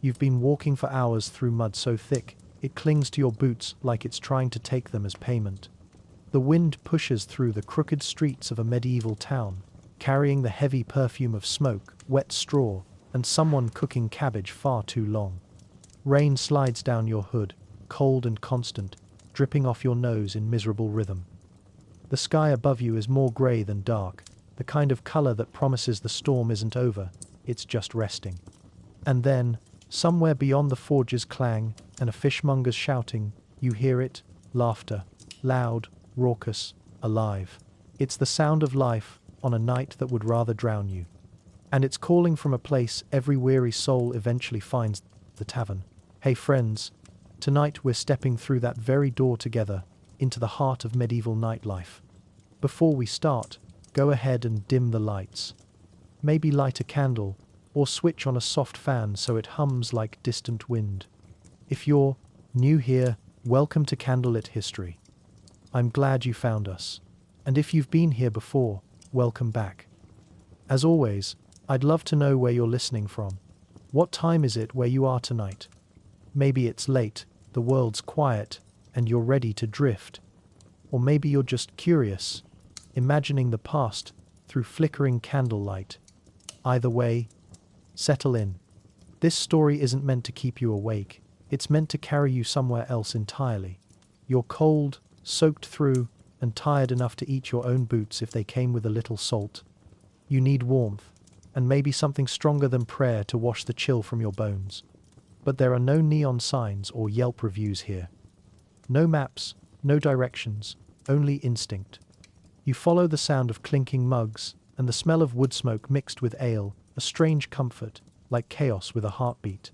You've been walking for hours through mud so thick, it clings to your boots like it's trying to take them as payment. The wind pushes through the crooked streets of a medieval town, carrying the heavy perfume of smoke, wet straw, and someone cooking cabbage far too long. Rain slides down your hood, cold and constant, dripping off your nose in miserable rhythm. The sky above you is more grey than dark, the kind of colour that promises the storm isn't over, it's just resting. And then, somewhere beyond the forge's clang and a fishmonger's shouting, you hear it, laughter, loud, raucous, alive. It's the sound of life on a night that would rather drown you. And it's calling from a place every weary soul eventually finds, the tavern. Hey friends, tonight we're stepping through that very door together into the heart of medieval nightlife. Before we start, go ahead and dim the lights. Maybe light a candle or switch on a soft fan so it hums like distant wind. If you're new here, welcome to Candlelit History. I'm glad you found us. And if you've been here before, welcome back. As always, I'd love to know where you're listening from. What time is it where you are tonight? Maybe it's late, the world's quiet, and you're ready to drift. Or maybe you're just curious, imagining the past through flickering candlelight. Either way, settle in. This story isn't meant to keep you awake, it's meant to carry you somewhere else entirely. You're cold, soaked through, and tired enough to eat your own boots if they came with a little salt. You need warmth, and maybe something stronger than prayer to wash the chill from your bones. But there are no neon signs or Yelp reviews here. No maps, no directions, only instinct. You follow the sound of clinking mugs, and the smell of wood smoke mixed with ale, a strange comfort, like chaos with a heartbeat.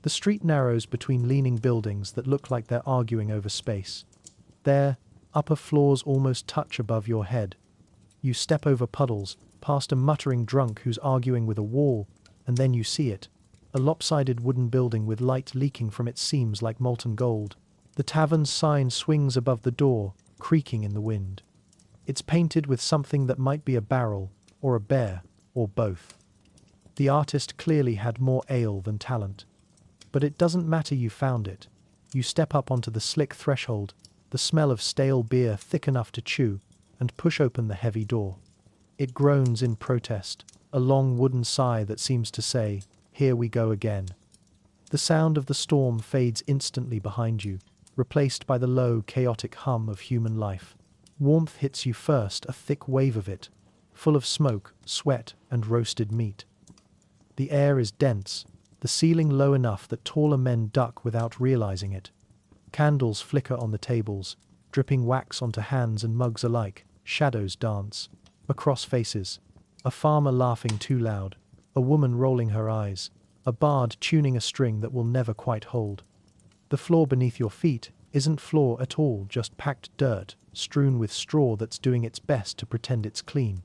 The street narrows between leaning buildings that look like they're arguing over space. Their upper floors almost touch above your head. You step over puddles, past a muttering drunk who's arguing with a wall, and then you see it. A lopsided wooden building with light leaking from its seams like molten gold. The tavern's sign swings above the door, creaking in the wind. It's painted with something that might be a barrel, or a bear, or both. The artist clearly had more ale than talent. But it doesn't matter, you found it. You step up onto the slick threshold, the smell of stale beer thick enough to chew, and push open the heavy door. It groans in protest, a long wooden sigh that seems to say, "Here we go again." The sound of the storm fades instantly behind you, replaced by the low, chaotic hum of human life. Warmth hits you first, a thick wave of it, full of smoke, sweat, and roasted meat. The air is dense, the ceiling low enough that taller men duck without realizing it. Candles flicker on the tables, dripping wax onto hands and mugs alike. Shadows dance. Across faces. A farmer laughing too loud. A woman rolling her eyes. A bard tuning a string that will never quite hold. The floor beneath your feet isn't floor at all, just packed dirt, strewn with straw that's doing its best to pretend it's clean.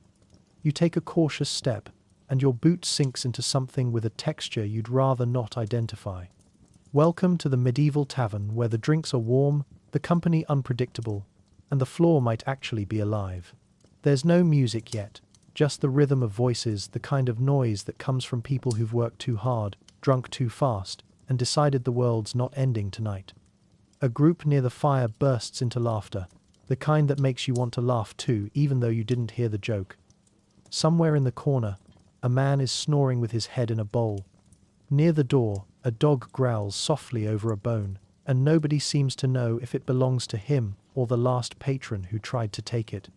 You take a cautious step, and your boot sinks into something with a texture you'd rather not identify. Welcome to the medieval tavern where the drinks are warm, the company unpredictable, and the floor might actually be alive. There's no music yet, just the rhythm of voices, the kind of noise that comes from people who've worked too hard, drunk too fast, and decided the world's not ending tonight. A group near the fire bursts into laughter, the kind that makes you want to laugh too, even though you didn't hear the joke. Somewhere in the corner, a man is snoring with his head in a bowl. Near the door, a dog growls softly over a bone, and nobody seems to know if it belongs to him or the last patron who tried to take it.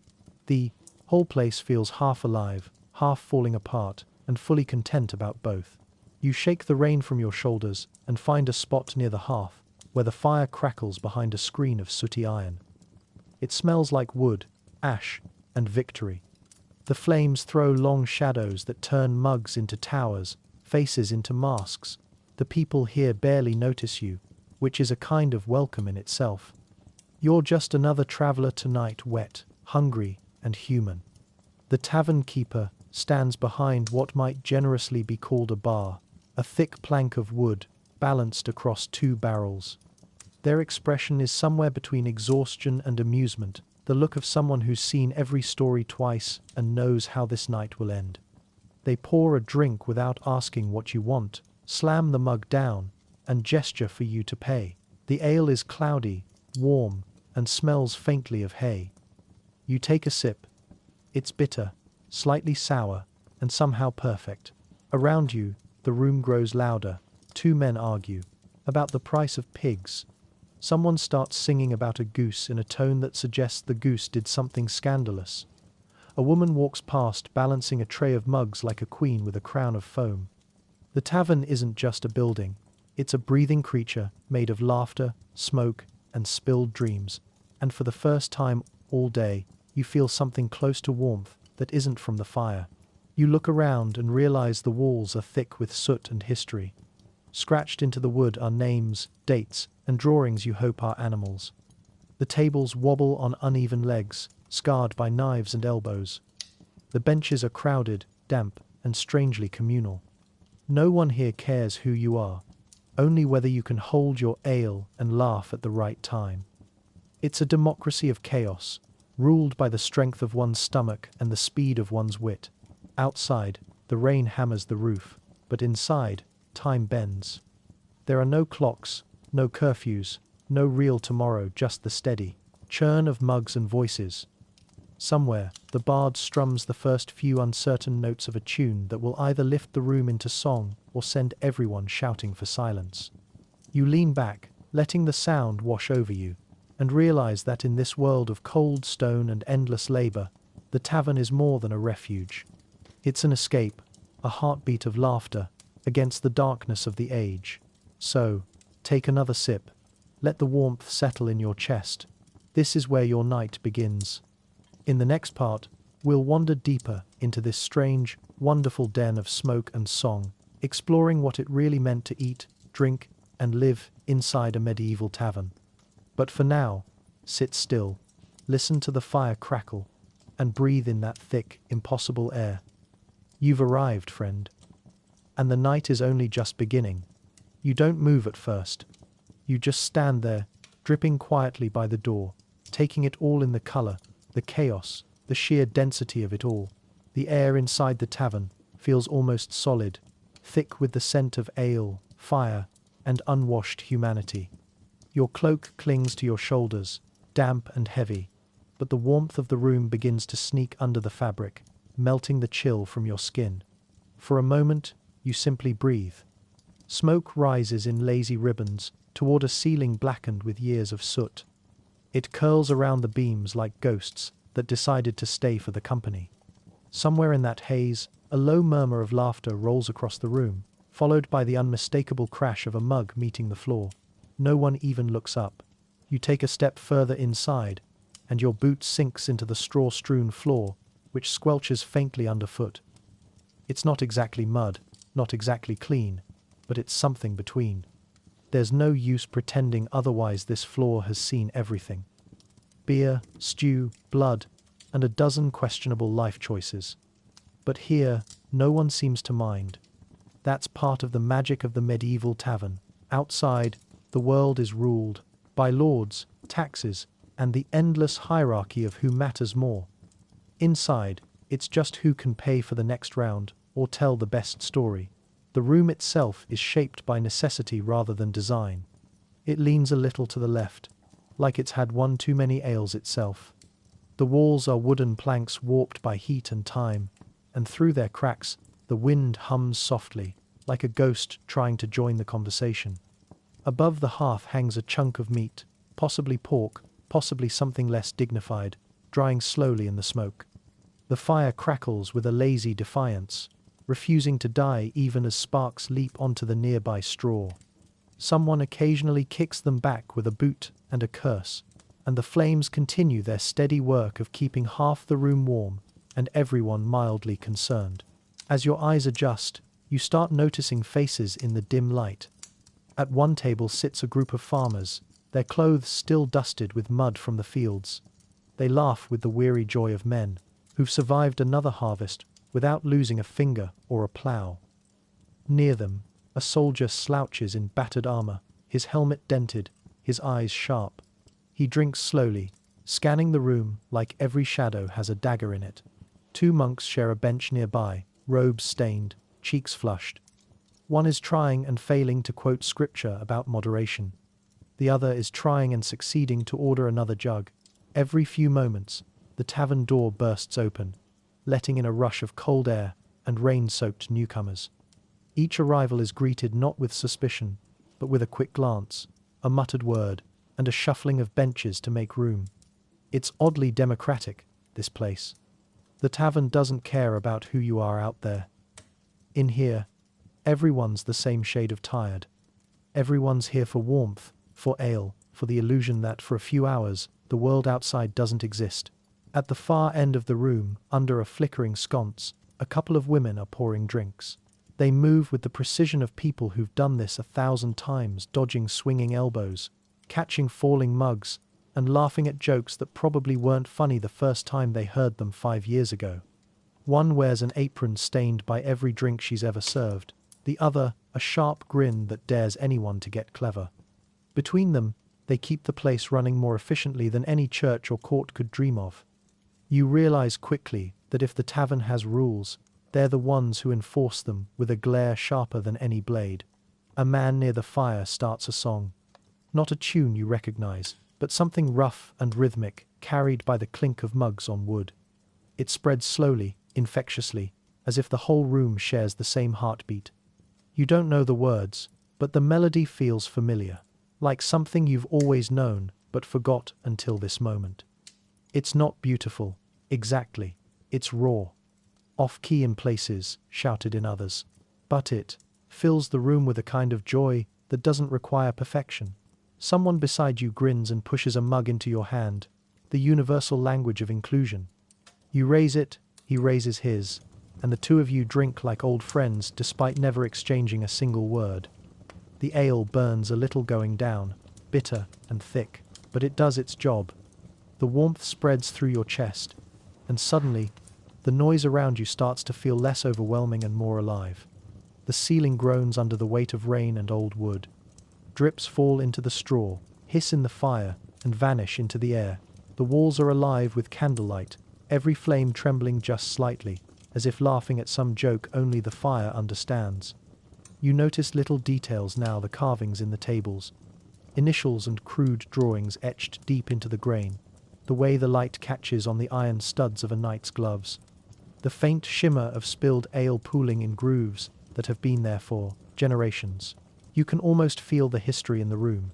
The whole place feels half alive, half falling apart, and fully content about both. You shake the rain from your shoulders and find a spot near the hearth, where the fire crackles behind a screen of sooty iron. It smells like wood, ash, and victory. The flames throw long shadows that turn mugs into towers, faces into masks. The people here barely notice you, which is a kind of welcome in itself. You're just another traveler tonight, wet, hungry, and human. The tavern keeper stands behind what might generously be called a bar, a thick plank of wood balanced across two barrels. Their expression is somewhere between exhaustion and amusement, the look of someone who's seen every story twice and knows how this night will end. They pour a drink without asking what you want, slam the mug down, and gesture for you to pay. The ale is cloudy, warm, and smells faintly of hay. You take a sip. It's bitter, slightly sour, and somehow perfect. Around you, the room grows louder. Two men argue about the price of pigs. Someone starts singing about a goose in a tone that suggests the goose did something scandalous. A woman walks past balancing a tray of mugs like a queen with a crown of foam. The tavern isn't just a building. It's a breathing creature made of laughter, smoke, and spilled dreams. And for the first time all day, you feel something close to warmth that isn't from the fire. You look around and realize the walls are thick with soot and history. Scratched into the wood are names, dates, and drawings you hope are animals. The tables wobble on uneven legs, scarred by knives and elbows. The benches are crowded, damp, and strangely communal. No one here cares who you are, only whether you can hold your ale and laugh at the right time. It's a democracy of chaos, ruled by the strength of one's stomach and the speed of one's wit. Outside, the rain hammers the roof, but inside, time bends. There are no clocks, no curfews, no real tomorrow, just the steady churn of mugs and voices. Somewhere, the bard strums the first few uncertain notes of a tune that will either lift the room into song or send everyone shouting for silence. You lean back, letting the sound wash over you, and realize that in this world of cold stone and endless labor, the tavern is more than a refuge. It's an escape, a heartbeat of laughter against the darkness of the age. So, take another sip. Let the warmth settle in your chest. This is where your night begins. In the next part, we'll wander deeper into this strange, wonderful den of smoke and song, exploring what it really meant to eat, drink, and live inside a medieval tavern. But for now, sit still, listen to the fire crackle, and breathe in that thick, impossible air. You've arrived, friend. And the night is only just beginning. You don't move at first. You just stand there, dripping quietly by the door, taking it all in, the color, the chaos, the sheer density of it all. The air inside the tavern feels almost solid, thick with the scent of ale, fire, and unwashed humanity. Your cloak clings to your shoulders, damp and heavy, but the warmth of the room begins to sneak under the fabric, melting the chill from your skin. For a moment, you simply breathe. Smoke rises in lazy ribbons toward a ceiling blackened with years of soot. It curls around the beams like ghosts that decided to stay for the company. Somewhere in that haze, a low murmur of laughter rolls across the room, followed by the unmistakable crash of a mug meeting the floor. No one even looks up. You take a step further inside, and your boot sinks into the straw-strewn floor, which squelches faintly underfoot. It's not exactly mud, not exactly clean, but it's something between. There's no use pretending otherwise. This floor has seen everything. Beer, stew, blood, and a dozen questionable life choices. But here, no one seems to mind. That's part of the magic of the medieval tavern. Outside, the world is ruled by lords, taxes, and the endless hierarchy of who matters more. Inside, it's just who can pay for the next round or tell the best story. The room itself is shaped by necessity rather than design. It leans a little to the left, like it's had one too many ales itself. The walls are wooden planks warped by heat and time, and through their cracks, the wind hums softly, like a ghost trying to join the conversation. Above the hearth hangs a chunk of meat, possibly pork, possibly something less dignified, drying slowly in the smoke. The fire crackles with a lazy defiance, refusing to die even as sparks leap onto the nearby straw. Someone occasionally kicks them back with a boot and a curse, and the flames continue their steady work of keeping half the room warm and everyone mildly concerned. As your eyes adjust, you start noticing faces in the dim light. At one table sits a group of farmers, their clothes still dusted with mud from the fields. They laugh with the weary joy of men who've survived another harvest without losing a finger or a plough. Near them, a soldier slouches in battered armor, his helmet dented, his eyes sharp. He drinks slowly, scanning the room like every shadow has a dagger in it. Two monks share a bench nearby, robes stained, cheeks flushed. One is trying and failing to quote scripture about moderation. The other is trying and succeeding to order another jug. Every few moments, the tavern door bursts open, letting in a rush of cold air and rain-soaked newcomers. Each arrival is greeted not with suspicion, but with a quick glance, a muttered word, and a shuffling of benches to make room. It's oddly democratic, this place. The tavern doesn't care about who you are out there. In here, everyone's the same shade of tired. Everyone's here for warmth, for ale, for the illusion that for a few hours, the world outside doesn't exist. At the far end of the room, under a flickering sconce, a couple of women are pouring drinks. They move with the precision of people who've done this 1,000 times, dodging swinging elbows, catching falling mugs, and laughing at jokes that probably weren't funny the first time they heard them 5 years ago. One wears an apron stained by every drink she's ever served, the other, a sharp grin that dares anyone to get clever. Between them, they keep the place running more efficiently than any church or court could dream of. You realize quickly that if the tavern has rules, they're the ones who enforce them with a glare sharper than any blade. A man near the fire starts a song. Not a tune you recognize, but something rough and rhythmic, carried by the clink of mugs on wood. It spreads slowly, infectiously, as if the whole room shares the same heartbeat. You don't know the words, but the melody feels familiar, like something you've always known, but forgot until this moment. It's not beautiful, exactly. It's raw. Off-key in places, shouted in others. But it fills the room with a kind of joy that doesn't require perfection. Someone beside you grins and pushes a mug into your hand, the universal language of inclusion. You raise it, he raises his, and the two of you drink like old friends despite never exchanging a single word. The ale burns a little going down, bitter and thick, but it does its job. The warmth spreads through your chest, and suddenly, the noise around you starts to feel less overwhelming and more alive. The ceiling groans under the weight of rain and old wood. Drips fall into the straw, hiss in the fire, and vanish into the air. The walls are alive with candlelight, every flame trembling just slightly, as if laughing at some joke only the fire understands. You notice little details now, the carvings in the tables, initials and crude drawings etched deep into the grain, the way the light catches on the iron studs of a knight's gloves, the faint shimmer of spilled ale pooling in grooves that have been there for generations. You can almost feel the history in the room,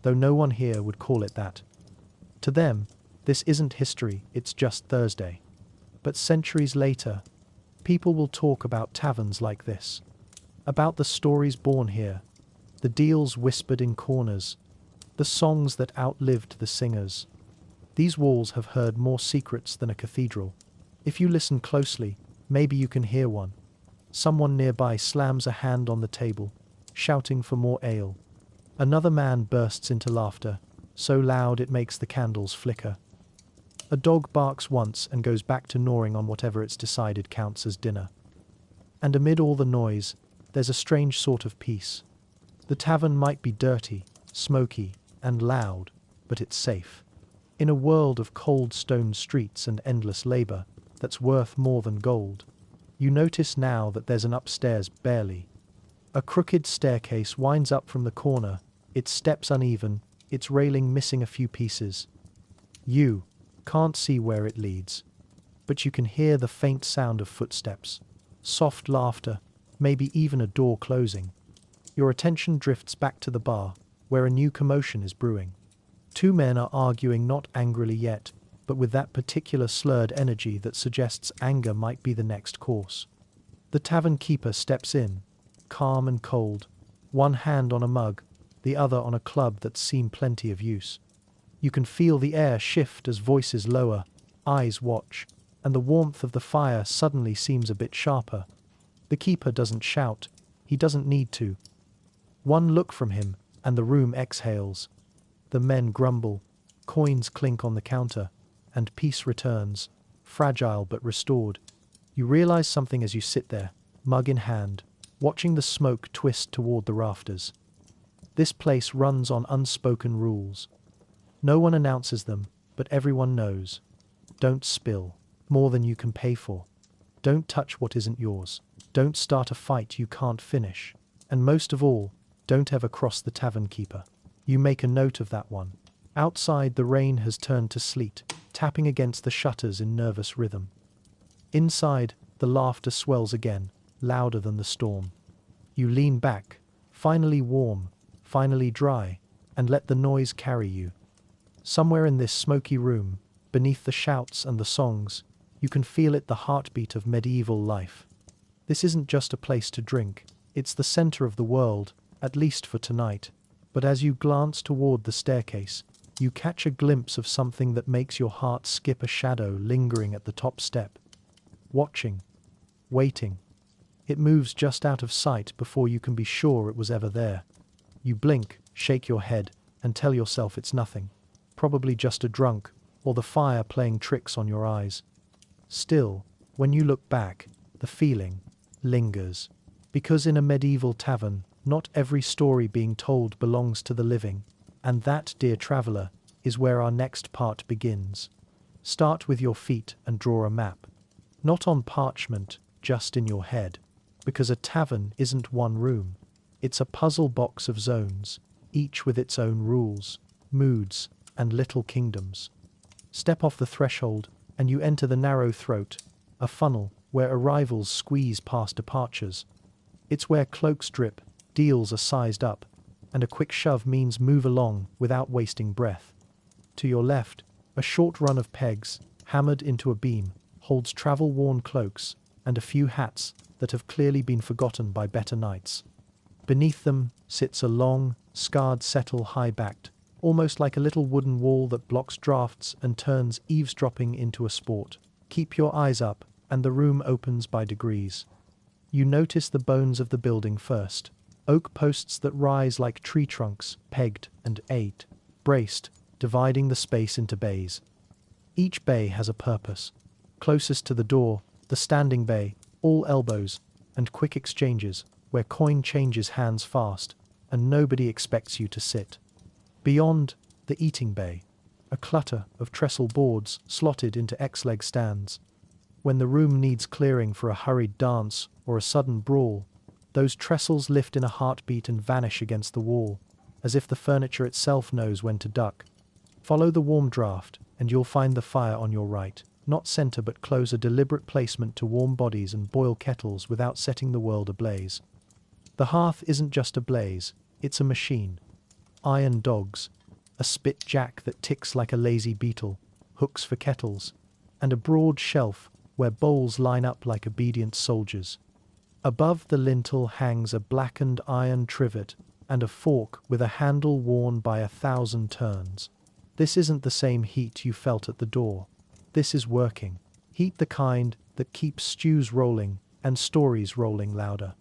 though no one here would call it that. To them, this isn't history, it's just Thursday. But centuries later, people will talk about taverns like this, about the stories born here, the deals whispered in corners, the songs that outlived the singers. These walls have heard more secrets than a cathedral. If you listen closely, maybe you can hear one. Someone nearby slams a hand on the table, shouting for more ale. Another man bursts into laughter, so loud it makes the candles flicker. A dog barks once and goes back to gnawing on whatever it's decided counts as dinner. And amid all the noise, there's a strange sort of peace. The tavern might be dirty, smoky, and loud, but it's safe. In a world of cold stone streets and endless labor that's worth more than gold, you notice now that there's an upstairs barely. A crooked staircase winds up from the corner, its steps uneven, its railing missing a few pieces. You can't see where it leads, but you can hear the faint sound of footsteps, soft laughter, maybe even a door closing. Your attention drifts back to the bar, where a new commotion is brewing. Two men are arguing, not angrily yet, but with that particular slurred energy that suggests anger might be the next course. The tavern keeper steps in, calm and cold, one hand on a mug, the other on a club that's seen plenty of use. You can feel the air shift as voices lower, eyes watch, and the warmth of the fire suddenly seems a bit sharper. The keeper doesn't shout, he doesn't need to. One look from him, and the room exhales. The men grumble, coins clink on the counter, and peace returns, fragile but restored. You realize something as you sit there, mug in hand, watching the smoke twist toward the rafters. This place runs on unspoken rules. No one announces them, but everyone knows. Don't spill more than you can pay for. Don't touch what isn't yours. Don't start a fight you can't finish. And most of all, don't ever cross the tavern keeper. You make a note of that one. Outside, the rain has turned to sleet, tapping against the shutters in nervous rhythm. Inside, the laughter swells again, louder than the storm. You lean back, finally warm, finally dry, and let the noise carry you. Somewhere in this smoky room, beneath the shouts and the songs, you can feel it, the heartbeat of medieval life. This isn't just a place to drink, it's the center of the world, at least for tonight. But as you glance toward the staircase, you catch a glimpse of something that makes your heart skip, a shadow lingering at the top step. Watching. Waiting. It moves just out of sight before you can be sure it was ever there. You blink, shake your head, and tell yourself it's nothing. Probably just a drunk, or the fire playing tricks on your eyes. Still, when you look back, the feeling lingers. Because in a medieval tavern, not every story being told belongs to the living. And that, dear traveler, is where our next part begins. Start with your feet and draw a map. Not on parchment, just in your head. Because a tavern isn't one room. It's a puzzle box of zones, each with its own rules, moods, and little kingdoms. Step off the threshold, and you enter the narrow throat, a funnel where arrivals squeeze past departures. It's where cloaks drip, deals are sized up, and a quick shove means move along without wasting breath. To your left, a short run of pegs, hammered into a beam, holds travel-worn cloaks and a few hats that have clearly been forgotten by better knights. Beneath them sits a long, scarred settle, high-backed, almost like a little wooden wall that blocks drafts and turns eavesdropping into a sport. Keep your eyes up, and the room opens by degrees. You notice the bones of the building first. Oak posts that rise like tree trunks, pegged and braced, dividing the space into bays. Each bay has a purpose. Closest to the door, the standing bay, all elbows and quick exchanges, where coin changes hands fast, and nobody expects you to sit. Beyond, the eating bay, a clutter of trestle boards slotted into X-leg stands. When the room needs clearing for a hurried dance or a sudden brawl, those trestles lift in a heartbeat and vanish against the wall, as if the furniture itself knows when to duck. Follow the warm draft, and you'll find the fire on your right, not center but close, a deliberate placement to warm bodies and boil kettles without setting the world ablaze. The hearth isn't just a blaze, it's a machine. Iron dogs, a spit jack that ticks like a lazy beetle, hooks for kettles, and a broad shelf where bowls line up like obedient soldiers. Above the lintel hangs a blackened iron trivet and a fork with a handle worn by 1,000 turns. This isn't the same heat you felt at the door. This is working. Heat, the kind that keeps stews rolling and stories rolling louder.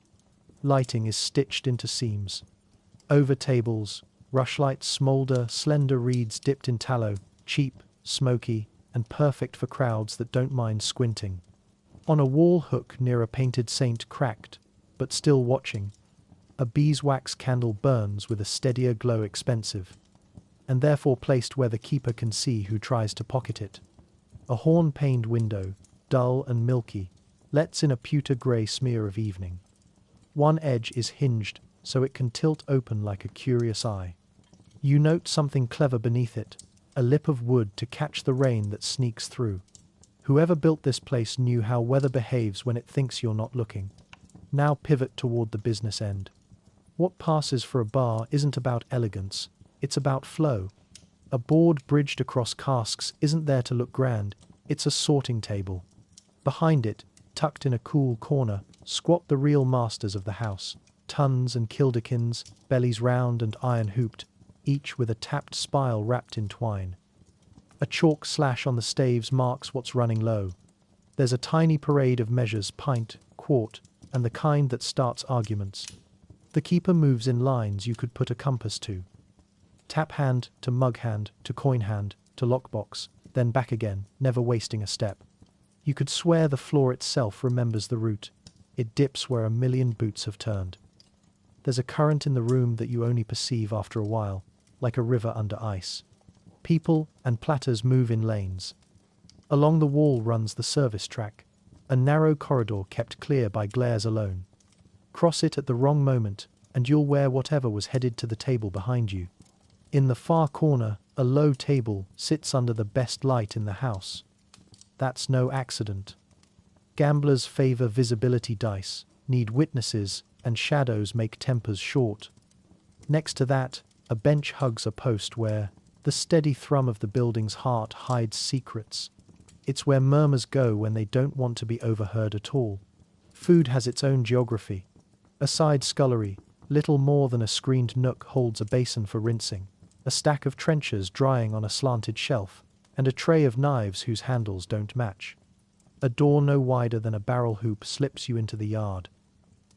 Lighting is stitched into seams. Over tables, rushlights smolder, slender reeds dipped in tallow, cheap, smoky, and perfect for crowds that don't mind squinting. On a wall hook near a painted saint, cracked, but still watching, a beeswax candle burns with a steadier glow, expensive, and therefore placed where the keeper can see who tries to pocket it. A horn-paned window, dull and milky, lets in a pewter-grey smear of evening. One edge is hinged, so it can tilt open like a curious eye. You note something clever beneath it, a lip of wood to catch the rain that sneaks through. Whoever built this place knew how weather behaves when it thinks you're not looking. Now pivot toward the business end. What passes for a bar isn't about elegance, it's about flow. A board bridged across casks isn't there to look grand, it's a sorting table. Behind it, tucked in a cool corner, squat the real masters of the house. Tuns and kilderkins, bellies round and iron-hooped, each with a tapped spile wrapped in twine. A chalk slash on the staves marks what's running low. There's a tiny parade of measures, pint, quart, and the kind that starts arguments. The keeper moves in lines you could put a compass to. Tap hand to mug hand to coin hand to lockbox, then back again, never wasting a step. You could swear the floor itself remembers the route. It dips where 1,000,000 boots have turned. There's a current in the room that you only perceive after a while, like a river under ice. People and platters move in lanes. Along the wall runs the service track, a narrow corridor kept clear by glares alone. Cross it at the wrong moment, and you'll wear whatever was headed to the table behind you. In the far corner, a low table sits under the best light in the house. That's no accident. Gamblers favor visibility dice, need witnesses, and shadows make tempers short. Next to that, a bench hugs a post where the steady thrum of the building's heart hides secrets. It's where murmurs go when they don't want to be overheard at all. Food has its own geography. A side scullery, little more than a screened nook, holds a basin for rinsing, a stack of trenchers drying on a slanted shelf, and a tray of knives whose handles don't match. A door no wider than a barrel hoop slips you into the yard.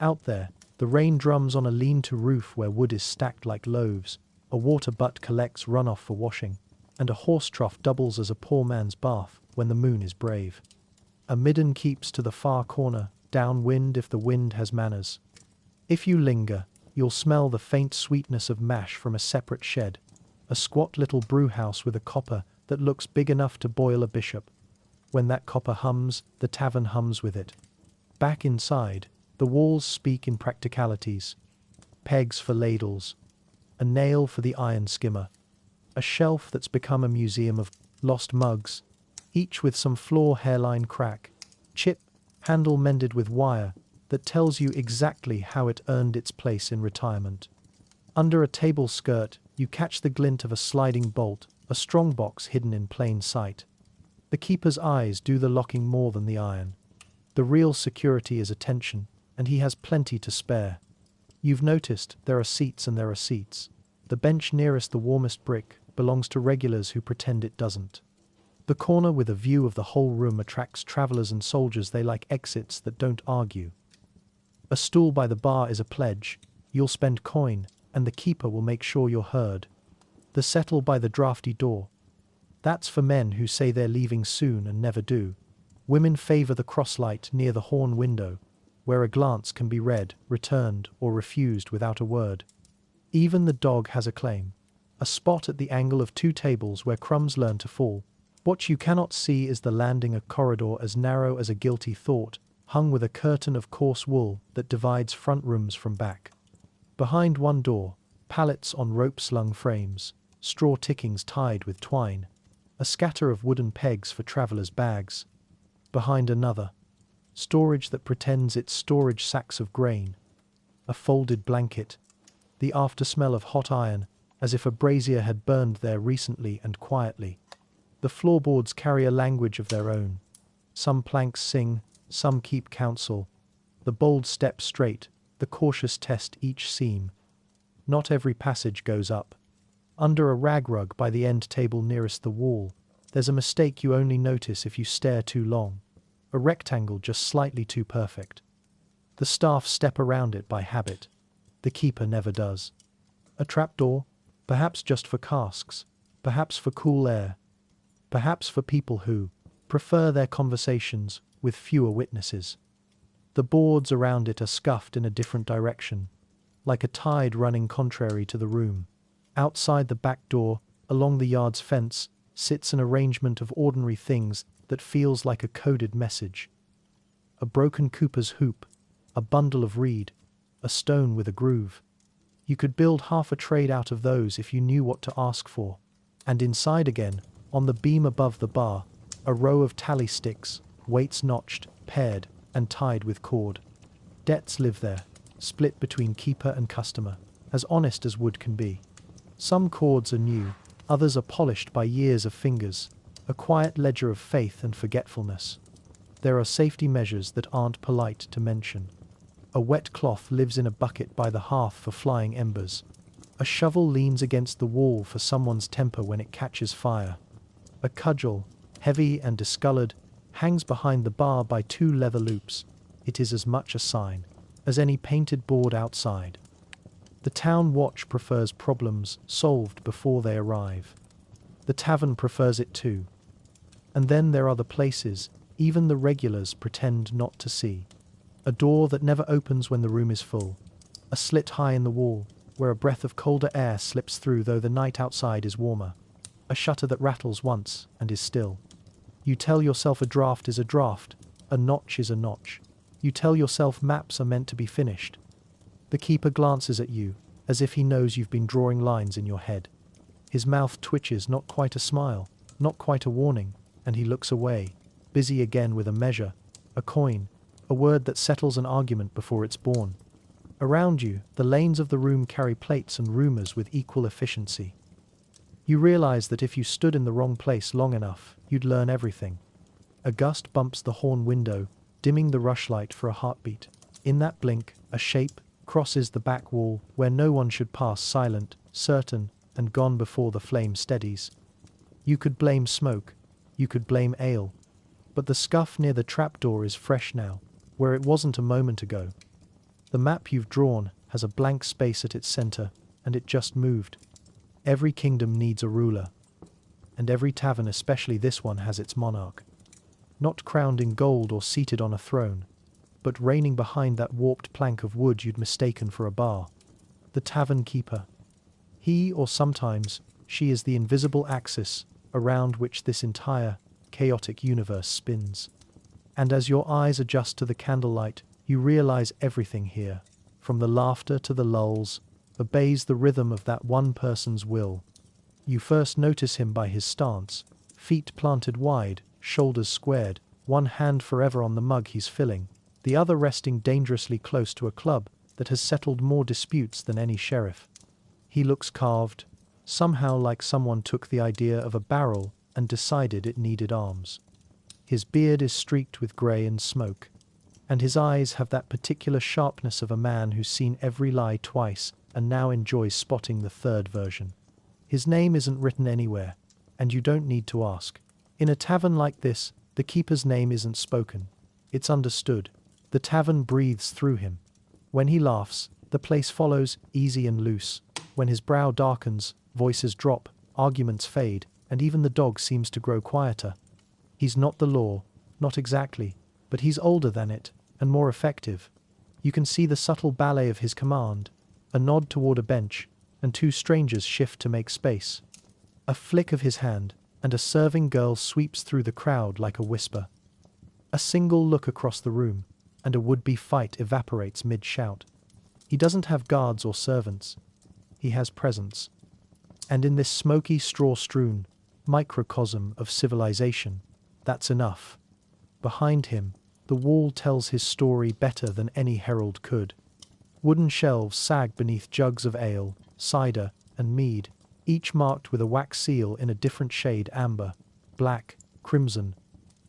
Out there, the rain drums on a lean-to roof where wood is stacked like loaves, a water butt collects runoff for washing, and a horse trough doubles as a poor man's bath when the moon is brave. A midden keeps to the far corner, downwind if the wind has manners. If you linger, you'll smell the faint sweetness of mash from a separate shed, a squat little brewhouse with a copper that looks big enough to boil a bishop. When that copper hums, the tavern hums with it. Back inside, the walls speak in practicalities. Pegs for ladles, a nail for the iron skimmer, a shelf that's become a museum of lost mugs, each with some floor hairline crack, chip, handle mended with wire, that tells you exactly how it earned its place in retirement. Under a table skirt, you catch the glint of a sliding bolt, a strongbox hidden in plain sight. The keeper's eyes do the locking more than the iron. The real security is attention, and he has plenty to spare. You've noticed there are seats and there are seats. The bench nearest the warmest brick belongs to regulars who pretend it doesn't. The corner with a view of the whole room attracts travelers and soldiers. They like exits that don't argue. A stool by the bar is a pledge. You'll spend coin, and the keeper will make sure you're heard. The settle by the drafty door. That's for men who say they're leaving soon and never do. Women favor the crosslight near the horn window, where a glance can be read, returned, or refused without a word. Even the dog has a claim. A spot at the angle of two tables where crumbs learn to fall. What you cannot see is the landing, a corridor as narrow as a guilty thought, hung with a curtain of coarse wool that divides front rooms from back. Behind one door, pallets on rope-slung frames, straw tickings tied with twine, a scatter of wooden pegs for travelers' bags. Behind another, storage that pretends it's storage, sacks of grain, a folded blanket, the after-smell of hot iron, as if a brazier had burned there recently and quietly. The floorboards carry a language of their own. Some planks sing, some keep counsel. The bold step straight, the cautious test each seam. Not every passage goes up. Under a rag rug by the end table nearest the wall, there's a mistake you only notice if you stare too long. A rectangle just slightly too perfect. The staff step around it by habit. The keeper never does. A trapdoor, perhaps just for casks, perhaps for cool air, perhaps for people who prefer their conversations with fewer witnesses. The boards around it are scuffed in a different direction, like a tide running contrary to the room. Outside the back door, along the yard's fence, sits an arrangement of ordinary things that feels like a coded message. A broken cooper's hoop, a bundle of reed, a stone with a groove. You could build half a trade out of those if you knew what to ask for. And inside again, on the beam above the bar, a row of tally sticks, weights notched, paired, and tied with cord. Debts live there, split between keeper and customer, as honest as wood can be. Some cords are new, others are polished by years of fingers, a quiet ledger of faith and forgetfulness. There are safety measures that aren't polite to mention. A wet cloth lives in a bucket by the hearth for flying embers. A shovel leans against the wall for someone's temper when it catches fire. A cudgel, heavy and discolored, hangs behind the bar by two leather loops. It is as much a sign as any painted board outside. The town watch prefers problems solved before they arrive. The tavern prefers it too. And then there are the places even the regulars pretend not to see. A door that never opens when the room is full. A slit high in the wall, where a breath of colder air slips through though the night outside is warmer. A shutter that rattles once and is still. You tell yourself a draft is a draft, a notch is a notch. You tell yourself maps are meant to be finished. The keeper glances at you, as if he knows you've been drawing lines in your head. His mouth twitches, not quite a smile, not quite a warning, and he looks away, busy again with a measure, a coin, a word that settles an argument before it's born. Around you, the lanes of the room carry plates and rumors with equal efficiency. You realize that if you stood in the wrong place long enough, you'd learn everything. A gust bumps the horn window, dimming the rushlight for a heartbeat. In that blink, a shape crosses the back wall where no one should pass, silent, certain, and gone before the flame steadies. You could blame smoke, you could blame ale, but the scuff near the trapdoor is fresh now, where it wasn't a moment ago. The map you've drawn has a blank space at its center, and it just moved. Every kingdom needs a ruler, and every tavern, especially this one, has its monarch. Not crowned in gold or seated on a throne, but reigning behind that warped plank of wood you'd mistaken for a bar. The tavern keeper. He, or sometimes she, is the invisible axis around which this entire chaotic universe spins. And as your eyes adjust to the candlelight, you realize everything here, from the laughter to the lulls, obeys the rhythm of that one person's will. You first notice him by his stance, feet planted wide, shoulders squared, one hand forever on the mug he's filling, the other resting dangerously close to a club that has settled more disputes than any sheriff. He looks carved, somehow like someone took the idea of a barrel and decided it needed arms. His beard is streaked with grey and smoke, and his eyes have that particular sharpness of a man who's seen every lie twice and now enjoys spotting the third version. His name isn't written anywhere, and you don't need to ask. In a tavern like this, the keeper's name isn't spoken. It's understood. The tavern breathes through him. When he laughs, the place follows, easy and loose. When his brow darkens, voices drop, arguments fade, and even the dog seems to grow quieter. He's not the law, not exactly, but he's older than it, and more effective. You can see the subtle ballet of his command, a nod toward a bench, and two strangers shift to make space. A flick of his hand, and a serving girl sweeps through the crowd like a whisper. A single look across the room, and a would-be fight evaporates mid-shout. He doesn't have guards or servants. He has presence. And in this smoky, straw-strewn microcosm of civilization, that's enough. Behind him, the wall tells his story better than any herald could. Wooden shelves sag beneath jugs of ale, cider, and mead, each marked with a wax seal in a different shade: amber, black, crimson.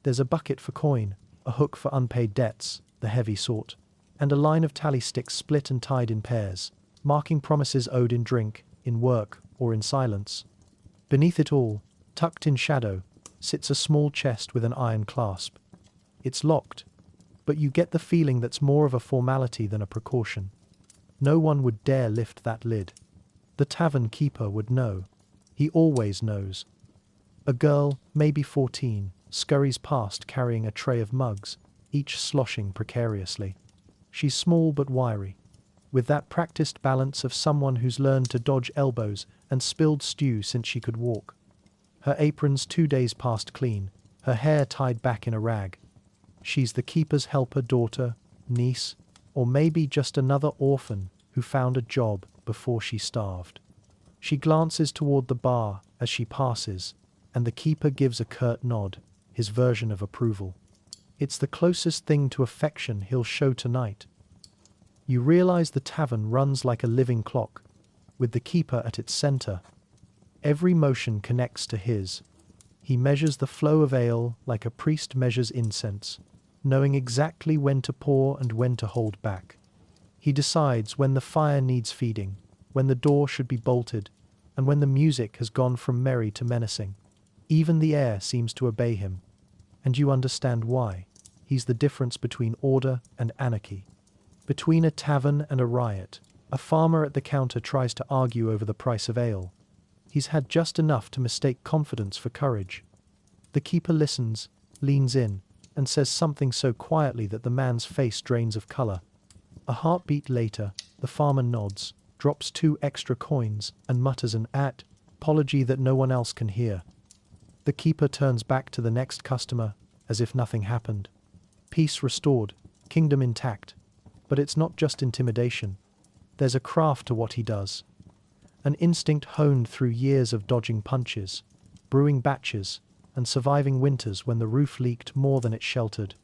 There's a bucket for coin, a hook for unpaid debts, the heavy sort, and a line of tally sticks split and tied in pairs, marking promises owed in drink, in work, or in silence. Beneath it all, tucked in shadow, sits a small chest with an iron clasp. It's locked, but you get the feeling that's more of a formality than a precaution. No one would dare lift that lid. The tavern keeper would know. He always knows. A girl, maybe 14, scurries past carrying a tray of mugs, each sloshing precariously. She's small but wiry, with that practiced balance of someone who's learned to dodge elbows and spilled stew since she could walk. Her apron's 2 days past clean, her hair tied back in a rag. She's the keeper's helper, daughter, niece, or maybe just another orphan who found a job before she starved. She glances toward the bar as she passes, and the keeper gives a curt nod, his version of approval. It's the closest thing to affection he'll show tonight. You realize the tavern runs like a living clock, with the keeper at its center. Every motion connects to his. He measures the flow of ale like a priest measures incense, knowing exactly when to pour and when to hold back. He decides when the fire needs feeding, when the door should be bolted, and when the music has gone from merry to menacing. Even the air seems to obey him, and you understand why. He's the difference between order and anarchy, between a tavern and a riot. A farmer at the counter tries to argue over the price of ale. He's had just enough to mistake confidence for courage. The keeper listens, leans in, and says something so quietly that the man's face drains of color. A heartbeat later, the farmer nods, drops 2 extra coins, and mutters an apology that no one else can hear. The keeper turns back to the next customer, as if nothing happened. Peace restored, kingdom intact. But it's not just intimidation. There's a craft to what he does. An instinct honed through years of dodging punches, brewing batches, and surviving winters when the roof leaked more than it sheltered.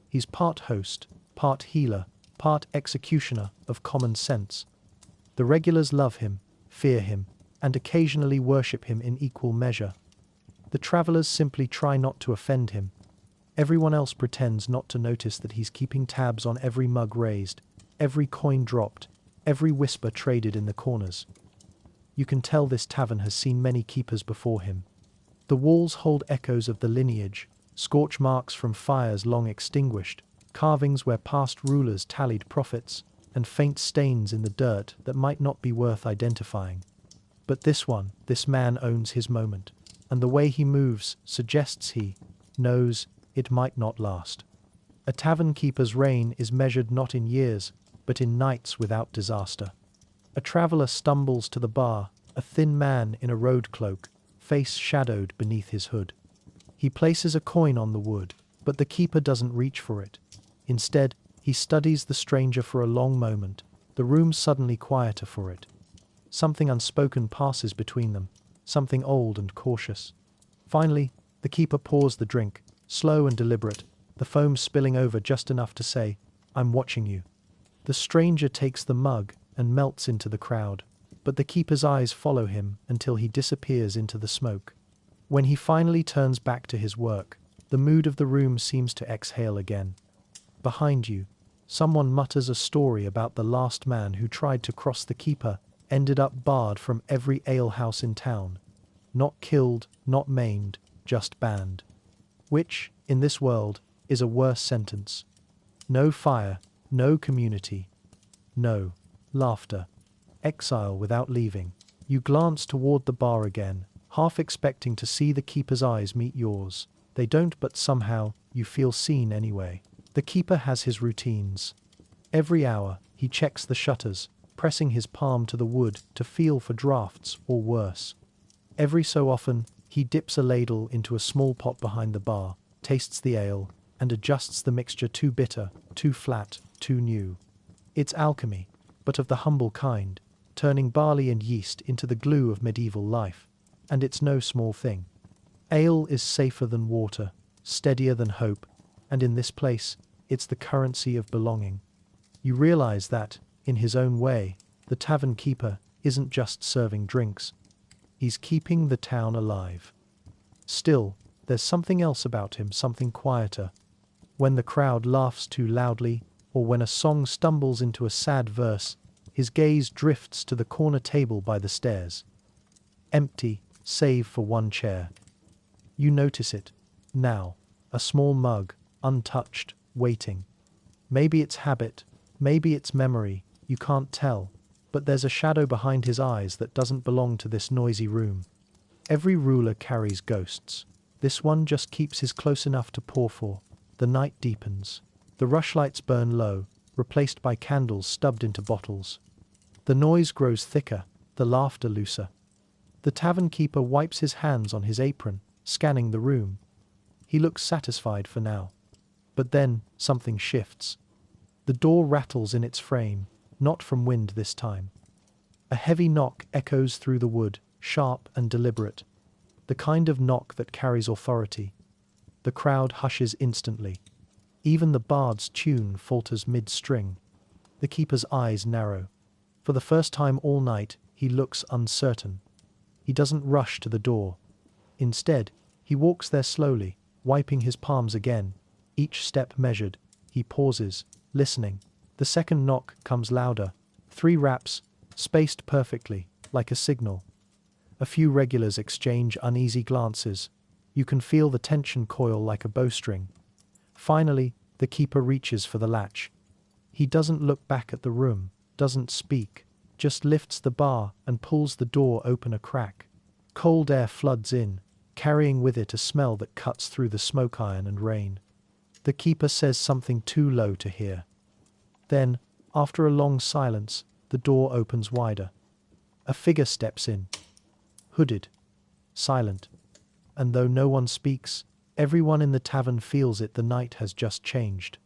He's part host, part healer, part executioner of common sense. The regulars love him, fear him, and occasionally worship him in equal measure. The travelers simply try not to offend him. Everyone else pretends not to notice that he's keeping tabs on every mug raised, every coin dropped, every whisper traded in the corners. You can tell this tavern has seen many keepers before him. The walls hold echoes of the lineage, scorch marks from fires long extinguished, carvings where past rulers tallied profits, and faint stains in the dirt that might not be worth identifying. But this man owns his moment, and the way he moves suggests he knows it might not last. A tavern keeper's reign is measured not in years, but in nights without disaster. A traveler stumbles to the bar, a thin man in a road cloak, face shadowed beneath his hood. He places a coin on the wood, but the keeper doesn't reach for it. Instead, he studies the stranger for a long moment, the room suddenly quieter for it. Something unspoken passes between them, something old and cautious. Finally, the keeper pours the drink, slow and deliberate, the foam spilling over just enough to say, "I'm watching you." The stranger takes the mug and melts into the crowd, but the keeper's eyes follow him until he disappears into the smoke. When he finally turns back to his work, the mood of the room seems to exhale again. Behind you, someone mutters a story about the last man who tried to cross the keeper, ended up barred from every alehouse in town. Not killed, not maimed, just banned. Which, in this world, is a worse sentence. No fire, no community. No laughter. Exile without leaving. You glance toward the bar again, half expecting to see the keeper's eyes meet yours. They don't, but somehow, you feel seen anyway. The keeper has his routines. Every hour, he checks the shutters, pressing his palm to the wood to feel for drafts or worse. Every so often, he dips a ladle into a small pot behind the bar, tastes the ale, and adjusts the mixture too bitter, too flat, too new. It's alchemy, but of the humble kind, turning barley and yeast into the glue of medieval life. And it's no small thing. Ale is safer than water, steadier than hope, and in this place, it's the currency of belonging. You realize that, in his own way, the tavern keeper isn't just serving drinks. He's keeping the town alive. Still, there's something else about him, something quieter. When the crowd laughs too loudly, or when a song stumbles into a sad verse, his gaze drifts to the corner table by the stairs. Empty, save for one chair. You notice it, now, a small mug, untouched, waiting. Maybe it's habit, maybe it's memory, you can't tell, but there's a shadow behind his eyes that doesn't belong to this noisy room. Every ruler carries ghosts. This one just keeps his close enough to pour for. The night deepens. The rushlights burn low, replaced by candles stubbed into bottles. The noise grows thicker, the laughter looser. The tavern keeper wipes his hands on his apron, scanning the room. He looks satisfied for now. But then, something shifts. The door rattles in its frame, not from wind this time. A heavy knock echoes through the wood, sharp and deliberate. The kind of knock that carries authority. The crowd hushes instantly. Even the bard's tune falters mid-string. The keeper's eyes narrow. For the first time all night, he looks uncertain. He doesn't rush to the door. Instead, he walks there slowly, wiping his palms again, each step measured. He pauses, listening. The second knock comes louder. 3 raps, spaced perfectly, like a signal. A few regulars exchange uneasy glances. You can feel the tension coil like a bowstring. Finally, the keeper reaches for the latch. He doesn't look back at the room, doesn't speak, just lifts the bar and pulls the door open a crack. Cold air floods in, carrying with it a smell that cuts through the smoke iron and rain. The keeper says something too low to hear. Then, after a long silence, the door opens wider. A figure steps in. Hooded. Silent. And though no one speaks, everyone in the tavern feels it. The night has just changed.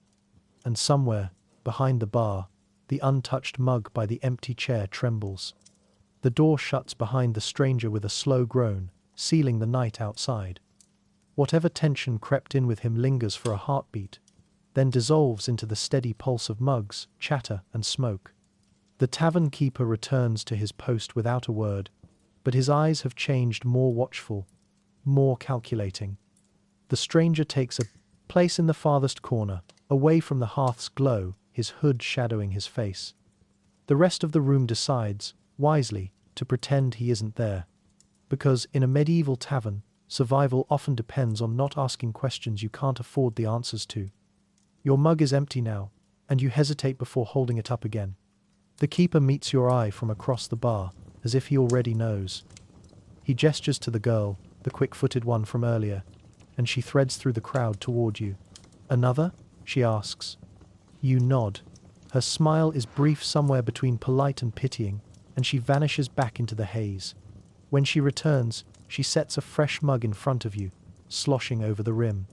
And somewhere, behind the bar, The untouched mug by the empty chair trembles. The door shuts behind the stranger with a slow groan, sealing the night outside. Whatever tension crept in with him lingers for a heartbeat, then dissolves into the steady pulse of mugs, chatter, and smoke. The tavern keeper returns to his post without a word, but his eyes have changed, more watchful, more calculating. The stranger takes a place in the farthest corner, away from the hearth's glow, his hood shadowing his face. The rest of the room decides, wisely, to pretend he isn't there. Because in a medieval tavern, survival often depends on not asking questions you can't afford the answers to. Your mug is empty now, and you hesitate before holding it up again. The keeper meets your eye from across the bar, as if he already knows. He gestures to the girl, the quick-footed one from earlier, and she threads through the crowd toward you. "Another?" she asks. You nod. Her smile is brief, somewhere between polite and pitying, and she vanishes back into the haze. When she returns, she sets a fresh mug in front of you, sloshing over the rim.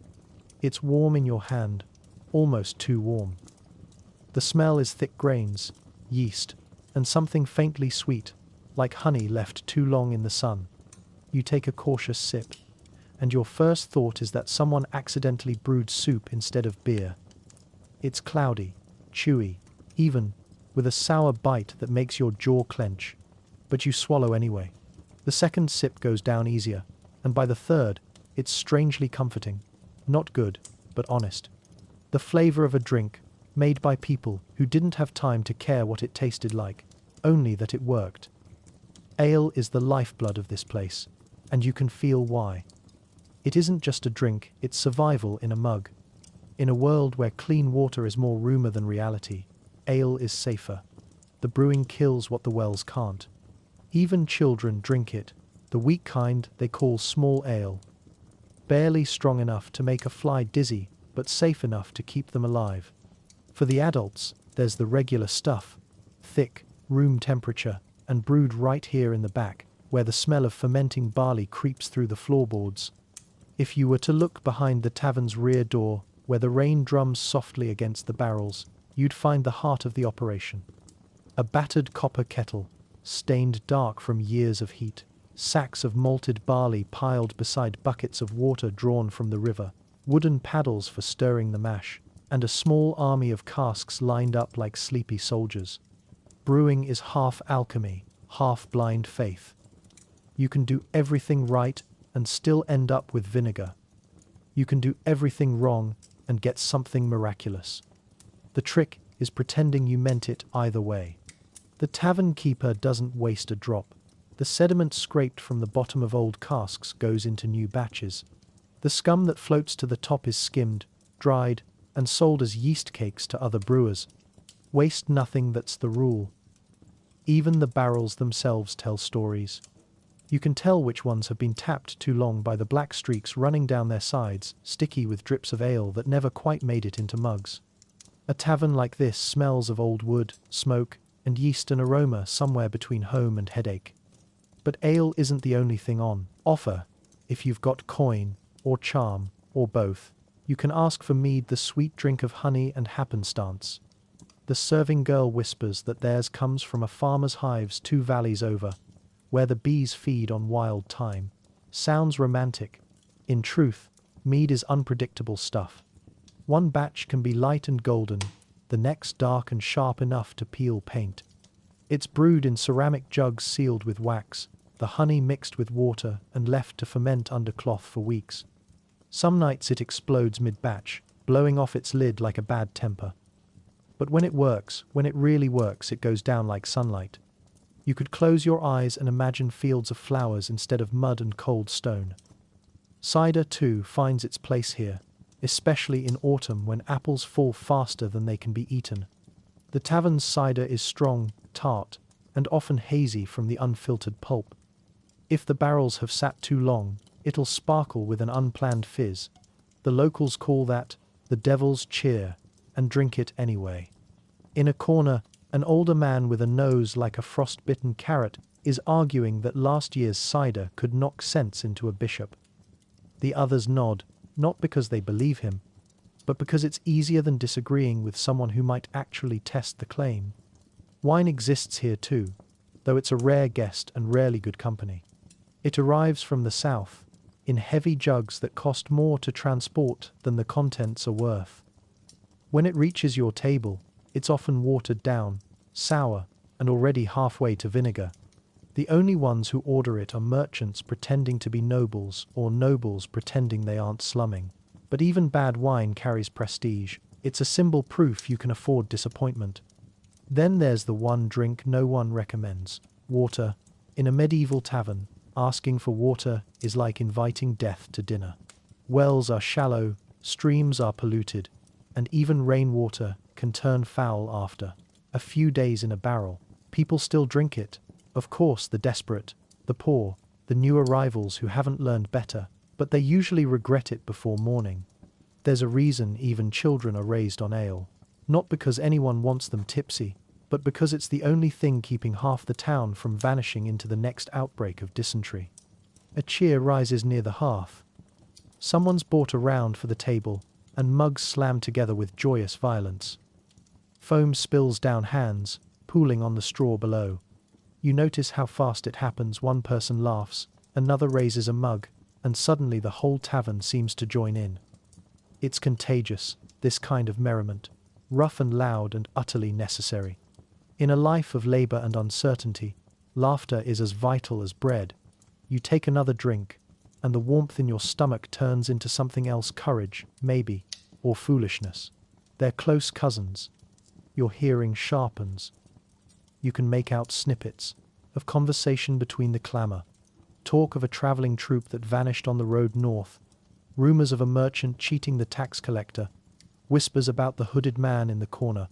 It's warm in your hand, almost too warm. The smell is thick grains, yeast, and something faintly sweet, like honey left too long in the sun. You take a cautious sip, and your first thought is that someone accidentally brewed soup instead of beer. It's cloudy, chewy, even, with a sour bite that makes your jaw clench, but you swallow anyway. The second sip goes down easier, and by the third, it's strangely comforting. Not good, but honest. The flavor of a drink, made by people who didn't have time to care what it tasted like, only that it worked. Ale is the lifeblood of this place, and you can feel why. It isn't just a drink, it's survival in a mug. In a world where clean water is more rumor than reality, ale is safer. The brewing kills what the wells can't. Even children drink it, the weak kind they call small ale. Barely strong enough to make a fly dizzy, but safe enough to keep them alive. For the adults, there's the regular stuff, thick, room temperature, and brewed right here in the back, where the smell of fermenting barley creeps through the floorboards. If you were to look behind the tavern's rear door, where the rain drums softly against the barrels, you'd find the heart of the operation. A battered copper kettle, stained dark from years of heat, sacks of malted barley piled beside buckets of water drawn from the river, wooden paddles for stirring the mash, and a small army of casks lined up like sleepy soldiers. Brewing is half alchemy, half blind faith. You can do everything right and still end up with vinegar. You can do everything wrong and get something miraculous. The trick is pretending you meant it either way. The tavern keeper doesn't waste a drop. The sediment scraped from the bottom of old casks goes into new batches. The scum that floats to the top is skimmed, dried, and sold as yeast cakes to other brewers. Waste nothing, that's the rule. Even the barrels themselves tell stories. You can tell which ones have been tapped too long by the black streaks running down their sides, sticky with drips of ale that never quite made it into mugs. A tavern like this smells of old wood, smoke, and yeast, an aroma somewhere between home and headache. But ale isn't the only thing on offer. If you've got coin, or charm, or both, you can ask for mead, the sweet drink of honey and happenstance. The serving girl whispers that theirs comes from a farmer's hives 2 valleys over, where the bees feed on wild thyme. Sounds romantic. In truth, mead is unpredictable stuff. One batch can be light and golden, the next dark and sharp enough to peel paint. It's brewed in ceramic jugs sealed with wax, the honey mixed with water and left to ferment under cloth for weeks. Some nights it explodes mid-batch, blowing off its lid like a bad temper. But when it works, when it really works, it goes down like sunlight. You could close your eyes and imagine fields of flowers instead of mud and cold stone. Cider, too, finds its place here, especially in autumn when apples fall faster than they can be eaten. The tavern's cider is strong, tart, and often hazy from the unfiltered pulp. If the barrels have sat too long, it'll sparkle with an unplanned fizz. The locals call that the devil's cheer, and drink it anyway. In a corner, an older man with a nose like a frost-bitten carrot is arguing that last year's cider could knock sense into a bishop. The others nod, not because they believe him, but because it's easier than disagreeing with someone who might actually test the claim. Wine exists here too, though it's a rare guest and rarely good company. It arrives from the south, in heavy jugs that cost more to transport than the contents are worth. When it reaches your table, it's often watered down, sour, and already halfway to vinegar. The only ones who order it are merchants pretending to be nobles or nobles pretending they aren't slumming. But even bad wine carries prestige. It's a symbol proof you can afford disappointment. Then there's the one drink no one recommends, water. In a medieval tavern, asking for water is like inviting death to dinner. Wells are shallow, streams are polluted, and even rainwater can turn foul after a few days in a barrel. People still drink it. Of course, the desperate, the poor, the new arrivals who haven't learned better, but they usually regret it before morning. There's a reason even children are raised on ale. Not because anyone wants them tipsy, but because it's the only thing keeping half the town from vanishing into the next outbreak of dysentery. A cheer rises near the hearth. Someone's brought a round for the table, and mugs slam together with joyous violence. Foam spills down hands, pooling on the straw below. You notice how fast it happens. One person laughs, another raises a mug, and suddenly the whole tavern seems to join in. It's contagious, this kind of merriment, rough and loud and utterly necessary. In a life of labor and uncertainty, laughter is as vital as bread. You take another drink, and the warmth in your stomach turns into something else, courage, maybe, or foolishness. They're close cousins. Your hearing sharpens. You can make out snippets of conversation between the clamor, talk of a traveling troupe that vanished on the road north, rumors of a merchant cheating the tax collector, whispers about the hooded man in the corner.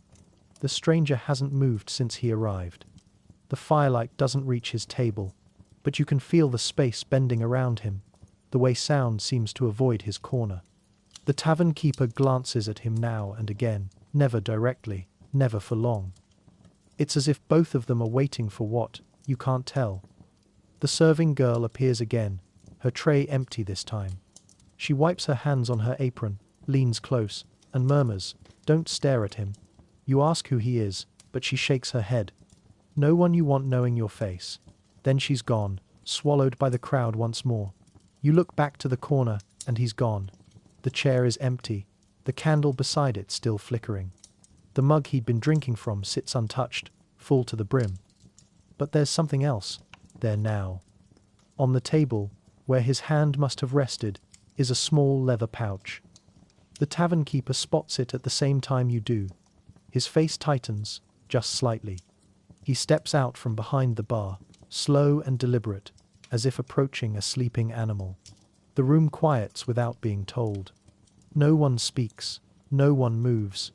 The stranger hasn't moved since he arrived. The firelight doesn't reach his table, but you can feel the space bending around him, the way sound seems to avoid his corner. The tavern keeper glances at him now and again, never directly, never for long. It's as if both of them are waiting for what, you can't tell. The serving girl appears again, her tray empty this time. She wipes her hands on her apron, leans close, and murmurs, "Don't stare at him." You ask who he is, but she shakes her head. No one you want knowing your face. Then she's gone, swallowed by the crowd once more. You look back to the corner, and he's gone. The chair is empty, the candle beside it still flickering. The mug he'd been drinking from sits untouched, full to the brim. But there's something else, there now. On the table, where his hand must have rested, is a small leather pouch. The tavern keeper spots it at the same time you do. His face tightens, just slightly. He steps out from behind the bar, slow and deliberate, as if approaching a sleeping animal. The room quiets without being told. No one speaks, no one moves.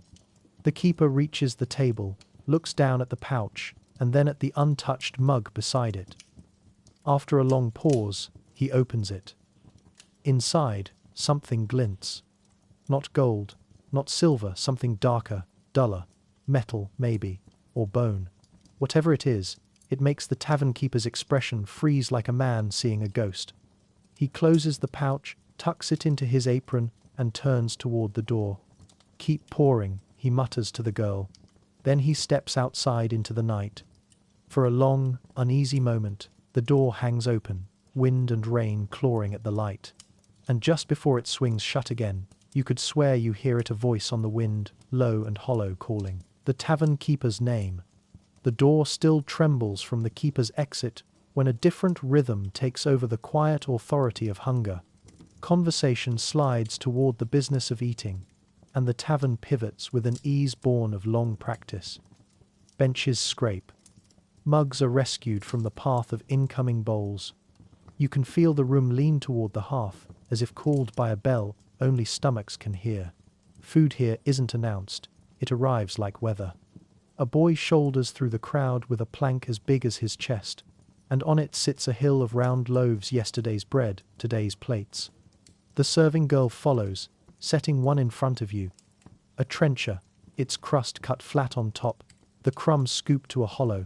The keeper reaches the table, looks down at the pouch, and then at the untouched mug beside it. After a long pause, he opens it. Inside, something glints. Not gold, not silver, something darker, duller, metal, maybe, or bone. Whatever it is, it makes the tavern keeper's expression freeze like a man seeing a ghost. He closes the pouch, tucks it into his apron, and turns toward the door. "Keep pouring," he mutters to the girl. Then he steps outside into the night. For a long, uneasy moment, the door hangs open, wind and rain clawing at the light. And just before it swings shut again, you could swear you hear it, a voice on the wind, low and hollow, calling the tavern keeper's name. The door still trembles from the keeper's exit when a different rhythm takes over the quiet authority of hunger. Conversation slides toward the business of eating, and the tavern pivots with an ease born of long practice. Benches scrape. Mugs are rescued from the path of incoming bowls. You can feel the room lean toward the hearth, as if called by a bell only stomachs can hear. Food here isn't announced, it arrives like weather. A boy shoulders through the crowd with a plank as big as his chest, and on it sits a hill of round loaves, yesterday's bread, today's plates. The serving girl follows, setting one in front of you. A trencher, its crust cut flat on top, the crumbs scooped to a hollow.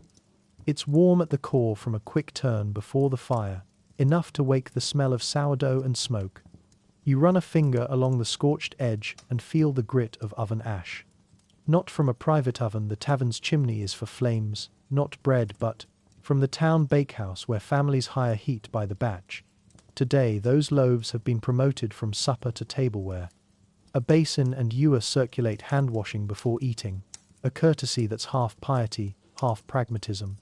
It's warm at the core from a quick turn before the fire, enough to wake the smell of sourdough and smoke. You run a finger along the scorched edge and feel the grit of oven ash. Not from a private oven, the tavern's chimney is for flames, not bread, but from the town bakehouse where families hire heat by the batch. Today, those loaves have been promoted from supper to tableware. A basin and ewer circulate hand-washing before eating, a courtesy that's half piety, half pragmatism.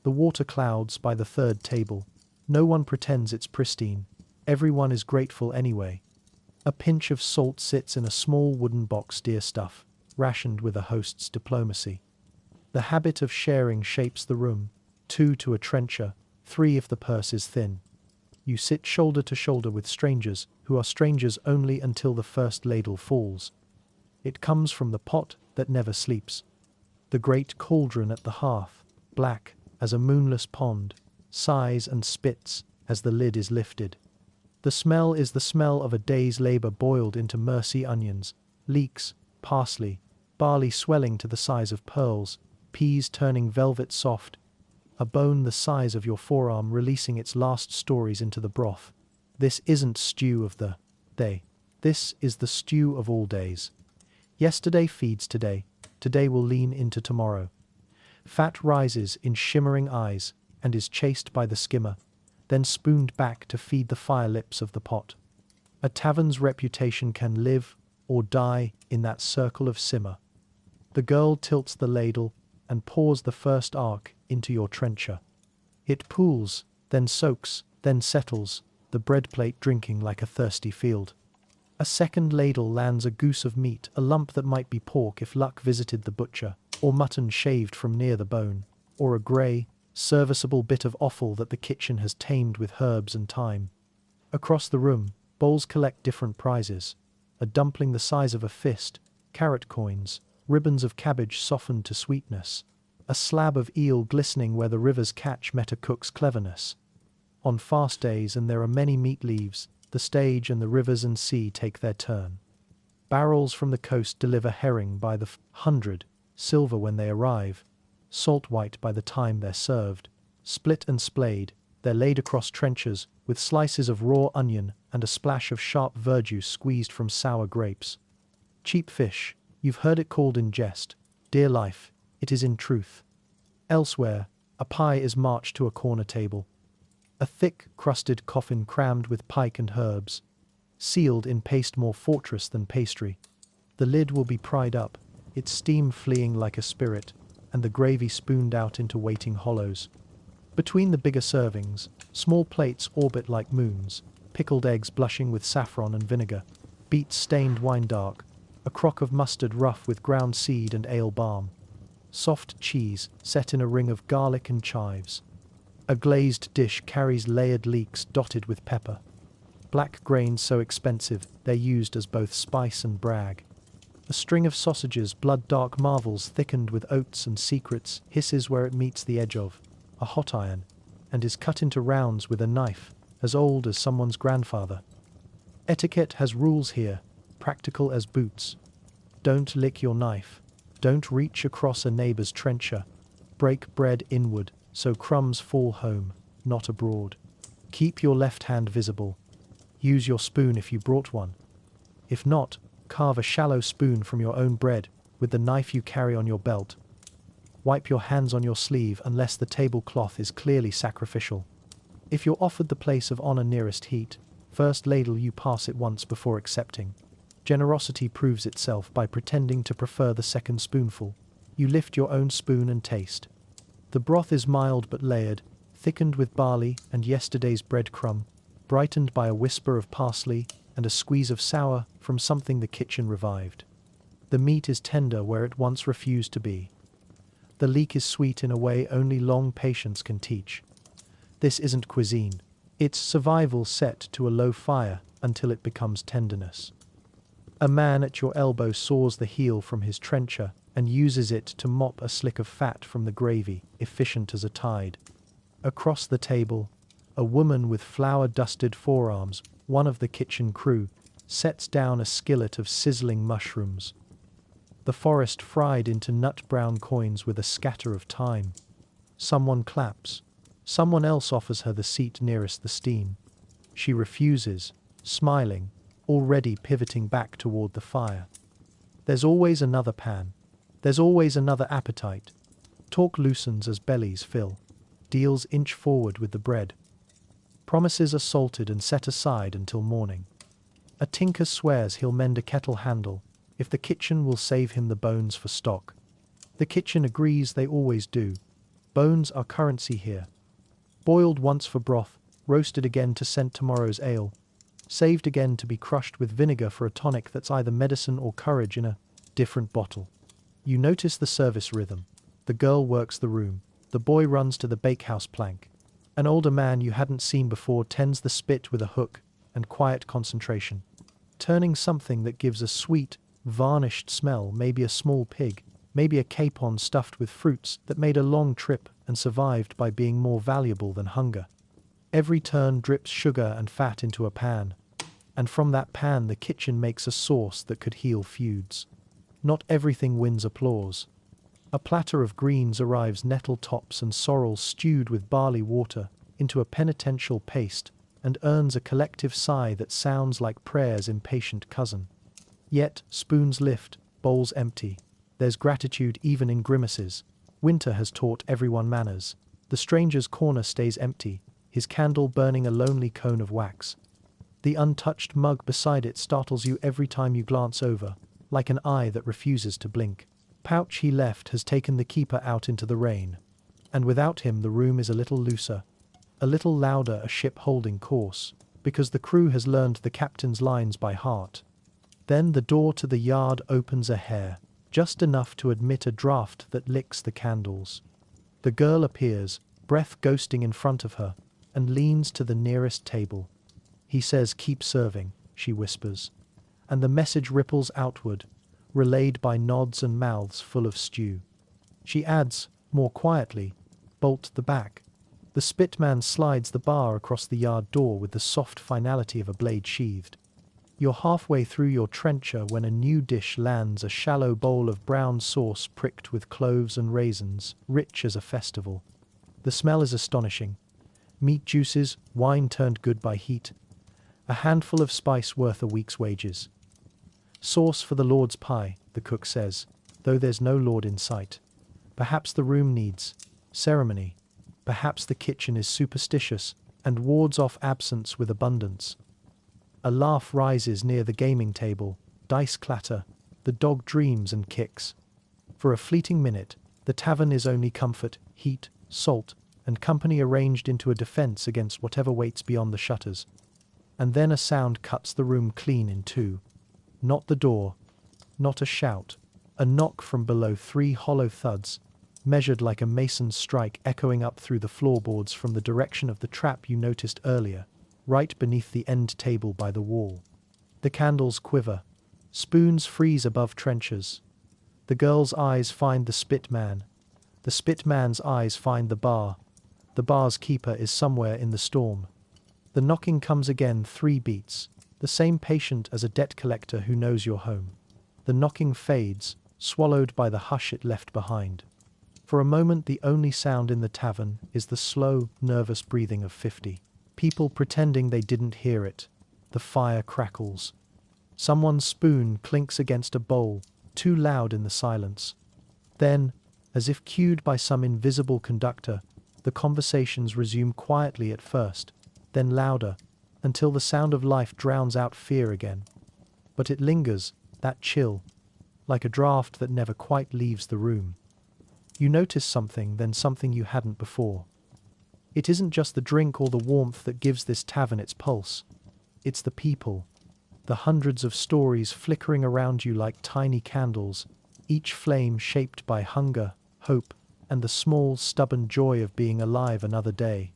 The water clouds by the third table. No one pretends it's pristine. Everyone is grateful anyway. A pinch of salt sits in a small wooden box, dear stuff, rationed with a host's diplomacy. The habit of sharing shapes the room, 2 to a trencher, 3 if the purse is thin. You sit shoulder to shoulder with strangers, who are strangers only until the first ladle falls. It comes from the pot that never sleeps. The great cauldron at the hearth, black as a moonless pond, sighs and spits as the lid is lifted. The smell is the smell of a day's labor boiled into mercy onions, leeks, parsley, barley swelling to the size of pearls, peas turning velvet soft, a bone the size of your forearm releasing its last stories into the broth. This isn't stew of the day. This is the stew of all days. Yesterday feeds today. Today will lean into tomorrow. Fat rises in shimmering eyes and is chased by the skimmer, then spooned back to feed the fire lips of the pot. A tavern's reputation can live or die in that circle of simmer. The girl tilts the ladle and pours the first arc into your trencher. It pools, then soaks, then settles, the bread plate drinking like a thirsty field. A second ladle lands a goose of meat, a lump that might be pork if luck visited the butcher, or mutton shaved from near the bone, or a grey, serviceable bit of offal that the kitchen has tamed with herbs and thyme. Across the room, bowls collect different prizes. A dumpling the size of a fist, carrot coins, ribbons of cabbage softened to sweetness, a slab of eel glistening where the river's catch met a cook's cleverness. On fast days, and there are many meat leaves, the stage and the rivers and sea take their turn. Barrels from the coast deliver herring by the hundred, silver when they arrive, salt white by the time they're served, split and splayed, they're laid across trenchers with slices of raw onion and a splash of sharp verjuice squeezed from sour grapes. Cheap fish, you've heard it called in jest, dear life, it is in truth. Elsewhere, a pie is marched to a corner table. A thick, crusted coffin crammed with pike and herbs, sealed in paste more fortress than pastry. The lid will be pried up, its steam fleeing like a spirit, and the gravy spooned out into waiting hollows. Between the bigger servings, small plates orbit like moons, pickled eggs blushing with saffron and vinegar, beets stained wine dark, a crock of mustard rough with ground seed and ale balm, soft cheese set in a ring of garlic and chives. A glazed dish carries layered leeks dotted with pepper. Black grains so expensive they're used as both spice and brag. A string of sausages, blood-dark marvels thickened with oats and secrets, hisses where it meets the edge of a hot iron, and is cut into rounds with a knife, as old as someone's grandfather. Etiquette has rules here, practical as boots. Don't lick your knife. Don't reach across a neighbor's trencher. Break bread inward, so crumbs fall home, not abroad. Keep your left hand visible. Use your spoon if you brought one. If not, carve a shallow spoon from your own bread with the knife you carry on your belt. Wipe your hands on your sleeve unless the tablecloth is clearly sacrificial. If you're offered the place of honor nearest heat, first ladle you pass it once before accepting. Generosity proves itself by pretending to prefer the second spoonful. You lift your own spoon and taste. The broth is mild but layered, thickened with barley and yesterday's breadcrumb, brightened by a whisper of parsley and a squeeze of sour from something the kitchen revived. The meat is tender where it once refused to be. The leek is sweet in a way only long patience can teach. This isn't cuisine. It's survival set to a low fire until it becomes tenderness. A man at your elbow saws the heel from his trencher and uses it to mop a slick of fat from the gravy, efficient as a tide. Across the table, a woman with flour-dusted forearms, one of the kitchen crew, sets down a skillet of sizzling mushrooms. The forest fried into nut-brown coins with a scatter of thyme. Someone claps. Someone else offers her the seat nearest the steam. She refuses, smiling, already pivoting back toward the fire. There's always another pan. There's always another appetite. Talk loosens as bellies fill. Deals inch forward with the bread. Promises are salted and set aside until morning. A tinker swears he'll mend a kettle handle if the kitchen will save him the bones for stock. The kitchen agrees they always do. Bones are currency here. Boiled once for broth, roasted again to scent tomorrow's ale, saved again to be crushed with vinegar for a tonic that's either medicine or courage in a different bottle. You notice the service rhythm. The girl works the room. The boy runs to the bakehouse plank. An older man you hadn't seen before tends the spit with a hook and quiet concentration, turning something that gives a sweet, varnished smell, maybe a small pig, maybe a capon stuffed with fruits that made a long trip and survived by being more valuable than hunger. Every turn drips sugar and fat into a pan, and from that pan the kitchen makes a sauce that could heal feuds. Not everything wins applause. A platter of greens arrives nettle tops and sorrel stewed with barley water into a penitential paste and earns a collective sigh that sounds like prayer's impatient cousin. Yet, spoons lift, bowls empty. There's gratitude even in grimaces. Winter has taught everyone manners. The stranger's corner stays empty, his candle burning a lonely cone of wax. The untouched mug beside it startles you every time you glance over, like an eye that refuses to blink. Pouch he left has taken the keeper out into the rain, and without him the room is a little looser, a little louder, a ship holding course, because the crew has learned the captain's lines by heart. Then the door to the yard opens a hair, just enough to admit a draught that licks the candles. The girl appears, breath ghosting in front of her, and leans to the nearest table. He says, "Keep serving," she whispers, and the message ripples outward, relayed by nods and mouths full of stew. She adds, more quietly, "Bolt the back." The spitman slides the bar across the yard door with the soft finality of a blade sheathed. You're halfway through your trencher when a new dish lands, a shallow bowl of brown sauce pricked with cloves and raisins, rich as a festival. The smell is astonishing. Meat juices, wine turned good by heat. A handful of spice worth a week's wages. Sauce for the Lord's pie, the cook says, though there's no Lord in sight. Perhaps the room needs ceremony. Perhaps the kitchen is superstitious and wards off absence with abundance. A laugh rises near the gaming table, dice clatter, the dog dreams and kicks. For a fleeting minute, the tavern is only comfort, heat, salt, and company arranged into a defense against whatever waits beyond the shutters. And then a sound cuts the room clean in two. Not the door, not a shout, a knock from below, 3 hollow thuds, measured like a mason's strike, echoing up through the floorboards from the direction of the trap you noticed earlier, right beneath the end table by the wall. The candles quiver. Spoons freeze above trenchers. The girl's eyes find the spitman. The spitman's eyes find the bar. The bar's keeper is somewhere in the storm. The knocking comes again, 3 beats. The same patient as a debt collector who knows you're home. The knocking fades, swallowed by the hush it left behind. For a moment the only sound in the tavern is the slow, nervous breathing of 50. People pretending they didn't hear it. The fire crackles. Someone's spoon clinks against a bowl, too loud in the silence. Then, as if cued by some invisible conductor, the conversations resume quietly at first, then louder, until the sound of life drowns out fear again. But it lingers, that chill, like a draft that never quite leaves the room. You notice something, then something you hadn't before. It isn't just the drink or the warmth that gives this tavern its pulse. It's the people. The hundreds of stories flickering around you like tiny candles, each flame shaped by hunger, hope, and the small, stubborn joy of being alive another day.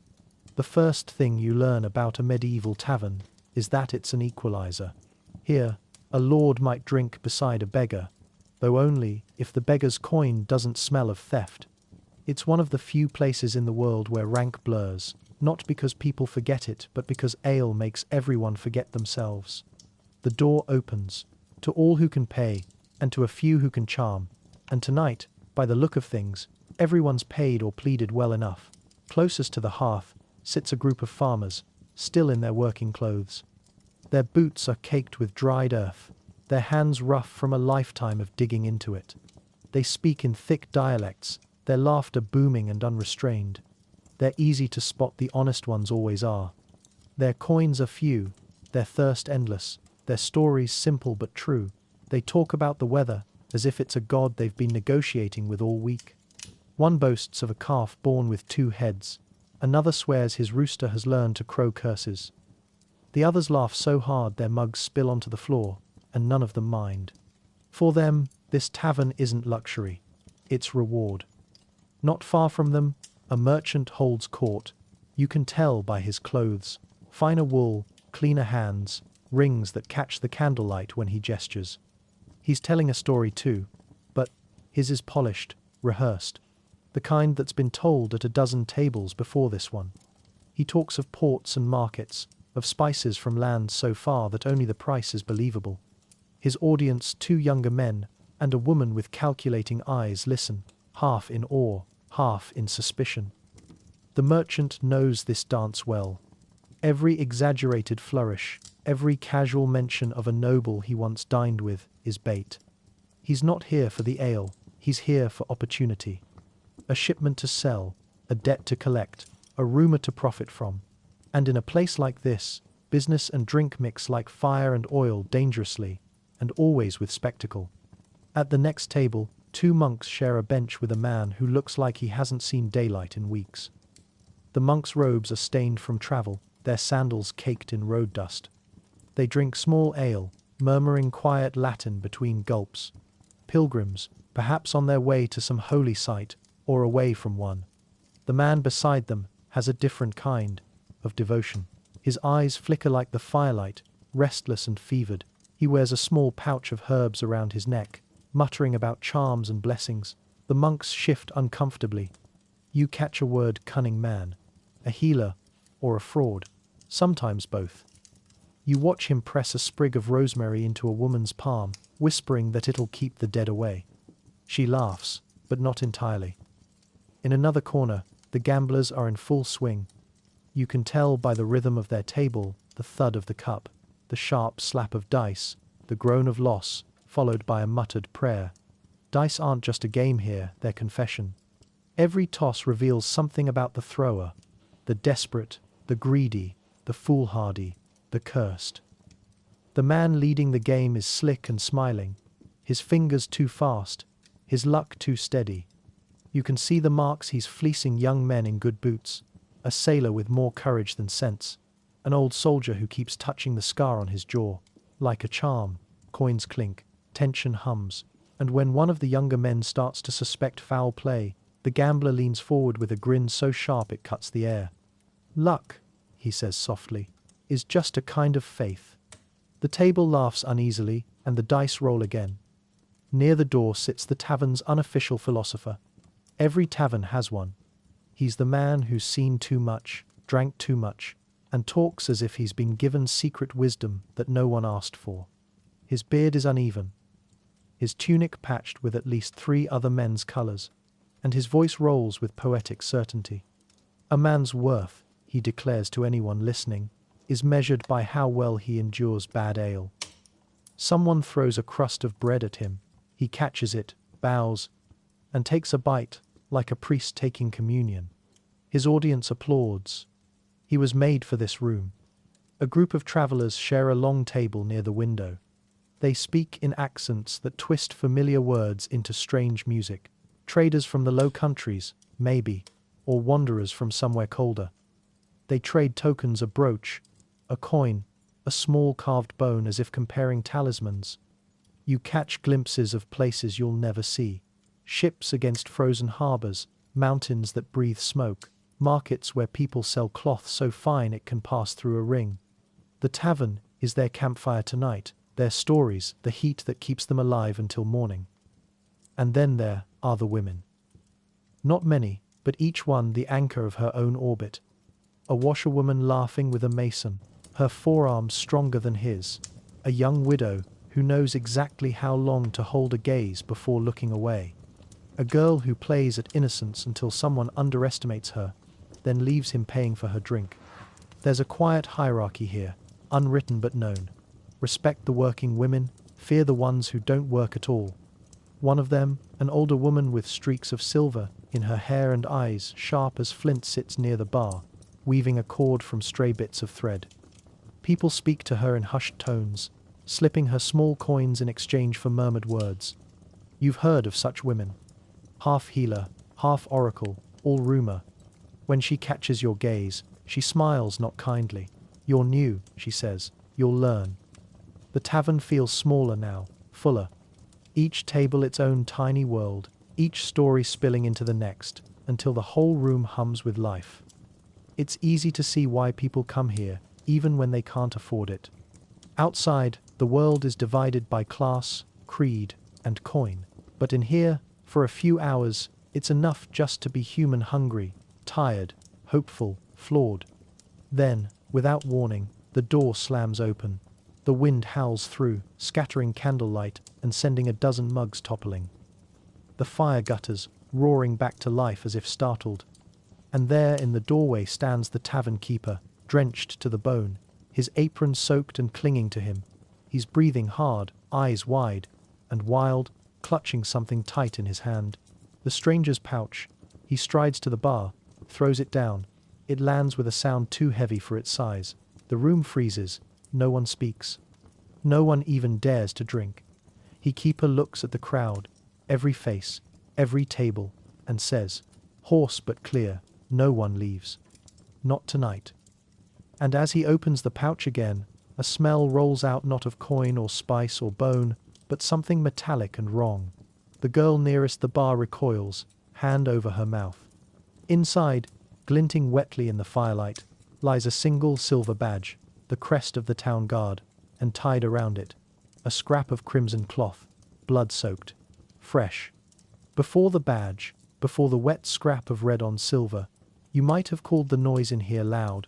The first thing you learn about a medieval tavern is that it's an equalizer. Here, a lord might drink beside a beggar, though only if the beggar's coin doesn't smell of theft. It's one of the few places in the world where rank blurs, not because people forget it, but because ale makes everyone forget themselves. The door opens, to all who can pay, and to a few who can charm, and tonight, by the look of things, everyone's paid or pleaded well enough. Closest to the hearth sits a group of farmers, still in their working clothes. Their boots are caked with dried earth, their hands rough from a lifetime of digging into it. They speak in thick dialects, their laughter booming and unrestrained. They're easy to spot, the honest ones always are. Their coins are few, their thirst endless, their stories simple but true. They talk about the weather, as if it's a god they've been negotiating with all week. One boasts of a calf born with 2 heads. Another swears his rooster has learned to crow curses. The others laugh so hard their mugs spill onto the floor, and none of them mind. For them, this tavern isn't luxury. It's reward. Not far from them, a merchant holds court. You can tell by his clothes. Finer wool, cleaner hands, rings that catch the candlelight when he gestures. He's telling a story too, but his is polished, rehearsed. The kind that's been told at a dozen tables before this one. He talks of ports and markets, of spices from lands so far that only the price is believable. His audience, 2 younger men, and a woman with calculating eyes, listen, half in awe, half in suspicion. The merchant knows this dance well. Every exaggerated flourish, every casual mention of a noble he once dined with, is bait. He's not here for the ale, he's here for opportunity. A shipment to sell, a debt to collect, a rumor to profit from. And in a place like this, business and drink mix like fire and oil dangerously, and always with spectacle. At the next table, 2 monks share a bench with a man who looks like he hasn't seen daylight in weeks. The monks' robes are stained from travel, their sandals caked in road dust. They drink small ale, murmuring quiet Latin between gulps. Pilgrims, perhaps on their way to some holy site, or away from one. The man beside them has a different kind of devotion. His eyes flicker like the firelight, restless and fevered. He wears a small pouch of herbs around his neck, muttering about charms and blessings. The monks shift uncomfortably. You catch a word, cunning man, a healer, or a fraud, sometimes both. You watch him press a sprig of rosemary into a woman's palm, whispering that it'll keep the dead away. She laughs, but not entirely. In another corner, the gamblers are in full swing. You can tell by the rhythm of their table, the thud of the cup, the sharp slap of dice, the groan of loss, followed by a muttered prayer. Dice aren't just a game here, they're confession. Every toss reveals something about the thrower, the desperate, the greedy, the foolhardy, the cursed. The man leading the game is slick and smiling, his fingers too fast, his luck too steady. You can see the marks he's fleecing young men in good boots, a sailor with more courage than sense, an old soldier who keeps touching the scar on his jaw. Like a charm, coins clink, tension hums, and when one of the younger men starts to suspect foul play, the gambler leans forward with a grin so sharp it cuts the air. Luck, he says softly, is just a kind of faith. The table laughs uneasily, and the dice roll again. Near the door sits the tavern's unofficial philosopher. Every tavern has one. He's the man who's seen too much, drank too much, and talks as if he's been given secret wisdom that no one asked for. His beard is uneven, his tunic patched with at least 3 other men's colors, and his voice rolls with poetic certainty. A man's worth, he declares to anyone listening, is measured by how well he endures bad ale. Someone throws a crust of bread at him. He catches it, bows, and takes a bite, like a priest taking communion. His audience applauds. He was made for this room. A group of travelers share a long table near the window. They speak in accents that twist familiar words into strange music. Traders from the Low Countries, maybe, or wanderers from somewhere colder. They trade tokens, a brooch, a coin, a small carved bone, as if comparing talismans. You catch glimpses of places you'll never see. Ships against frozen harbors, mountains that breathe smoke, markets where people sell cloth so fine it can pass through a ring. The tavern is their campfire tonight, their stories, the heat that keeps them alive until morning. And then there are the women. Not many, but each one the anchor of her own orbit. A washerwoman laughing with a mason, her forearms stronger than his. A young widow who knows exactly how long to hold a gaze before looking away. A girl who plays at innocence until someone underestimates her, then leaves him paying for her drink. There's a quiet hierarchy here, unwritten but known. Respect the working women, fear the ones who don't work at all. One of them, an older woman with streaks of silver in her hair and eyes sharp as flint, sits near the bar, weaving a cord from stray bits of thread. People speak to her in hushed tones, slipping her small coins in exchange for murmured words. You've heard of such women. Half healer, half oracle, all rumor. When she catches your gaze, she smiles not kindly. You're new, she says. You'll learn. The tavern feels smaller now, fuller. Each table its own tiny world, each story spilling into the next, until the whole room hums with life. It's easy to see why people come here, even when they can't afford it. Outside, the world is divided by class, creed, and coin. But in here, for a few hours, it's enough just to be human, hungry, tired, hopeful, flawed. Then, without warning, the door slams open. The wind howls through, scattering candlelight and sending a dozen mugs toppling. The fire gutters, roaring back to life as if startled. And there in the doorway stands the tavern keeper, drenched to the bone, his apron soaked and clinging to him. He's breathing hard, eyes wide, and wild, clutching something tight in his hand. The stranger's pouch. He strides to the bar, throws it down. It lands with a sound too heavy for its size. The room freezes. No one speaks. No one even dares to drink. The keeper looks at the crowd, every face, every table, and says, hoarse but clear, no one leaves. Not tonight. And as he opens the pouch again, a smell rolls out, not of coin or spice or bone, but something metallic and wrong. The girl nearest the bar recoils, hand over her mouth. Inside, glinting wetly in the firelight, lies a single silver badge, the crest of the town guard, and tied around it, a scrap of crimson cloth, blood-soaked, fresh. Before the badge, before the wet scrap of red on silver, you might have called the noise in here loud.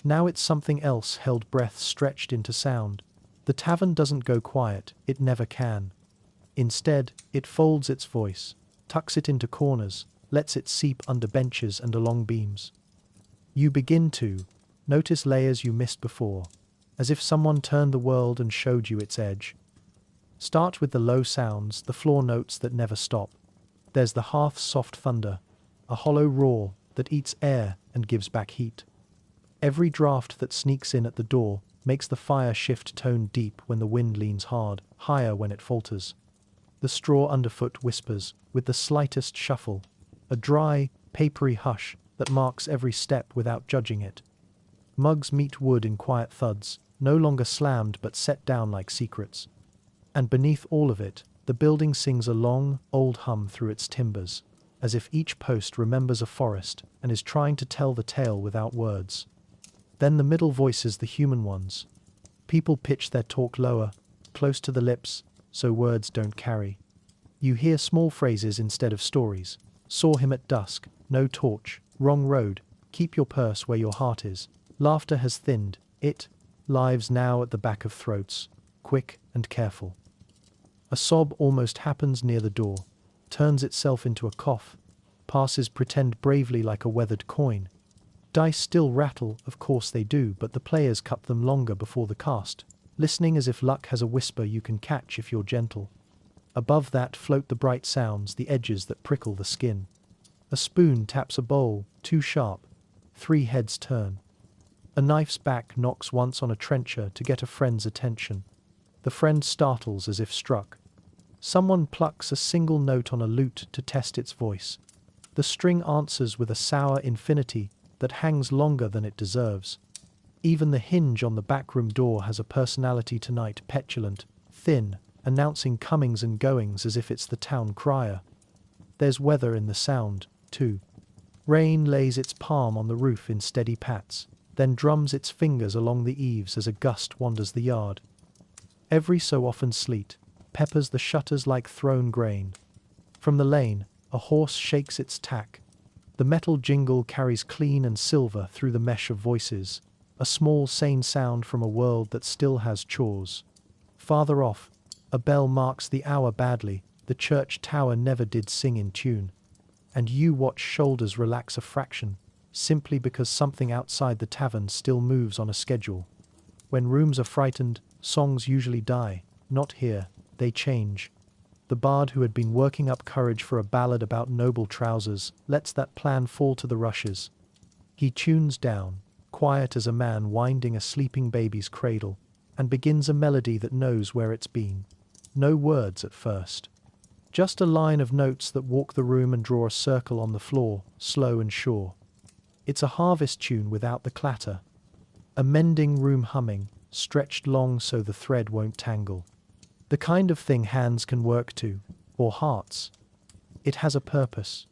Now it's something else, held breath stretched into sound. The tavern doesn't go quiet, it never can. Instead, it folds its voice, tucks it into corners, lets it seep under benches and along beams. You begin to notice layers you missed before, as if someone turned the world and showed you its edge. Start with the low sounds, the floor notes that never stop. There's the hearth's soft thunder, a hollow roar that eats air and gives back heat. Every draft that sneaks in at the door makes the fire shift tone deep when the wind leans hard, higher when it falters. The straw underfoot whispers, with the slightest shuffle, a dry, papery hush that marks every step without judging it. Mugs meet wood in quiet thuds, no longer slammed but set down like secrets. And beneath all of it, the building sings a long, old hum through its timbers, as if each post remembers a forest and is trying to tell the tale without words. Then the middle voices, the human ones. People pitch their talk lower, close to the lips, so words don't carry. You hear small phrases instead of stories. Saw him at dusk, no torch, wrong road, keep your purse where your heart is. Laughter has thinned, it lives now at the back of throats, quick and careful. A sob almost happens near the door, turns itself into a cough, passes pretend bravely like a weathered coin. Dice still rattle, of course they do, but the players cut them longer before the cast, listening as if luck has a whisper you can catch if you're gentle. Above that float the bright sounds, the edges that prickle the skin. A spoon taps a bowl, too sharp. 3 heads turn. A knife's back knocks once on a trencher to get a friend's attention. The friend startles as if struck. Someone plucks a single note on a lute to test its voice. The string answers with a sour infinity that hangs longer than it deserves. Even the hinge on the backroom door has a personality tonight, petulant, thin, announcing comings and goings as if it's the town crier. There's weather in the sound, too. Rain lays its palm on the roof in steady pats, then drums its fingers along the eaves as a gust wanders the yard. Every so often sleet peppers the shutters like thrown grain. From the lane, a horse shakes its tack. The metal jingle carries clean and silver through the mesh of voices, a small sane sound from a world that still has chores. Farther off, a bell marks the hour badly, the church tower never did sing in tune. And you watch shoulders relax a fraction, simply because something outside the tavern still moves on a schedule. When rooms are frightened, songs usually die. Not here, they change. The bard who had been working up courage for a ballad about noble trousers lets that plan fall to the rushes. He tunes down, quiet as a man winding a sleeping baby's cradle, and begins a melody that knows where it's been. No words at first. Just a line of notes that walk the room and draw a circle on the floor, slow and sure. It's a harvest tune without the clatter. A mending room humming, stretched long so the thread won't tangle. The kind of thing hands can work to, or hearts. It has a purpose.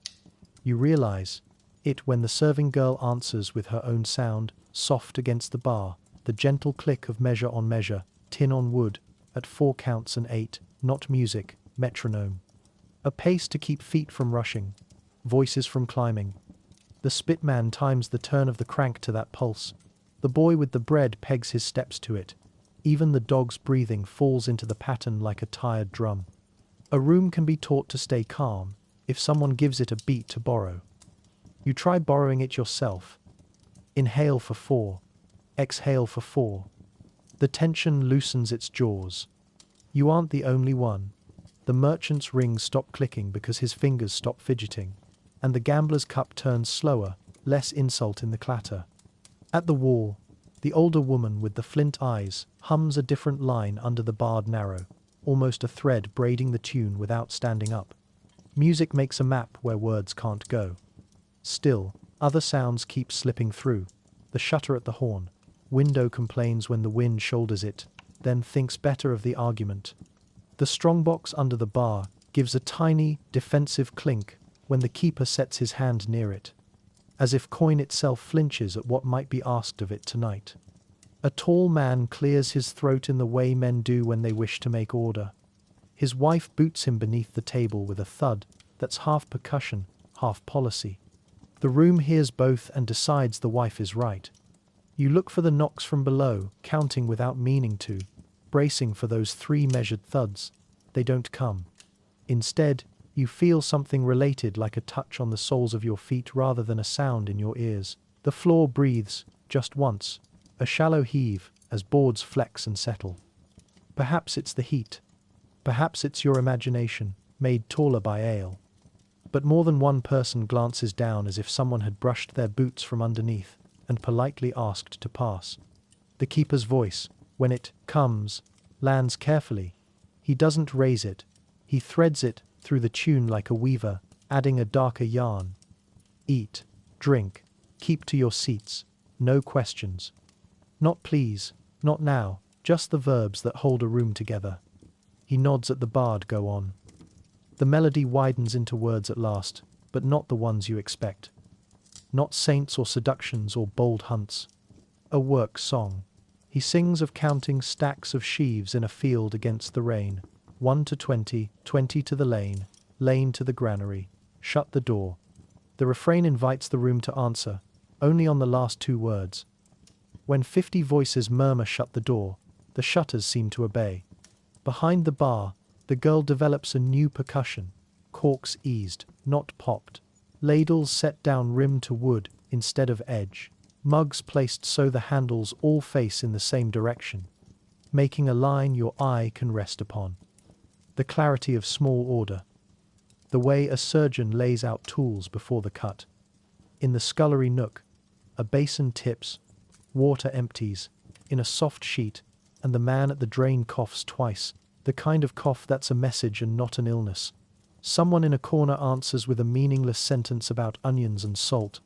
You realize it when the serving girl answers with her own sound, soft against the bar, the gentle click of measure on measure, tin on wood, at 4 counts and 8, not music, metronome. A pace to keep feet from rushing, voices from climbing. The spitman times the turn of the crank to that pulse. The boy with the bread pegs his steps to it. Even the dog's breathing falls into the pattern like a tired drum. A room can be taught to stay calm if someone gives it a beat to borrow. You try borrowing it yourself. Inhale for 4. Exhale for 4. The tension loosens its jaws. You aren't the only one. The merchant's rings stop clicking because his fingers stop fidgeting, and the gambler's cup turns slower, less insult in the clatter. At the wall, the older woman with the flint eyes hums a different line under the barred narrow, almost a thread braiding the tune without standing up. Music makes a map where words can't go. Still, other sounds keep slipping through. The shutter at the horn. Window complains when the wind shoulders it, then thinks better of the argument. The strongbox under the bar gives a tiny, defensive clink when the keeper sets his hand near it, as if coin itself flinches at what might be asked of it tonight. A tall man clears his throat in the way men do when they wish to make order. His wife boots him beneath the table with a thud that's half percussion, half policy. The room hears both and decides the wife is right. You look for the knocks from below, counting without meaning to, bracing for those 3 measured thuds. They don't come. Instead, you feel something related like a touch on the soles of your feet rather than a sound in your ears. The floor breathes, just once, a shallow heave as boards flex and settle. Perhaps it's the heat. Perhaps it's your imagination, made taller by ale. But more than one person glances down as if someone had brushed their boots from underneath and politely asked to pass. The keeper's voice, when it comes, lands carefully. He doesn't raise it. He threads it through the tune like a weaver, adding a darker yarn. Eat, drink, keep to your seats, no questions. Not please, not now, just the verbs that hold a room together. He nods at the bard go on. The melody widens into words at last, but not the ones you expect. Not saints or seductions or bold hunts. A work song. He sings of counting stacks of sheaves in a field against the rain. 1 to 20, 20 to the lane, lane to the granary. Shut the door. The refrain invites the room to answer, only on the last 2 words. When 50 voices murmur shut the door, the shutters seem to obey. Behind the bar, the girl develops a new percussion. Corks eased, not popped. Ladles set down rim to wood instead of edge. Mugs placed so the handles all face in the same direction, making a line your eye can rest upon. The clarity of small order. The way a surgeon lays out tools before the cut. In the scullery nook, a basin tips, water empties, in a soft sheet, and the man at the drain coughs twice, the kind of cough that's a message and not an illness. Someone in a corner answers with a meaningless sentence about onions and salt.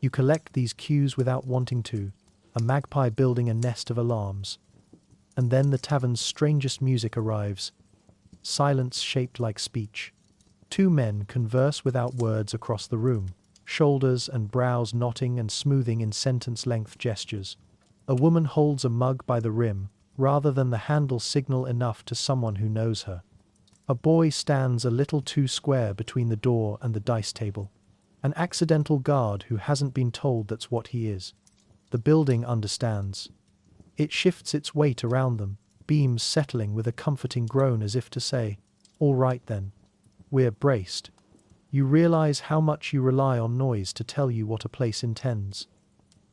You collect these cues without wanting to, a magpie building a nest of alarms. And then the tavern's strangest music arrives. Silence shaped like speech. 2 men converse without words across the room, shoulders and brows knotting and smoothing in sentence-length gestures. A woman holds a mug by the rim, rather than the handle signal enough to someone who knows her. A boy stands a little too square between the door and the dice table. An accidental guard who hasn't been told that's what he is. The building understands. It shifts its weight around them, beams settling with a comforting groan as if to say, all right then. We're braced. You realize how much you rely on noise to tell you what a place intends.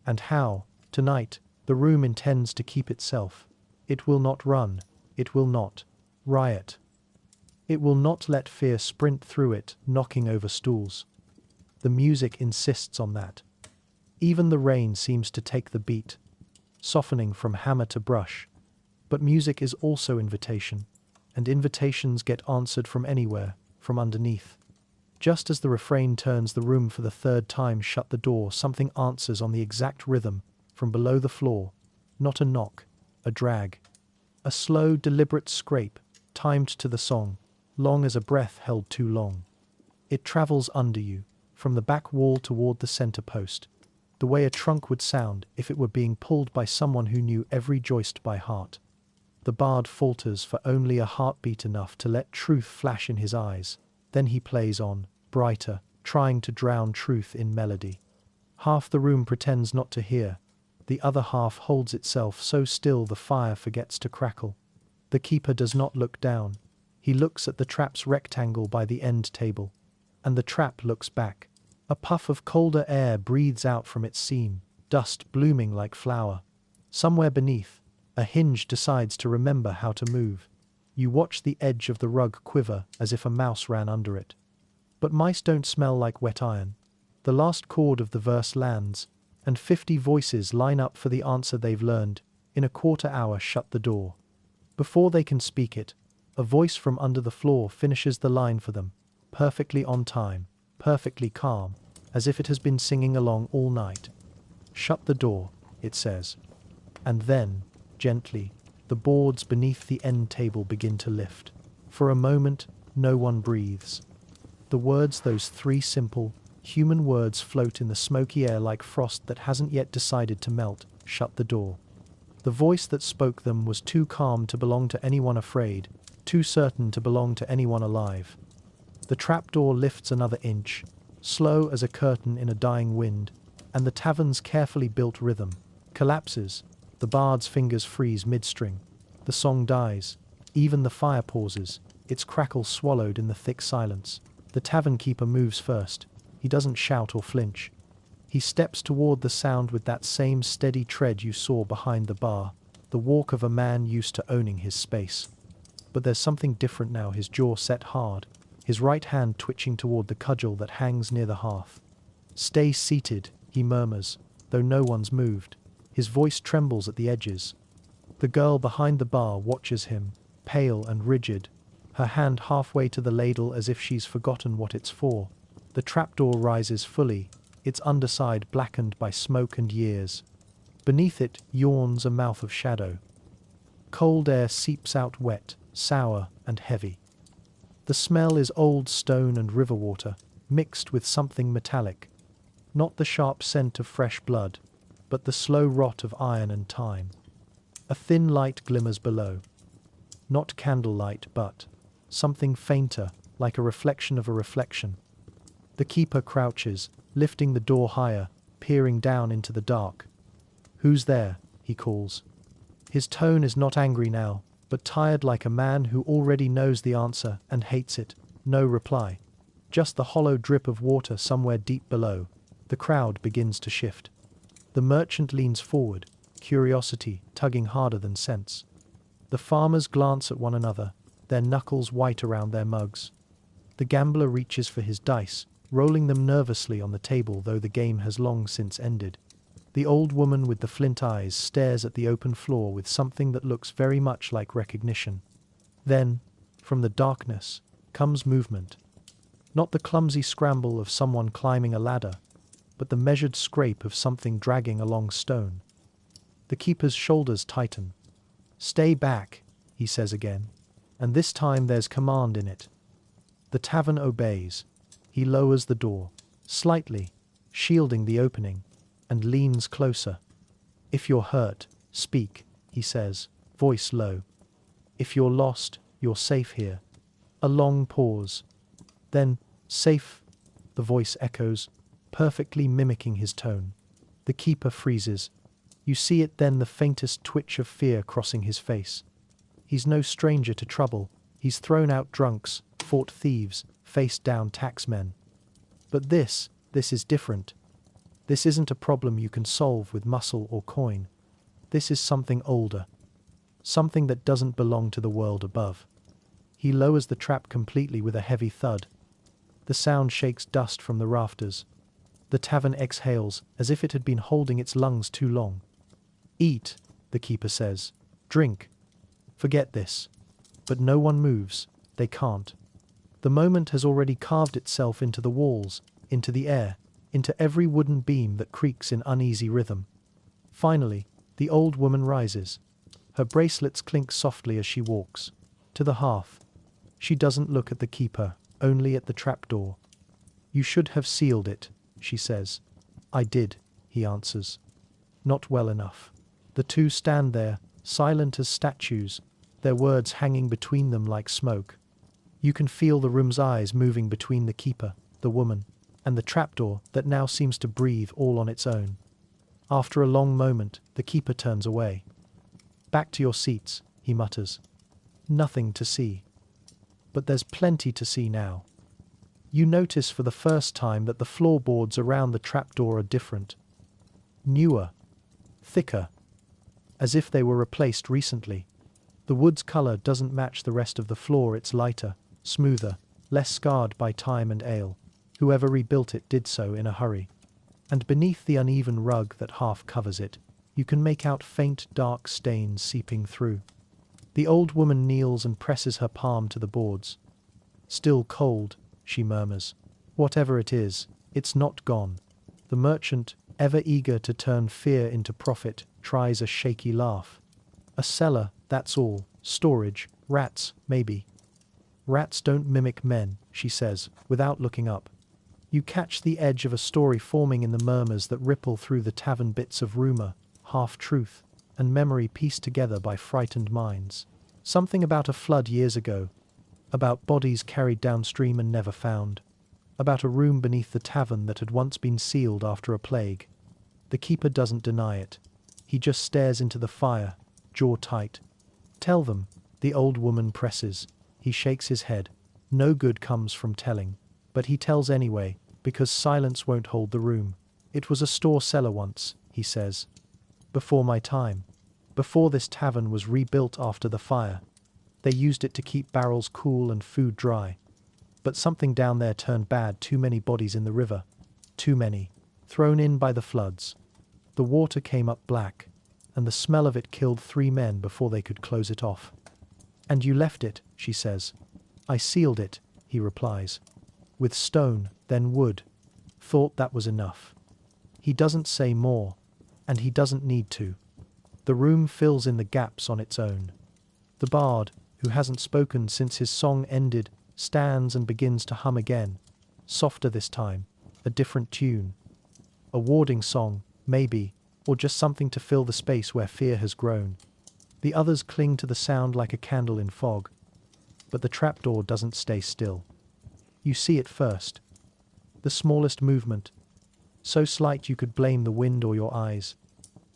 And how, tonight, the room intends to keep itself. It will not run. It will not riot. It will not let fear sprint through it, knocking over stools. The music insists on that. Even the rain seems to take the beat, softening from hammer to brush. But music is also invitation, and invitations get answered from anywhere, from underneath. Just as the refrain turns the room for the third time, shut the door, something answers on the exact rhythm, from below the floor. Not a knock, a drag. A slow, deliberate scrape, timed to the song, long as a breath held too long. It travels under you, from the back wall toward the center post, the way a trunk would sound if it were being pulled by someone who knew every joist by heart. The bard falters for only a heartbeat enough to let truth flash in his eyes. Then he plays on, brighter, trying to drown truth in melody. Half the room pretends not to hear. The other half holds itself so still the fire forgets to crackle. The keeper does not look down. He looks at the trap's rectangle by the end table. And the trap looks back. A puff of colder air breathes out from its seam, dust blooming like flower. Somewhere beneath, a hinge decides to remember how to move. You watch the edge of the rug quiver as if a mouse ran under it. But mice don't smell like wet iron. The last chord of the verse lands, and 50 voices line up for the answer they've learned. In a quarter hour, shut the door. Before they can speak it, a voice from under the floor finishes the line for them, perfectly on time, perfectly calm, as if it has been singing along all night. Shut the door, it says. And then, gently, the boards beneath the end table begin to lift. For a moment, no one breathes. The words, those 3 simple, human words, float in the smoky air like frost that hasn't yet decided to melt. Shut the door. The voice that spoke them was too calm to belong to anyone afraid, too certain to belong to anyone alive. The trapdoor lifts another inch, slow as a curtain in a dying wind, and the tavern's carefully built rhythm collapses. The bard's fingers freeze mid-string. The song dies. Even the fire pauses, its crackle swallowed in the thick silence. The tavern keeper moves first. He doesn't shout or flinch. He steps toward the sound with that same steady tread you saw behind the bar, the walk of a man used to owning his space. But there's something different now, his jaw set hard, his right hand twitching toward the cudgel that hangs near the hearth. "Stay seated," he murmurs, though no one's moved. His voice trembles at the edges. The girl behind the bar watches him, pale and rigid, her hand halfway to the ladle as if she's forgotten what it's for. The trapdoor rises fully, its underside blackened by smoke and years. Beneath it yawns a mouth of shadow. Cold air seeps out wet, sour, and heavy. The smell is old stone and river water, mixed with something metallic. Not the sharp scent of fresh blood, but the slow rot of iron and time. A thin light glimmers below. Not candlelight, but something fainter, like a reflection of a reflection. The keeper crouches, lifting the door higher, peering down into the dark. "Who's there?" he calls. His tone is not angry now, but tired, like a man who already knows the answer and hates it. No reply. Just the hollow drip of water somewhere deep below. The crowd begins to shift. The merchant leans forward, curiosity tugging harder than sense. The farmers glance at one another, their knuckles white around their mugs. The gambler reaches for his dice, rolling them nervously on the table, though the game has long since ended. The old woman with the flint eyes stares at the open floor with something that looks very much like recognition. Then, from the darkness, comes movement. Not the clumsy scramble of someone climbing a ladder, but the measured scrape of something dragging along stone. The keeper's shoulders tighten. "Stay back," he says again, and this time there's command in it. The tavern obeys. He lowers the door, slightly, shielding the opening, and leans closer. "If you're hurt, speak," he says, voice low. "If you're lost, you're safe here." A long pause. Then, "Safe," the voice echoes, perfectly mimicking his tone. The keeper freezes. You see it then, the faintest twitch of fear crossing his face. He's no stranger to trouble. He's thrown out drunks, fought thieves, faced down taxmen. But this is different. This isn't a problem you can solve with muscle or coin. This is something older. Something that doesn't belong to the world above. He lowers the trap completely with a heavy thud. The sound shakes dust from the rafters. The tavern exhales, as if it had been holding its lungs too long. "Eat," the keeper says. "Drink. Forget this." But no one moves. They can't. The moment has already carved itself into the walls, into the air, into every wooden beam that creaks in uneasy rhythm. Finally, the old woman rises. Her bracelets clink softly as she walks to the hearth. She doesn't look at the keeper, only at the trapdoor. "You should have sealed it," she says. "I did," he answers. "Not well enough." The two stand there, silent as statues, their words hanging between them like smoke. You can feel the room's eyes moving between the keeper, the woman, and the trapdoor that now seems to breathe all on its own. After a long moment, the keeper turns away. "Back to your seats," he mutters. "Nothing to see." But there's plenty to see now. You notice for the first time that the floorboards around the trapdoor are different. Newer. Thicker. As if they were replaced recently. The wood's color doesn't match the rest of the floor. It's lighter, smoother, less scarred by time and ale. Whoever rebuilt it did so in a hurry. And beneath the uneven rug that half covers it, you can make out faint dark stains seeping through. The old woman kneels and presses her palm to the boards. "Still cold," she murmurs. "Whatever it is, it's not gone." The merchant, ever eager to turn fear into profit, tries a shaky laugh. "A cellar, that's all. Storage, rats, maybe." "Rats don't mimic men," she says, without looking up. You catch the edge of a story forming in the murmurs that ripple through the tavern, bits of rumor, half-truth, and memory pieced together by frightened minds. Something about a flood years ago, about bodies carried downstream and never found, about a room beneath the tavern that had once been sealed after a plague. The keeper doesn't deny it. He just stares into the fire, jaw tight. "Tell them," the old woman presses. He shakes his head. No good comes from telling. But he tells anyway, because silence won't hold the room. "It was a store cellar once," he says. "Before my time. Before this tavern was rebuilt after the fire. They used it to keep barrels cool and food dry. But something down there turned bad. Too many bodies in the river. Too many. Thrown in by the floods. The water came up black, and the smell of it killed 3 men before they could close it off." "And you left it," she says. "I sealed it," he replies. "With stone, then wood. Thought that was enough." He doesn't say more, and he doesn't need to. The room fills in the gaps on its own. The bard, who hasn't spoken since his song ended, stands and begins to hum again. Softer this time, a different tune. A warding song, maybe, or just something to fill the space where fear has grown. The others cling to the sound like a candle in fog. But the trapdoor doesn't stay still. You see it first. The smallest movement, so slight you could blame the wind or your eyes.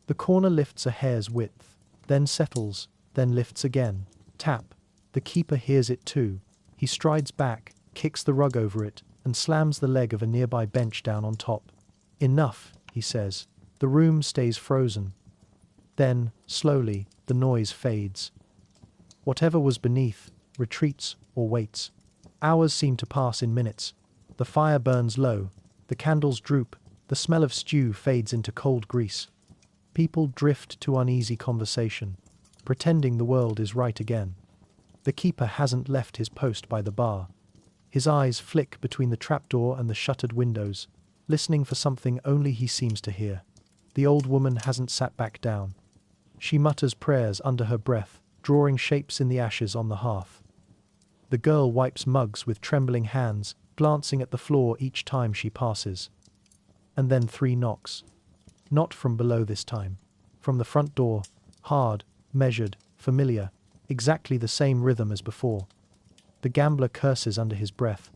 The corner lifts a hair's width, then settles, then lifts again. Tap. The keeper hears it too. He strides back, kicks the rug over it, and slams the leg of a nearby bench down on top. "Enough," he says. The room stays frozen. Then, slowly, the noise fades. Whatever was beneath retreats or waits. Hours seem to pass in minutes. The fire burns low. The candles droop. The smell of stew fades into cold grease. People drift to uneasy conversation, pretending the world is right again. The keeper hasn't left his post by the bar. His eyes flick between the trapdoor and the shuttered windows, listening for something only he seems to hear. The old woman hasn't sat back down. She mutters prayers under her breath, drawing shapes in the ashes on the hearth. The girl wipes mugs with trembling hands, glancing at the floor each time she passes. And then 3 knocks. Not from below this time. From the front door, hard, measured, familiar, exactly the same rhythm as before. The gambler curses under his breath.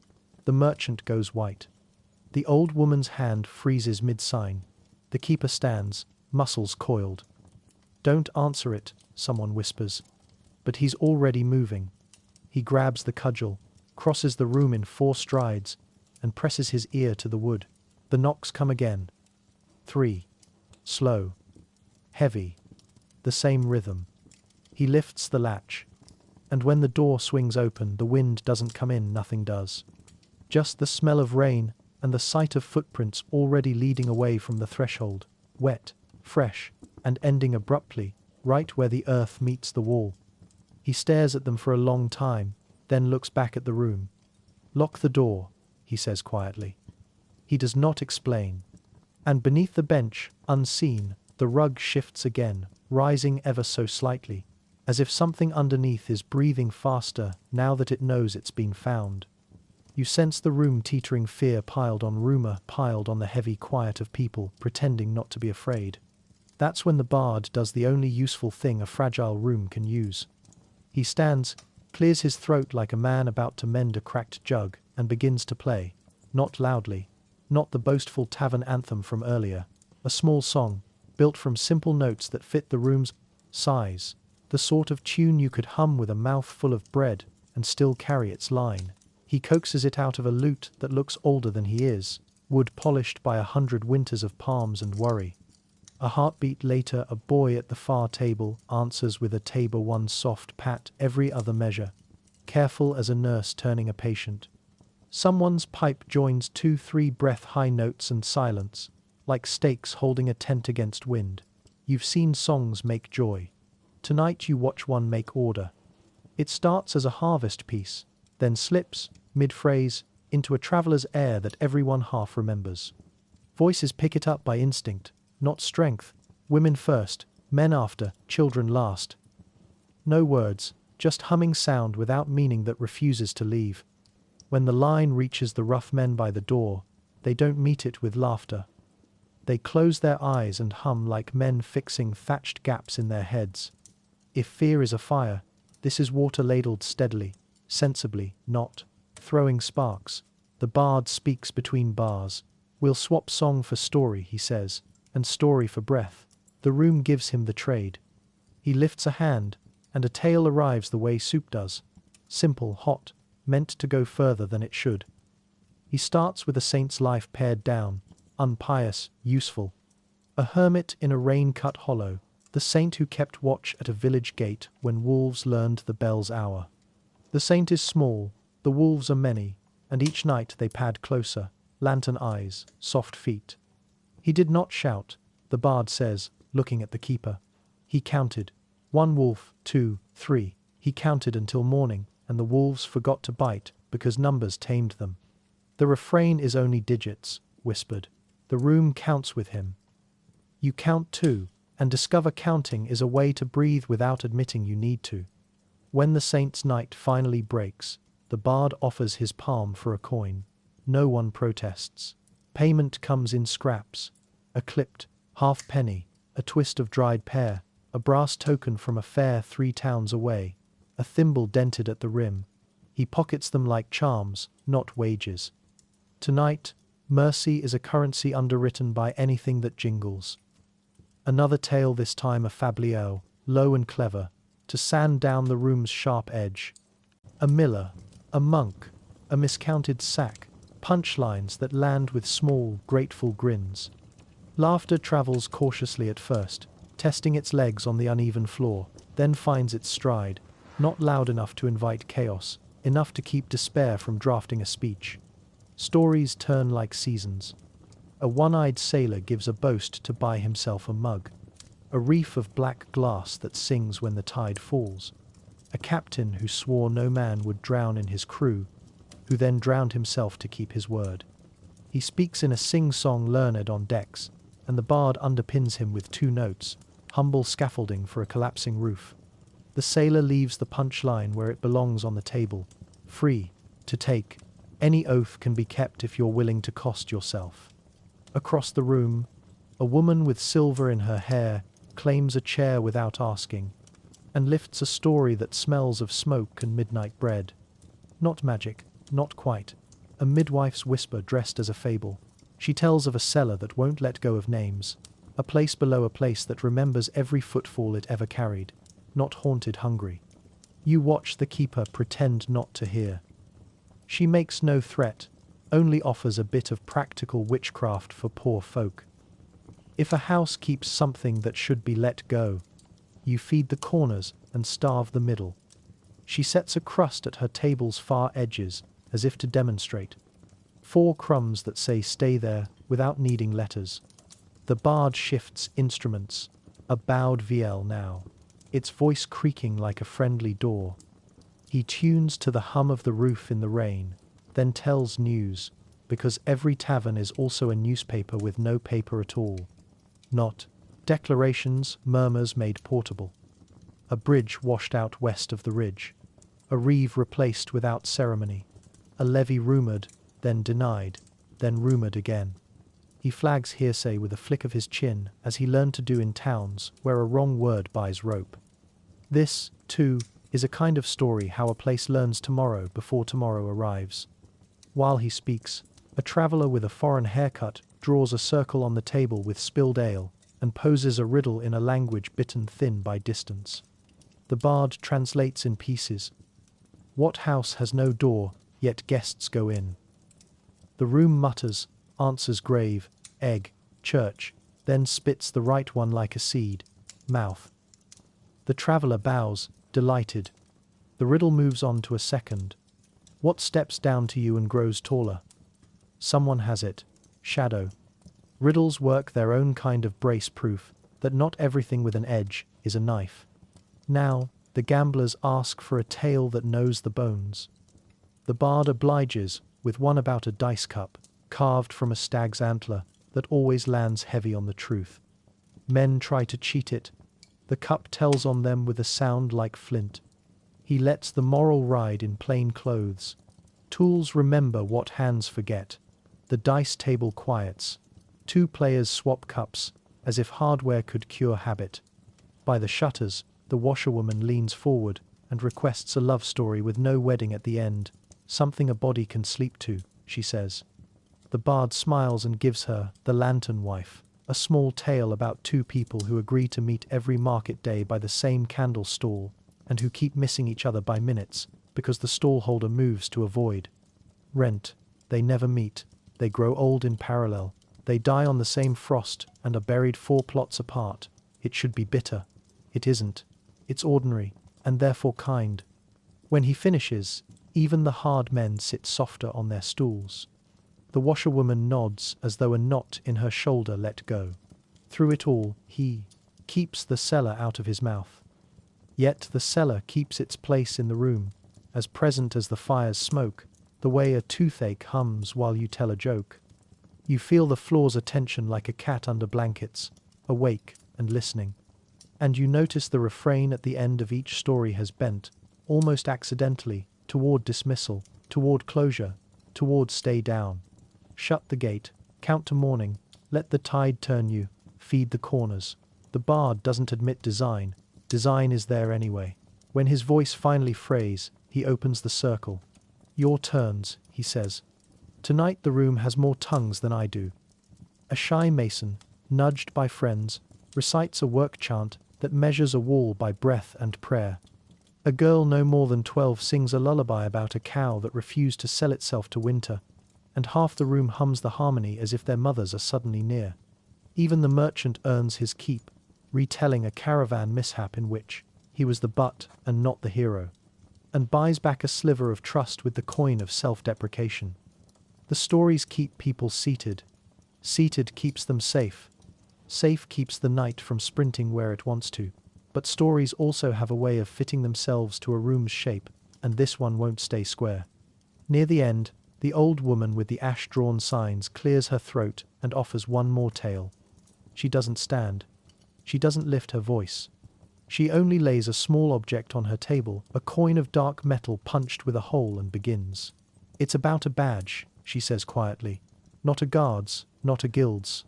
The merchant goes white. The old woman's hand freezes mid-sign. The keeper stands, muscles coiled. "Don't answer it," someone whispers. But he's already moving. He grabs the cudgel, crosses the room in 4 strides, and presses his ear to the wood. The knocks come again. 3. Slow. Heavy. The same rhythm. He lifts the latch. And when the door swings open, the wind doesn't come in, nothing does. Just the smell of rain and the sight of footprints already leading away from the threshold, wet, fresh, and ending abruptly, right where the earth meets the wall. He stares at them for a long time, then looks back at the room. "Lock the door," he says quietly. He does not explain. And beneath the bench, unseen, the rug shifts again, rising ever so slightly, as if something underneath is breathing faster now that it knows it's been found. You sense the room teetering, fear piled on rumor, piled on the heavy quiet of people pretending not to be afraid. That's when the bard does the only useful thing a fragile room can use. He stands, clears his throat like a man about to mend a cracked jug, and begins to play, not loudly, not the boastful tavern anthem from earlier, a small song, built from simple notes that fit the room's size, the sort of tune you could hum with a mouthful of bread and still carry its line. He coaxes it out of a lute that looks older than he is, wood polished by 100 winters of palms and worry. A heartbeat later, a boy at the far table answers with a tabor one soft pat every other measure, careful as a nurse turning a patient. Someone's pipe joins 2-3 breath-high notes and silence, like stakes holding a tent against wind. You've seen songs make joy. Tonight you watch one make order. It starts as a harvest piece, then slips, mid-phrase, into a traveler's air that everyone half remembers. Voices pick it up by instinct, not strength. Women first, men after, children last. No words, just humming sound without meaning that refuses to leave. When the line reaches the rough men by the door, they don't meet it with laughter. They close their eyes and hum like men fixing thatched gaps in their heads. If fear is a fire, this is water ladled steadily, sensibly, not throwing sparks. The bard speaks between bars. "We'll swap song for story," he says, "and story for breath." The room gives him the trade. He lifts a hand, and a tale arrives the way soup does. Simple, hot, meant to go further than it should. He starts with a saint's life pared down, unpious, useful. A hermit in a rain-cut hollow, the saint who kept watch at a village gate when wolves learned the bell's hour. The saint is small, the wolves are many, and each night they pad closer, lantern eyes, soft feet. He did not shout, the bard says, looking at the keeper. He counted. 1 wolf, 2, 3. He counted until morning, and the wolves forgot to bite because numbers tamed them. The refrain is only digits, whispered. The room counts with him. You count too, and discover counting is a way to breathe without admitting you need to. When the saint's night finally breaks, the bard offers his palm for a coin. No one protests. Payment comes in scraps. A clipped half-penny, a twist of dried pear, a brass token from a fair 3 towns away, a thimble dented at the rim. He pockets them like charms, not wages. Tonight, mercy is a currency underwritten by anything that jingles. Another tale, this time a fablielle, low and clever, to sand down the room's sharp edge. A miller, a monk, a miscounted sack, punchlines that land with small, grateful grins. Laughter travels cautiously at first, testing its legs on the uneven floor, then finds its stride, not loud enough to invite chaos, enough to keep despair from drafting a speech. Stories turn like seasons. A one-eyed sailor gives a boast to buy himself a mug. A reef of black glass that sings when the tide falls. A captain who swore no man would drown in his crew, who then drowned himself to keep his word. He speaks in a sing-song learned on decks, and the bard underpins him with 2 notes, humble scaffolding for a collapsing roof. The sailor leaves the punchline where it belongs on the table, free to take. Any oath can be kept if you're willing to cost yourself. Across the room, a woman with silver in her hair claims a chair without asking, and lifts a story that smells of smoke and midnight bread. Not magic, not quite. A midwife's whisper dressed as a fable. She tells of a cellar that won't let go of names, a place below a place that remembers every footfall it ever carried, not haunted hungry. You watch the keeper pretend not to hear. She makes no threat, only offers a bit of practical witchcraft for poor folk. If a house keeps something that should be let go, you feed the corners and starve the middle. She sets a crust at her table's far edges, as if to demonstrate. 4 crumbs that say stay there, without needing letters. The bard shifts instruments, a bowed viol now, its voice creaking like a friendly door. He tunes to the hum of the roof in the rain, then tells news, because every tavern is also a newspaper with no paper at all. Not declarations, murmurs made portable. A bridge washed out west of the ridge. A reeve replaced without ceremony. A levy rumoured, then denied, then rumoured again. He flags hearsay with a flick of his chin, as he learned to do in towns where a wrong word buys rope. This, too, is a kind of story how a place learns tomorrow before tomorrow arrives. While he speaks, a traveller with a foreign haircut draws a circle on the table with spilled ale and poses a riddle in a language bitten thin by distance. The bard translates in pieces. What house has no door, yet guests go in? The room mutters, answers grave, egg, church, then spits the right one like a seed, mouth. The traveller bows, delighted. The riddle moves on to a second. What steps down to you and grows taller? Someone has it. Shadow. Riddles work their own kind of brace proof that not everything with an edge is a knife. Now, the gamblers ask for a tale that knows the bones. The bard obliges with one about a dice cup, carved from a stag's antler, that always lands heavy on the truth. Men try to cheat it. The cup tells on them with a sound like flint. He lets the moral ride in plain clothes. Tools remember what hands forget. The dice table quiets. 2 players swap cups, as if hardware could cure habit. By the shutters, the washerwoman leans forward and requests a love story with no wedding at the end. Something a body can sleep to, she says. The bard smiles and gives her The Lantern Wife, a small tale about 2 people who agree to meet every market day by the same candle stall, and who keep missing each other by minutes because the stallholder moves to avoid rent. They never meet. They grow old in parallel. They die on the same frost and are buried 4 plots apart. It should be bitter. It isn't. It's ordinary, and therefore kind. When he finishes, even the hard men sit softer on their stools. The washerwoman nods as though a knot in her shoulder let go. Through it all, he keeps the cellar out of his mouth. Yet the cellar keeps its place in the room, as present as the fire's smoke, the way a toothache hums while you tell a joke. You feel the floor's attention like a cat under blankets, awake and listening. And you notice the refrain at the end of each story has bent, almost accidentally, toward dismissal, toward closure, toward stay down. Shut the gate, count to morning, let the tide turn you, feed the corners. The bard doesn't admit design. Design is there anyway. When his voice finally frays, he opens the circle. Your turns, he says. Tonight the room has more tongues than I do. A shy mason, nudged by friends, recites a work chant that measures a wall by breath and prayer. A girl no more than 12 sings a lullaby about a cow that refused to sell itself to winter, and half the room hums the harmony as if their mothers are suddenly near. Even the merchant earns his keep, retelling a caravan mishap in which he was the butt and not the hero, and buys back a sliver of trust with the coin of self-deprecation. The stories keep people seated. Seated keeps them safe. Safe keeps the night from sprinting where it wants to. But stories also have a way of fitting themselves to a room's shape, and this one won't stay square. Near the end, the old woman with the ash-drawn signs clears her throat and offers one more tale. She doesn't stand. She doesn't lift her voice. She only lays a small object on her table, a coin of dark metal punched with a hole, and begins. It's about a badge, she says quietly. Not a guard's, not a guild's.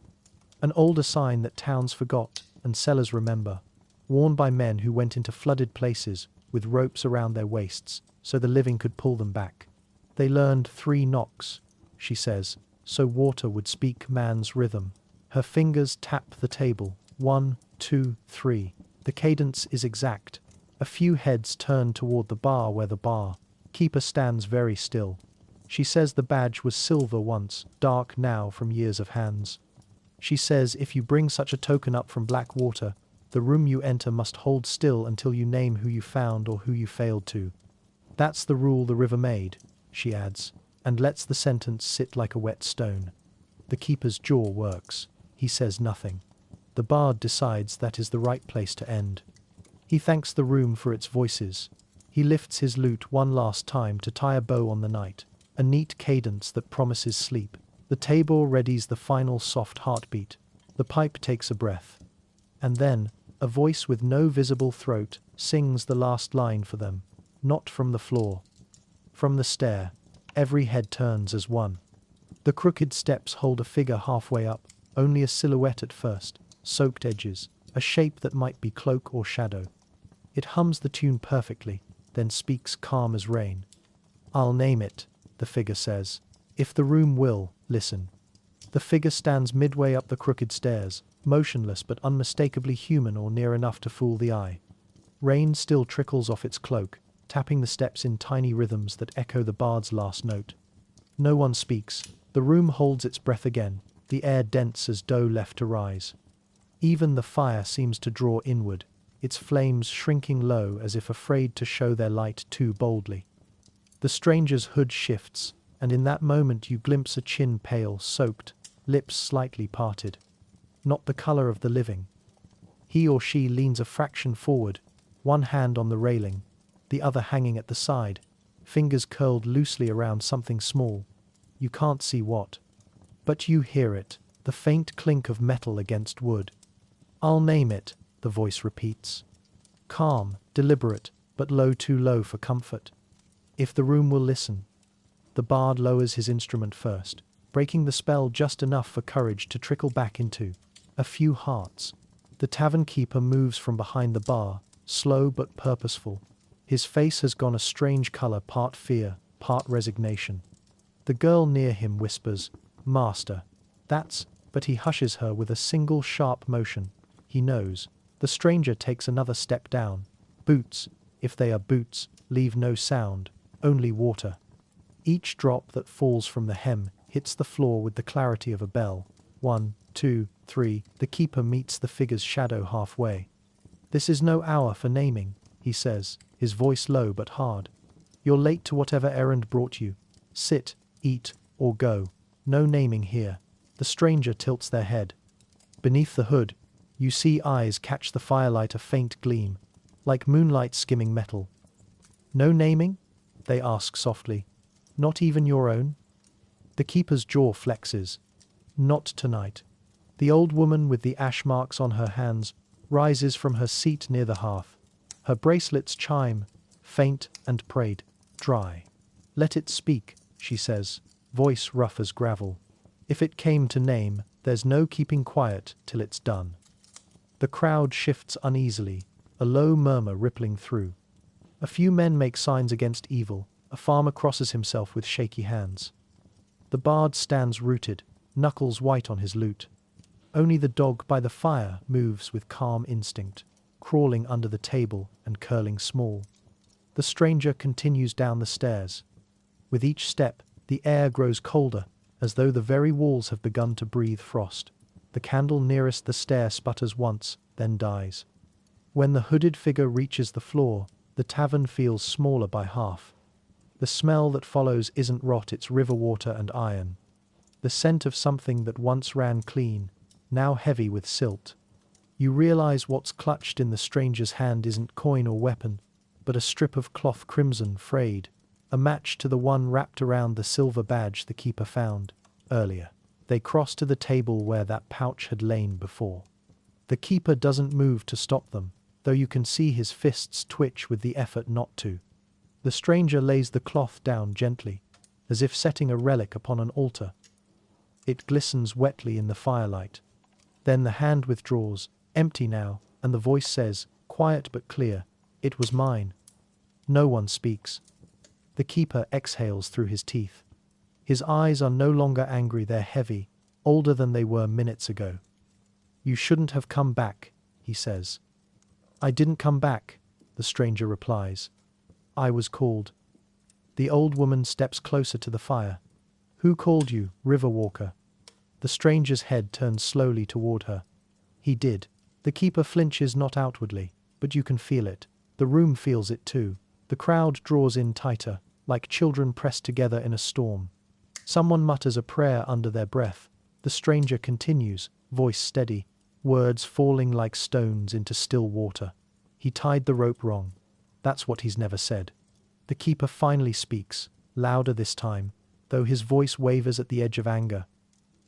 An older sign that towns forgot and cellars remember, worn by men who went into flooded places with ropes around their waists so the living could pull them back. They learned 3 knocks, she says, so water would speak man's rhythm. Her fingers tap the table. 1, 2, 3. The cadence is exact. A few heads turn toward the bar where the barkeeper stands very still. She says the badge was silver once, dark now from years of hands. She says if you bring such a token up from black water, the room you enter must hold still until you name who you found or who you failed to. That's the rule the river made, she adds, and lets the sentence sit like a wet stone. The keeper's jaw works. He says nothing. The bard decides that is the right place to end. He thanks the room for its voices. He lifts his lute one last time to tie a bow on the night, a neat cadence that promises sleep. The tabor readies the final soft heartbeat. The pipe takes a breath. And then, a voice with no visible throat sings the last line for them. Not from the floor. From the stair. Every head turns as one. The crooked steps hold a figure halfway up, only a silhouette at first, soaked edges, a shape that might be cloak or shadow. It hums the tune perfectly, then speaks calm as rain. I'll name it, the figure says. If the room will, listen. The figure stands midway up the crooked stairs, motionless but unmistakably human or near enough to fool the eye. Rain still trickles off its cloak, tapping the steps in tiny rhythms that echo the bard's last note. No one speaks. The room holds its breath again, the air dense as dough left to rise. Even the fire seems to draw inward, its flames shrinking low as if afraid to show their light too boldly. The stranger's hood shifts, and in that moment you glimpse a chin pale, soaked, lips slightly parted. Not the color of the living. He or she leans a fraction forward, one hand on the railing, the other hanging at the side, fingers curled loosely around something small. You can't see what. But you hear it, the faint clink of metal against wood. I'll name it, the voice repeats. Calm, deliberate, but too low for comfort. If the room will listen. The bard lowers his instrument first, breaking the spell just enough for courage to trickle back into a few hearts. The tavern keeper moves from behind the bar, slow but purposeful. His face has gone a strange color, part fear, part resignation. The girl near him whispers, "Master." But he hushes her with a single sharp motion. He knows. The stranger takes another step down. Boots, if they are boots, leave no sound, only water. Each drop that falls from the hem hits the floor with the clarity of a bell. 1, 2, 3. The keeper meets the figure's shadow halfway. This is no hour for naming, he says, his voice low but hard. You're late to whatever errand brought you. Sit, eat, or go. No naming here. The stranger tilts their head. Beneath the hood, you see eyes catch the firelight a faint gleam, like moonlight skimming metal. No naming? They ask softly. Not even your own? The keeper's jaw flexes. Not tonight. The old woman with the ash marks on her hands rises from her seat near the hearth. Her bracelets chime, faint and prayed, dry. Let it speak, she says, voice rough as gravel. If it came to name, there's no keeping quiet till it's done. The crowd shifts uneasily, a low murmur rippling through. A few men make signs against evil. A farmer crosses himself with shaky hands. The bard stands rooted, knuckles white on his lute. Only the dog by the fire moves with calm instinct, crawling under the table and curling small. The stranger continues down the stairs. With each step, the air grows colder, as though the very walls have begun to breathe frost. The candle nearest the stair sputters once, then dies. When the hooded figure reaches the floor, the tavern feels smaller by half. The smell that follows isn't rot, it's river water and iron. The scent of something that once ran clean, now heavy with silt. You realize what's clutched in the stranger's hand isn't coin or weapon, but a strip of cloth crimson frayed, a match to the one wrapped around the silver badge the keeper found earlier. They cross to the table where that pouch had lain before. The keeper doesn't move to stop them, though you can see his fists twitch with the effort not to. The stranger lays the cloth down gently, as if setting a relic upon an altar. It glistens wetly in the firelight. Then the hand withdraws, empty now, and the voice says, quiet but clear, "It was mine." No one speaks. The keeper exhales through his teeth. His eyes are no longer angry, they're heavy, older than they were minutes ago. "You shouldn't have come back," he says. "I didn't come back," the stranger replies. "I was called." The old woman steps closer to the fire. "Who called you, river walker?" The stranger's head turns slowly toward her. "He did." The keeper flinches not outwardly, but you can feel it. The room feels it too. The crowd draws in tighter, like children pressed together in a storm. Someone mutters a prayer under their breath. The stranger continues, voice steady, words falling like stones into still water. He tied the rope wrong. That's what he's never said. The keeper finally speaks, louder this time, though his voice wavers at the edge of anger.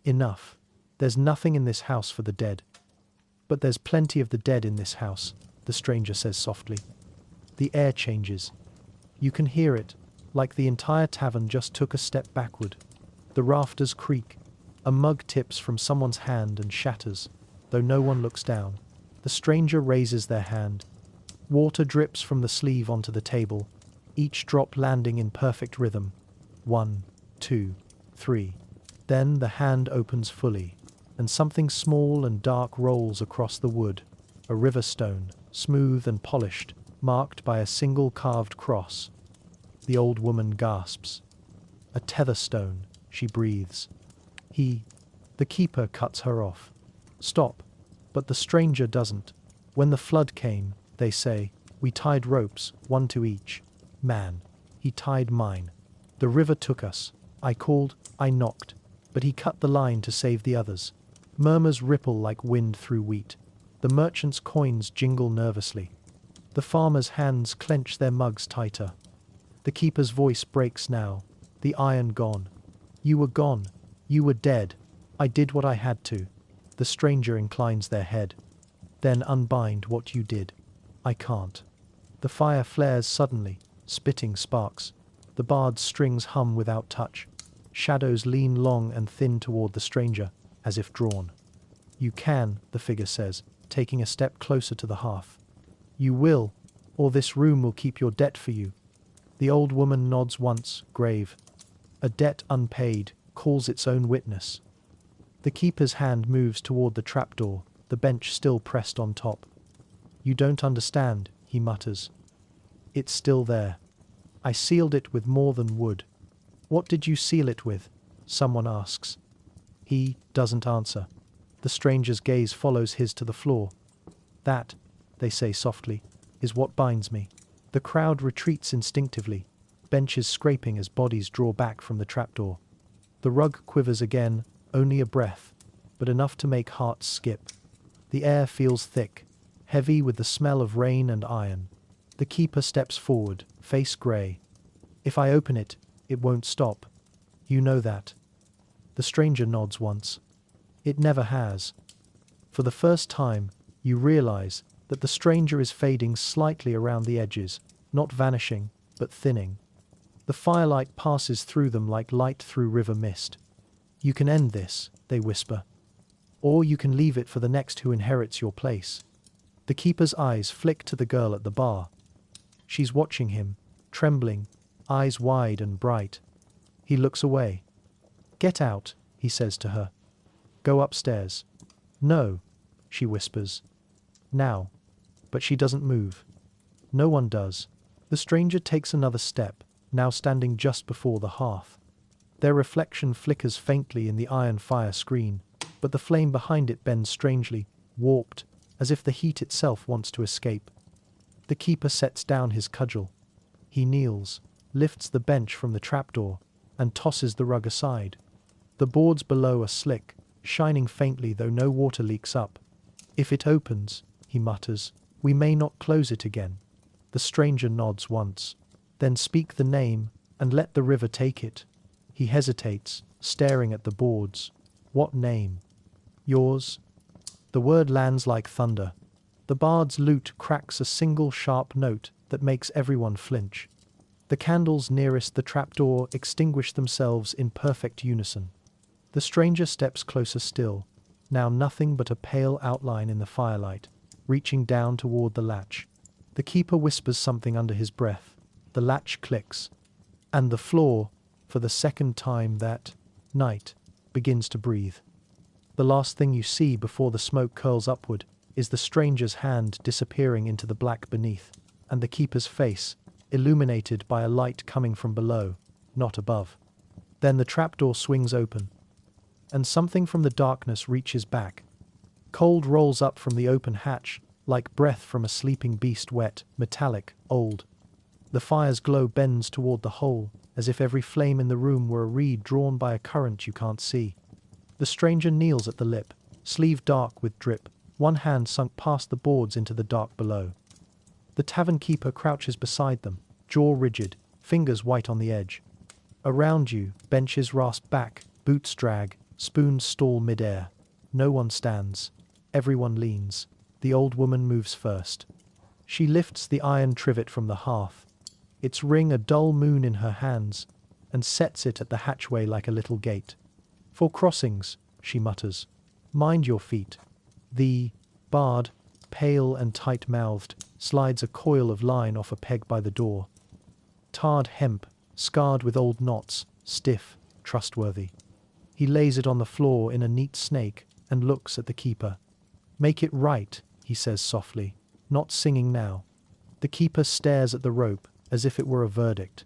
Enough. There's nothing in this house for the dead. But there's plenty of the dead in this house, the stranger says softly. The air changes. You can hear it, like the entire tavern just took a step backward. The rafters creak. A mug tips from someone's hand and shatters, though no one looks down. The stranger raises their hand. Water drips from the sleeve onto the table, each drop landing in perfect rhythm. 1, 2, 3. Then the hand opens fully, and something small and dark rolls across the wood. A river stone, smooth and polished, marked by a single carved cross. The old woman gasps. A tether stone, she breathes. The keeper cuts her off. Stop. But the stranger doesn't. When the flood came, they say, we tied ropes, one to each. Man, he tied mine. The river took us. I called, I knocked, but he cut the line to save the others. Murmurs ripple like wind through wheat. The merchant's coins jingle nervously. The farmer's hands clench their mugs tighter. The keeper's voice breaks now. The iron gone. You were gone. You were dead. I did what I had to. The stranger inclines their head. Then unbind what you did. I can't. The fire flares suddenly, spitting sparks. The bard's strings hum without touch. Shadows lean long and thin toward the stranger, as if drawn. You can, the figure says, taking a step closer to the hearth. You will, or this room will keep your debt for you. The old woman nods once, grave. A debt unpaid calls its own witness. The keeper's hand moves toward the trapdoor, the bench still pressed on top. You don't understand, he mutters. It's still there. I sealed it with more than wood. What did you seal it with? Someone asks. He doesn't answer. The stranger's gaze follows his to the floor. That, they say softly, is what binds me. The crowd retreats instinctively, benches scraping as bodies draw back from the trapdoor. The rug quivers again, only a breath, but enough to make hearts skip. The air feels thick, heavy with the smell of rain and iron. The keeper steps forward, face grey. If I open it, it won't stop. You know that. The stranger nods once. It never has. For the first time, you realize that the stranger is fading slightly around the edges, not vanishing, but thinning. The firelight passes through them like light through river mist. You can end this, they whisper. Or you can leave it for the next who inherits your place. The keeper's eyes flick to the girl at the bar. She's watching him, trembling, eyes wide and bright. He looks away. Get out, he says to her. Go upstairs. No, she whispers. Now. But she doesn't move. No one does. The stranger takes another step, now standing just before the hearth. Their reflection flickers faintly in the iron fire screen, but the flame behind it bends strangely, warped, as if the heat itself wants to escape. The keeper sets down his cudgel. He kneels, lifts the bench from the trapdoor, and tosses the rug aside. The boards below are slick, shining faintly though no water leaks up. If it opens, he mutters, we may not close it again. The stranger nods once. Then speak the name, and let the river take it. He hesitates, staring at the boards. What name? Yours? The word lands like thunder. The bard's lute cracks a single sharp note that makes everyone flinch. The candles nearest the trapdoor extinguish themselves in perfect unison. The stranger steps closer still, now nothing but a pale outline in the firelight, reaching down toward the latch. The keeper whispers something under his breath. The latch clicks, and the floor, for the second time that night, begins to breathe. The last thing you see before the smoke curls upward is the stranger's hand disappearing into the black beneath, and the keeper's face, illuminated by a light coming from below, not above. Then the trapdoor swings open, and something from the darkness reaches back. Cold rolls up from the open hatch, like breath from a sleeping beast, wet, metallic, old. The fire's glow bends toward the hole, as if every flame in the room were a reed drawn by a current you can't see. The stranger kneels at the lip, sleeve dark with drip, one hand sunk past the boards into the dark below. The tavern keeper crouches beside them, jaw rigid, fingers white on the edge. Around you, benches rasp back, boots drag, spoons stall mid-air. No one stands. Everyone leans. The old woman moves first. She lifts the iron trivet from the hearth, its ring a dull moon in her hands, and sets it at the hatchway like a little gate. For crossings, she mutters. Mind your feet. The bard, pale and tight-mouthed, slides a coil of line off a peg by the door. Tarred hemp, scarred with old knots, stiff, trustworthy. He lays it on the floor in a neat snake and looks at the keeper. Make it right, he says softly, not singing now. The keeper stares at the rope as if it were a verdict.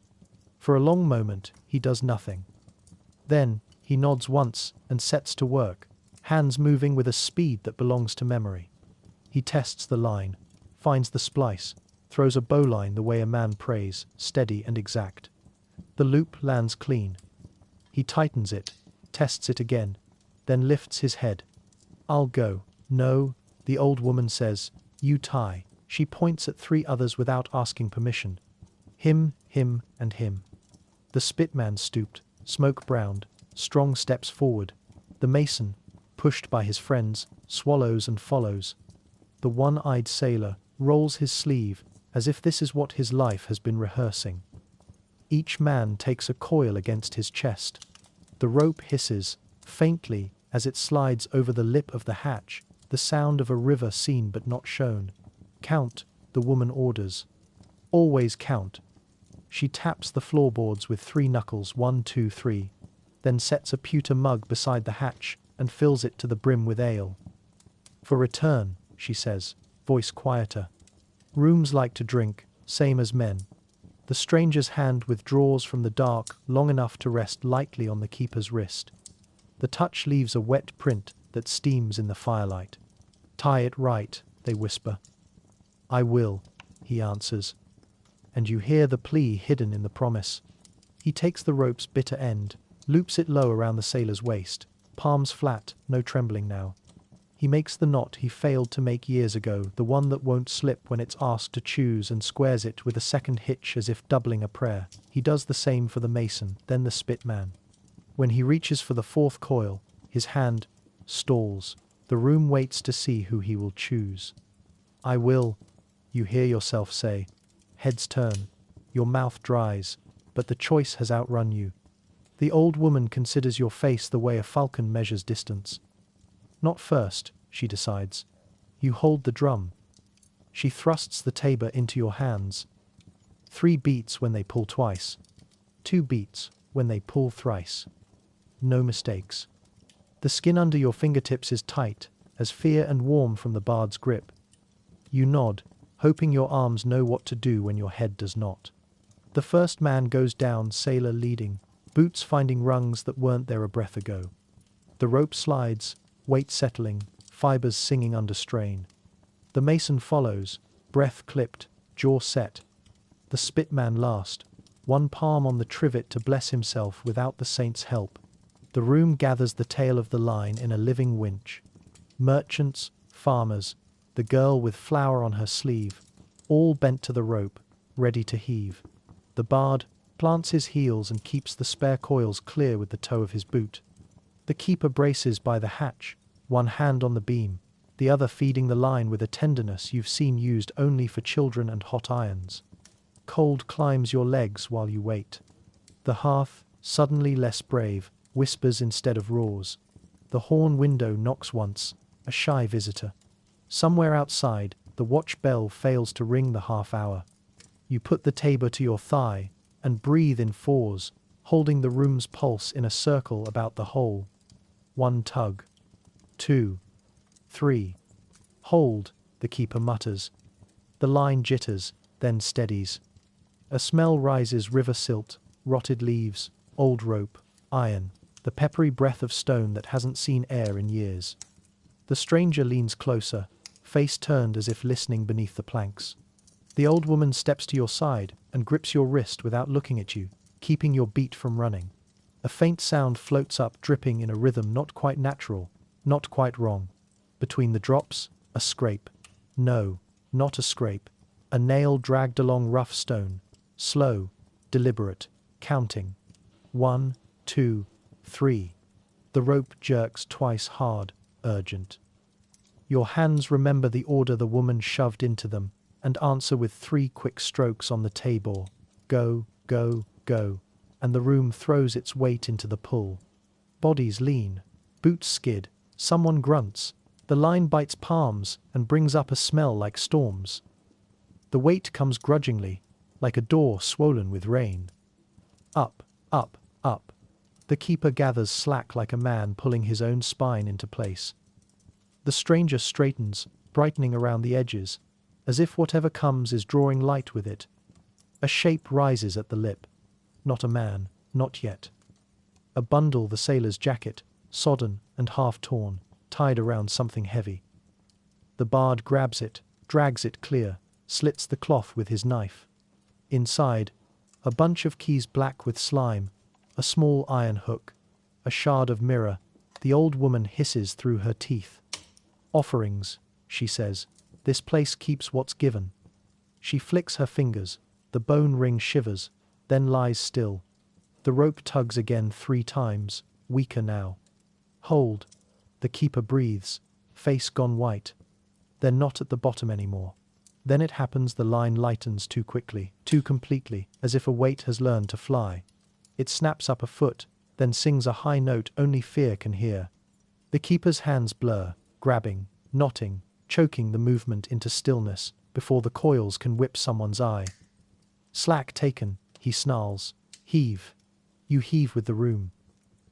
For a long moment, he does nothing. Then, he nods once and sets to work, hands moving with a speed that belongs to memory. He tests the line, finds the splice, throws a bowline the way a man prays, steady and exact. The loop lands clean. He tightens it, tests it again, then lifts his head. I'll go. No, the old woman says, you tie. She points at three others without asking permission. Him, and him. The spitman stooped, smoke-browned, strong steps forward. The mason, pushed by his friends, swallows and follows. The one-eyed sailor rolls his sleeve, as if this is what his life has been rehearsing. Each man takes a coil against his chest. The rope hisses, faintly, as it slides over the lip of the hatch, the sound of a river seen but not shown. Count, the woman orders. Always count. She taps the floorboards with 3 knuckles, 1, 2, 3, then sets a pewter mug beside the hatch and fills it to the brim with ale. For return, she says, voice quieter. Rooms like to drink, same as men. The stranger's hand withdraws from the dark long enough to rest lightly on the keeper's wrist. The touch leaves a wet print that steams in the firelight. Tie it right, they whisper. I will, he answers. And you hear the plea hidden in the promise. He takes the rope's bitter end, loops it low around the sailor's waist, palms flat, no trembling now. He makes the knot he failed to make years ago, the one that won't slip when it's asked to choose, and squares it with a second hitch as if doubling a prayer. He does the same for the mason, then the spitman. When he reaches for the 4th coil, his hand stalls. The room waits to see who he will choose. I will, you hear yourself say. Heads turn. Your mouth dries, but the choice has outrun you. The old woman considers your face the way a falcon measures distance. Not first, she decides. You hold the drum. She thrusts the tabor into your hands. 3 beats when they pull twice. 2 beats when they pull thrice. No mistakes. The skin under your fingertips is tight, as fear and warm from the bard's grip. You nod, hoping your arms know what to do when your head does not. The first man goes down, sailor leading, boots finding rungs that weren't there a breath ago. The rope slides, weight settling, fibers singing under strain. The mason follows, breath clipped, jaw set. The spitman last, one palm on the trivet to bless himself without the saint's help. The room gathers the tail of the line in a living winch. Merchants, farmers, the girl with flower on her sleeve, all bent to the rope, ready to heave. The bard plants his heels and keeps the spare coils clear with the toe of his boot. The keeper braces by the hatch, one hand on the beam, the other feeding the line with a tenderness you've seen used only for children and hot irons. Cold climbs your legs while you wait. The hearth, suddenly less brave, whispers instead of roars. The horn window knocks once, a shy visitor. Somewhere outside, the watch bell fails to ring the half-hour. You put the tabor to your thigh and breathe in 4s, holding the room's pulse in a circle about the hole. 1 tug. 2. 3. Hold, the keeper mutters. The line jitters, then steadies. A smell rises, river silt, rotted leaves, old rope, iron, the peppery breath of stone that hasn't seen air in years. The stranger leans closer, face turned as if listening beneath the planks. The old woman steps to your side, and grips your wrist without looking at you, keeping your beat from running. A faint sound floats up, dripping in a rhythm not quite natural, not quite wrong. Between the drops, a scrape. No, not a scrape. A nail dragged along rough stone. Slow, deliberate, counting. 1, 2, 3. The rope jerks twice hard, urgent. Your hands remember the order the woman shoved into them, and answer with 3 quick strokes on the tabor. Go, go, go. And the room throws its weight into the pull. Bodies lean, boots skid, someone grunts, the line bites palms and brings up a smell like storms. The weight comes grudgingly, like a door swollen with rain. Up, up, up. The keeper gathers slack like a man pulling his own spine into place. The stranger straightens, brightening around the edges, as if whatever comes is drawing light with it. A shape rises at the lip. Not a man, not yet. A bundle, the sailor's jacket, sodden and half torn, tied around something heavy. The bard grabs it, drags it clear, slits the cloth with his knife. Inside, a bunch of keys black with slime, a small iron hook, a shard of mirror. The old woman hisses through her teeth. Offerings, she says. This place keeps what's given. She flicks her fingers. The bone ring shivers, then lies still. The rope tugs again 3 times, weaker now. Hold. The keeper breathes, face gone white. They're not at the bottom anymore. Then it happens, the line lightens too quickly, too completely, as if a weight has learned to fly. It snaps up a foot, then sings a high note only fear can hear. The keeper's hands blur, grabbing, knotting, choking the movement into stillness before the coils can whip someone's eye. Slack taken, he snarls. Heave. You heave with the room.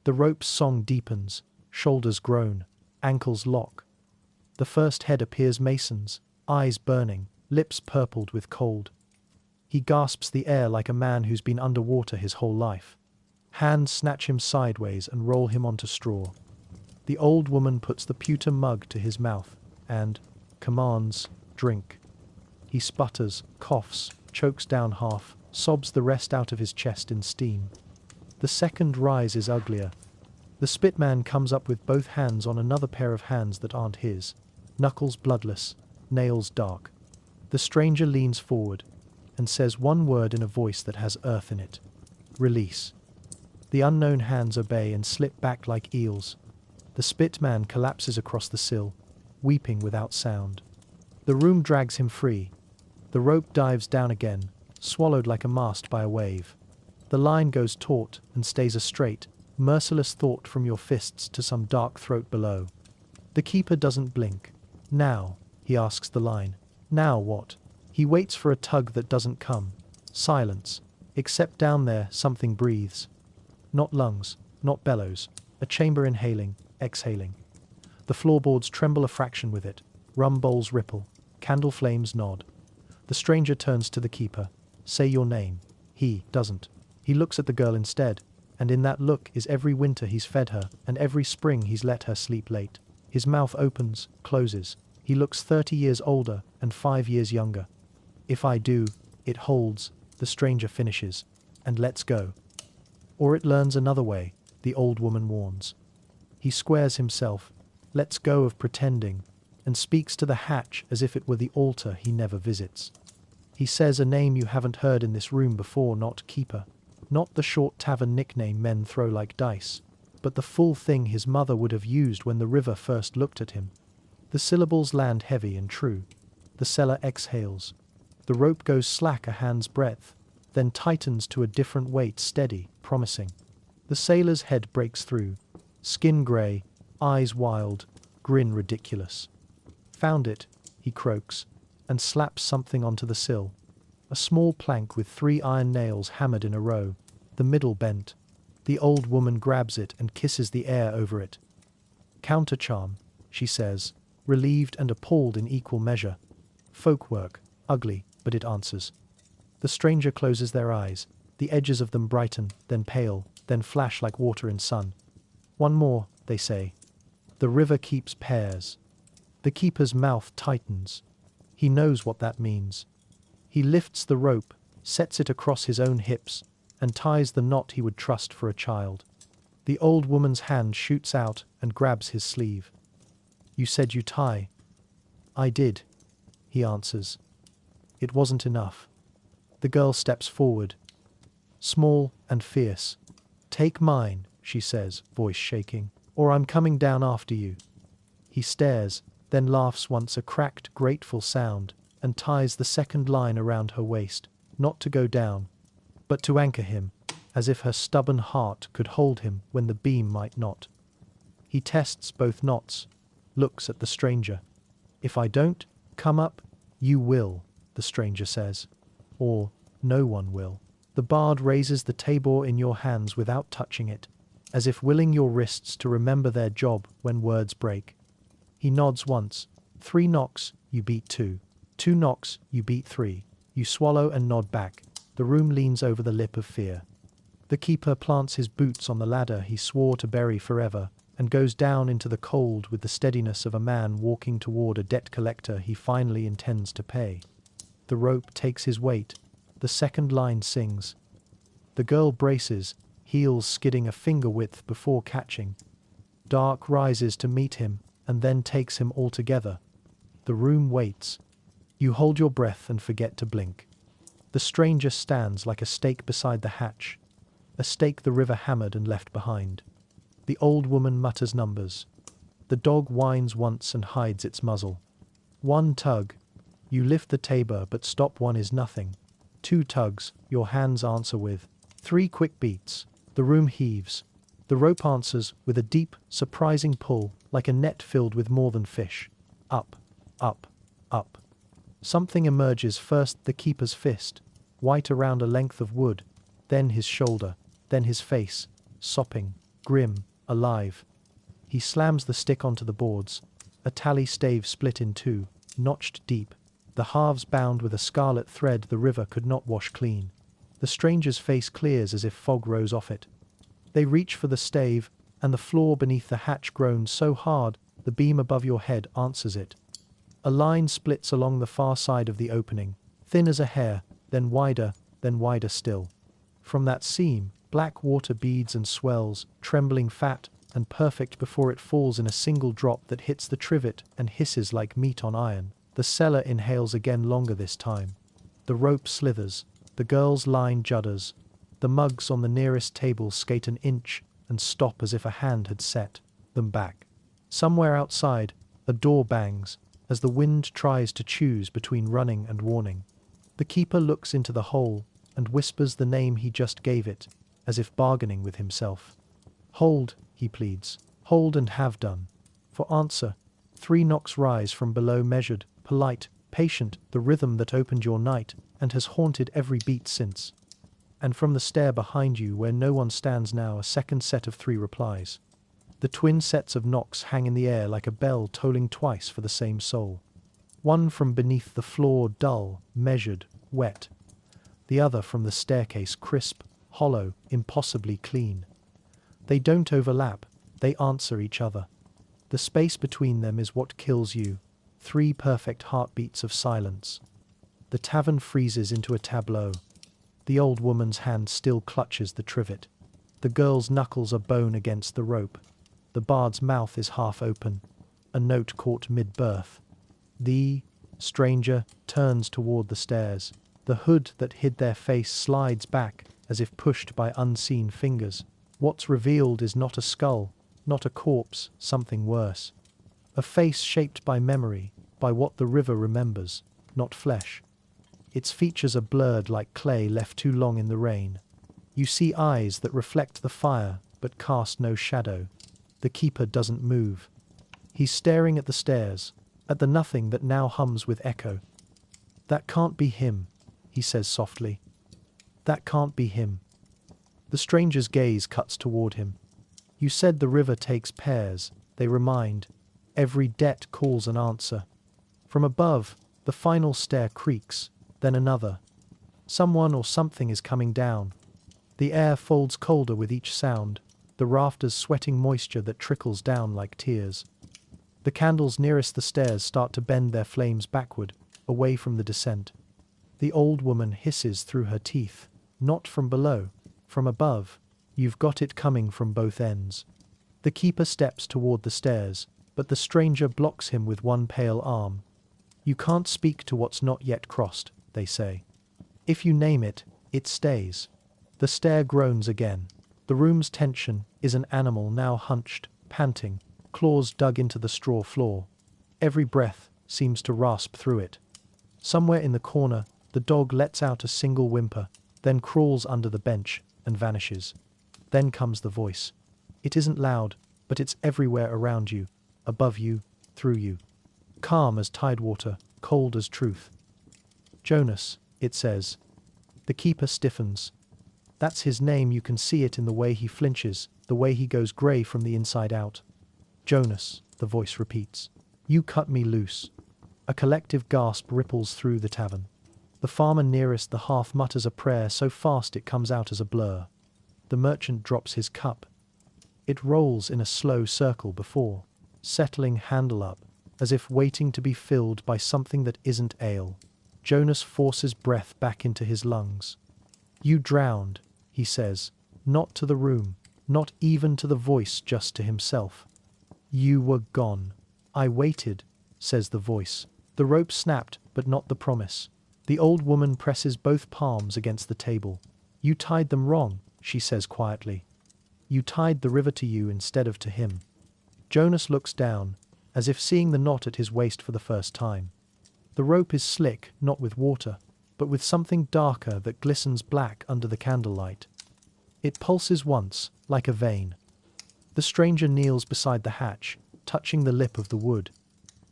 The rope's song deepens, shoulders groan, ankles lock. The first head appears Mason's, eyes burning, lips purpled with cold. He gasps the air like a man who's been underwater his whole life. Hands snatch him sideways and roll him onto straw. The old woman puts the pewter mug to his mouth and commands, drink. He sputters, coughs, chokes down half, sobs the rest out of his chest in steam. The second rise is uglier. The spitman comes up with both hands on another pair of hands that aren't his, knuckles bloodless, nails dark. The stranger leans forward and says one word in a voice that has earth in it. Release. The unknown hands obey and slip back like eels. The spitman collapses across the sill, weeping without sound. The room drags him free. The rope dives down again, swallowed like a mast by a wave. The line goes taut and stays a straight, merciless thought from your fists to some dark throat below. The keeper doesn't blink. Now, he asks the line. Now what? He waits for a tug that doesn't come. Silence. Except down there, something breathes. Not lungs, not bellows. A chamber inhaling, exhaling. The floorboards tremble a fraction with it. Rum bowls ripple. Candle flames nod. The stranger turns to the keeper. Say your name. He doesn't. He looks at the girl instead, and in that look is every winter he's fed her, and every spring he's let her sleep late. His mouth opens, closes. He looks 30 years older and 5 years younger. If I do, it holds, the stranger finishes, and lets go. Or it learns another way, the old woman warns. He squares himself, lets go of pretending, and speaks to the hatch as if it were the altar he never visits. He says a name you haven't heard in this room before, not keeper. Not the short tavern nickname men throw like dice, but the full thing his mother would have used when the river first looked at him. The syllables land heavy and true. The cellar exhales. The rope goes slack a hand's breadth, then tightens to a different weight, steady, promising. The sailor's head breaks through. Skin grey, eyes wild, grin ridiculous. Found it, he croaks, and slaps something onto the sill. A small plank with 3 iron nails hammered in a row, the middle bent. The old woman grabs it and kisses the air over it. Countercharm, she says, relieved and appalled in equal measure. Folkwork, ugly, but it answers. The stranger closes their eyes. The edges of them brighten, then pale, then flash like water in sun. One more, they say. The river keeps pairs. The keeper's mouth tightens. He knows what that means. He lifts the rope, sets it across his own hips, and ties the knot he would trust for a child. The old woman's hand shoots out and grabs his sleeve. "You said you tie." "I did," he answers. "It wasn't enough." The girl steps forward, small and fierce. "Take mine," she says, voice shaking, "or I'm coming down after you." He stares, then laughs once, a cracked, grateful sound, and ties the second line around her waist, not to go down, but to anchor him, as if her stubborn heart could hold him when the beam might not. He tests both knots, looks at the stranger. "If I don't come up, you will," the stranger says. "Or no one will." The bard raises the tabor in your hands without touching it, as if willing your wrists to remember their job when words break. He nods once. 3 knocks, you beat 2. 2 knocks, you beat 3. You swallow and nod back. The room leans over the lip of fear. The keeper plants his boots on the ladder he swore to bury forever, and goes down into the cold with the steadiness of a man walking toward a debt collector he finally intends to pay. The rope takes his weight. The second line sings. The girl braces, heels skidding a finger width before catching. Dark rises to meet him, and then takes him altogether. The room waits. You hold your breath and forget to blink. The stranger stands like a stake beside the hatch, a stake the river hammered and left behind. The old woman mutters numbers. The dog whines once and hides its muzzle. 1 tug. You lift the tabor, but stop 1 is nothing. 2 tugs, your hands answer with. 3 quick beats. The room heaves. The rope answers with a deep, surprising pull, like a net filled with more than fish. Up, up, up. Something emerges, first the keeper's fist, white around a length of wood, then his shoulder, then his face, sopping, grim, alive. He slams the stick onto the boards, a tally stave split in 2, notched deep, the halves bound with a scarlet thread the river could not wash clean. The stranger's face clears as if fog rose off it. They reach for the stave, and the floor beneath the hatch groans so hard the beam above your head answers it. A line splits along the far side of the opening, thin as a hair, then wider still. From that seam, black water beads and swells, trembling fat and perfect before it falls in a single drop that hits the trivet and hisses like meat on iron. The cellar inhales again, longer this time. The rope slithers, the girl's line judders. The mugs on the nearest table skate an inch and stop as if a hand had set them back. Somewhere outside, a door bangs, as the wind tries to choose between running and warning. The keeper looks into the hole and whispers the name he just gave it, as if bargaining with himself. "Hold," he pleads. "Hold and have done." For answer, 3 knocks rise from below, measured, polite, patient, the rhythm that opened your night and has haunted every beat since. And from the stair behind you, where no one stands now, a second set of 3 replies. The twin sets of knocks hang in the air like a bell tolling twice for the same soul. One from beneath the floor, dull, measured, wet. The other from the staircase, crisp, hollow, impossibly clean. They don't overlap, they answer each other. The space between them is what kills you. 3 perfect heartbeats of silence. The tavern freezes into a tableau. The old woman's hand still clutches the trivet. The girl's knuckles are bone against the rope. The bard's mouth is half open, a note caught mid-birth. The stranger turns toward the stairs. The hood that hid their face slides back as if pushed by unseen fingers. What's revealed is not a skull, not a corpse, something worse. A face shaped by memory, by what the river remembers, not flesh. Its features are blurred like clay left too long in the rain. You see eyes that reflect the fire but cast no shadow. The keeper doesn't move. He's staring at the stairs, at the nothing that now hums with echo. "That can't be him," he says softly. "That can't be him." The stranger's gaze cuts toward him. "You said the river takes pairs," they remind. Every debt calls an answer. From above, the final stair creaks, then another. Someone or something is coming down. The air folds colder with each sound, the rafters sweating moisture that trickles down like tears. The candles nearest the stairs start to bend their flames backward, away from the descent. The old woman hisses through her teeth. Not from below, from above. You've got it coming from both ends. The keeper steps toward the stairs, but the stranger blocks him with one pale arm. You can't speak to what's not yet crossed, they say. If you name it, it stays. The stair groans again. The room's tension is an animal now hunched, panting, claws dug into the straw floor. Every breath seems to rasp through it. Somewhere in the corner, the dog lets out a single whimper, then crawls under the bench and vanishes. Then comes the voice. It isn't loud, but it's everywhere around you, above you, through you. Calm as tidewater, cold as truth. Jonas, it says. The keeper stiffens. That's his name. You can see it in the way he flinches, the way he goes grey from the inside out. Jonas, the voice repeats. You cut me loose. A collective gasp ripples through the tavern. The farmer nearest the hearth mutters a prayer so fast it comes out as a blur. The merchant drops his cup. It rolls in a slow circle before, settling handle up, as if waiting to be filled by something that isn't ale. Jonas forces breath back into his lungs. You drowned, he says, not to the room, not even to the voice, just to himself. You were gone. I waited, says the voice. The rope snapped, but not the promise. The old woman presses both palms against the table. You tied them wrong, she says quietly. You tied the river to you instead of to him. Jonas looks down, as if seeing the knot at his waist for the first time. The rope is slick, not with water, but with something darker that glistens black under the candlelight. It pulses once, like a vein. The stranger kneels beside the hatch, touching the lip of the wood.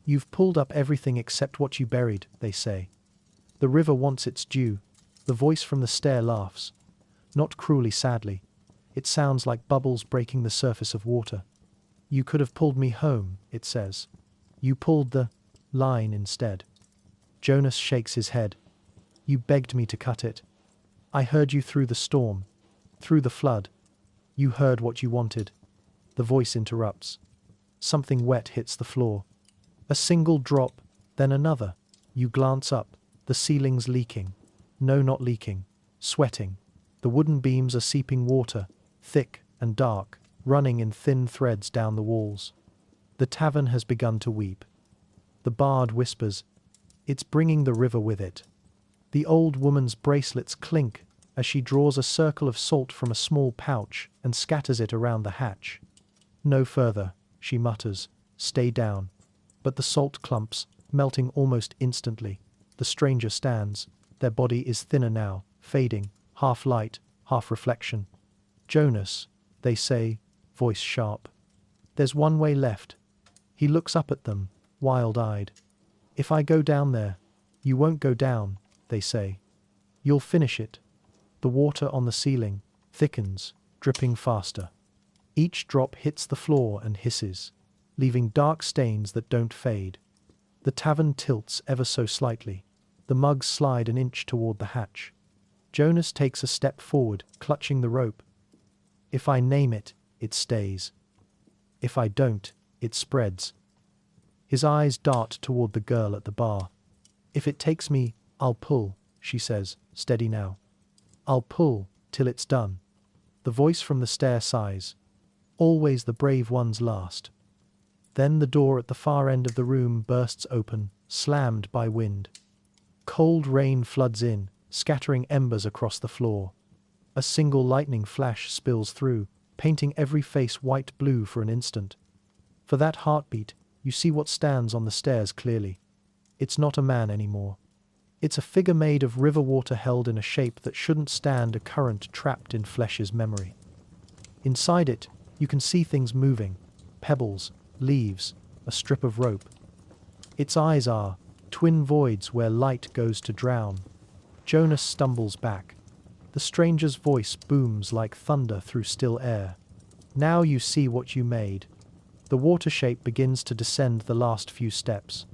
You've pulled up everything except what you buried, they say. The river wants its due. The voice from the stair laughs. Not cruelly, sadly. It sounds like bubbles breaking the surface of water. You could have pulled me home, it says. You pulled the line instead. Jonas shakes his head. You begged me to cut it. I heard you through the storm, through the flood. You heard what you wanted. The voice interrupts. Something wet hits the floor. A single drop, then another. You glance up. The ceiling's leaking. No, not leaking. Sweating. The wooden beams are seeping water, thick and dark, running in thin threads down the walls. The tavern has begun to weep. The bard whispers, it's bringing the river with it. The old woman's bracelets clink as she draws a circle of salt from a small pouch and scatters it around the hatch. No further, she mutters, stay down. But the salt clumps, melting almost instantly. The stranger stands. Their body is thinner now, fading, half light, half reflection. Jonas, they say, voice sharp. There's one way left. He looks up at them, wild-eyed. If I go down there, you won't go down, they say. You'll finish it. The water on the ceiling thickens, dripping faster. Each drop hits the floor and hisses, leaving dark stains that don't fade. The tavern tilts ever so slightly. The mugs slide an inch toward the hatch. Jonas takes a step forward, clutching the rope. If I name it, it stays. If I don't, it spreads. His eyes dart toward the girl at the bar. If it takes me, I'll pull, she says, steady now. I'll pull, till it's done. The voice from the stair sighs. Always the brave ones last. Then the door at the far end of the room bursts open, slammed by wind. Cold rain floods in, scattering embers across the floor. A single lightning flash spills through, painting every face white-blue for an instant. For that heartbeat, you see what stands on the stairs clearly. It's not a man anymore. It's a figure made of river water held in a shape that shouldn't stand a current trapped in flesh's memory. Inside it, you can see things moving, pebbles, leaves, a strip of rope. Its eyes are twin voids where light goes to drown. Jonas stumbles back. The stranger's voice booms like thunder through still air. Now you see what you made. The water shape begins to descend the last few steps.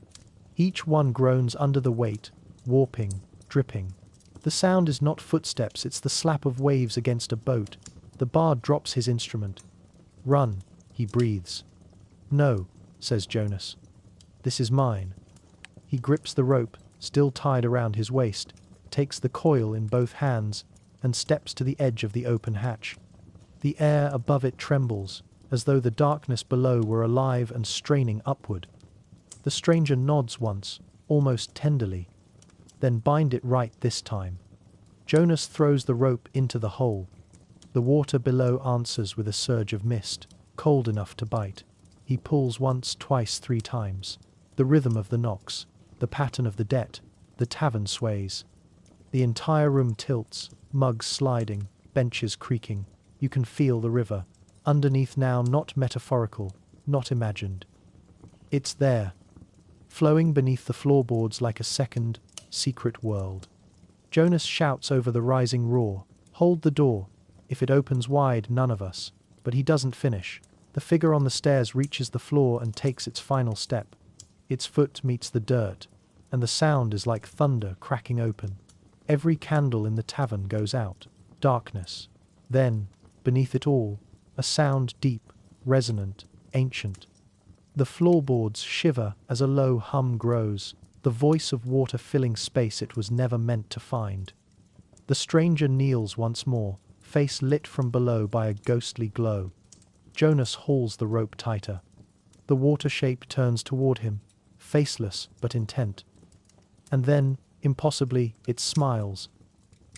Each one groans under the weight, warping, dripping. The sound is not footsteps, it's the slap of waves against a boat. The bard drops his instrument. Run, he breathes. No, says Jonas. This is mine. He grips the rope, still tied around his waist. takes the coil in both hands, and steps to the edge of the open hatch. The air above it trembles, as though the darkness below were alive and straining upward. The stranger nods once, almost tenderly. Then bind it right this time. Jonas throws the rope into the hole. The water below answers with a surge of mist, cold enough to bite. He pulls once, twice, 3 times. The rhythm of the knocks, the pattern of the debt, the tavern sways. The entire room tilts, mugs sliding, benches creaking. You can feel the river, underneath now, not metaphorical, not imagined. It's there, flowing beneath the floorboards like a second, secret world. Jonas shouts over the rising roar, "Hold the door. If it opens wide, none of us." But he doesn't finish. The figure on the stairs reaches the floor and takes its final step. Its foot meets the dirt, and the sound is like thunder cracking open. Every candle in the tavern goes out. Darkness. Then, beneath it all, a sound deep, resonant, ancient. The floorboards shiver as a low hum grows, the voice of water filling space it was never meant to find. The stranger kneels once more, face lit from below by a ghostly glow. Jonas hauls the rope tighter. The water shape turns toward him, faceless but intent. And then, impossibly, it smiles.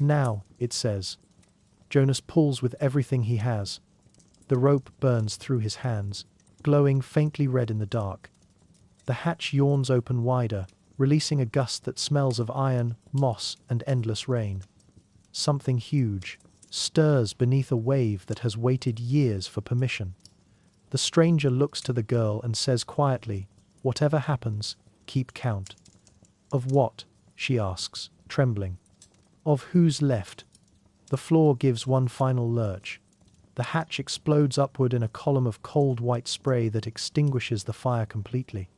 "Now," it says. Jonas pulls with everything he has. The rope burns through his hands, glowing faintly red in the dark. The hatch yawns open wider, releasing a gust that smells of iron, moss, and endless rain. Something huge stirs beneath a wave that has waited years for permission. The stranger looks to the girl and says quietly, "Whatever happens, keep count." "Of what?" she asks, trembling. "Of who's left?" The floor gives one final lurch. The hatch explodes upward in a column of cold white spray that extinguishes the fire completely.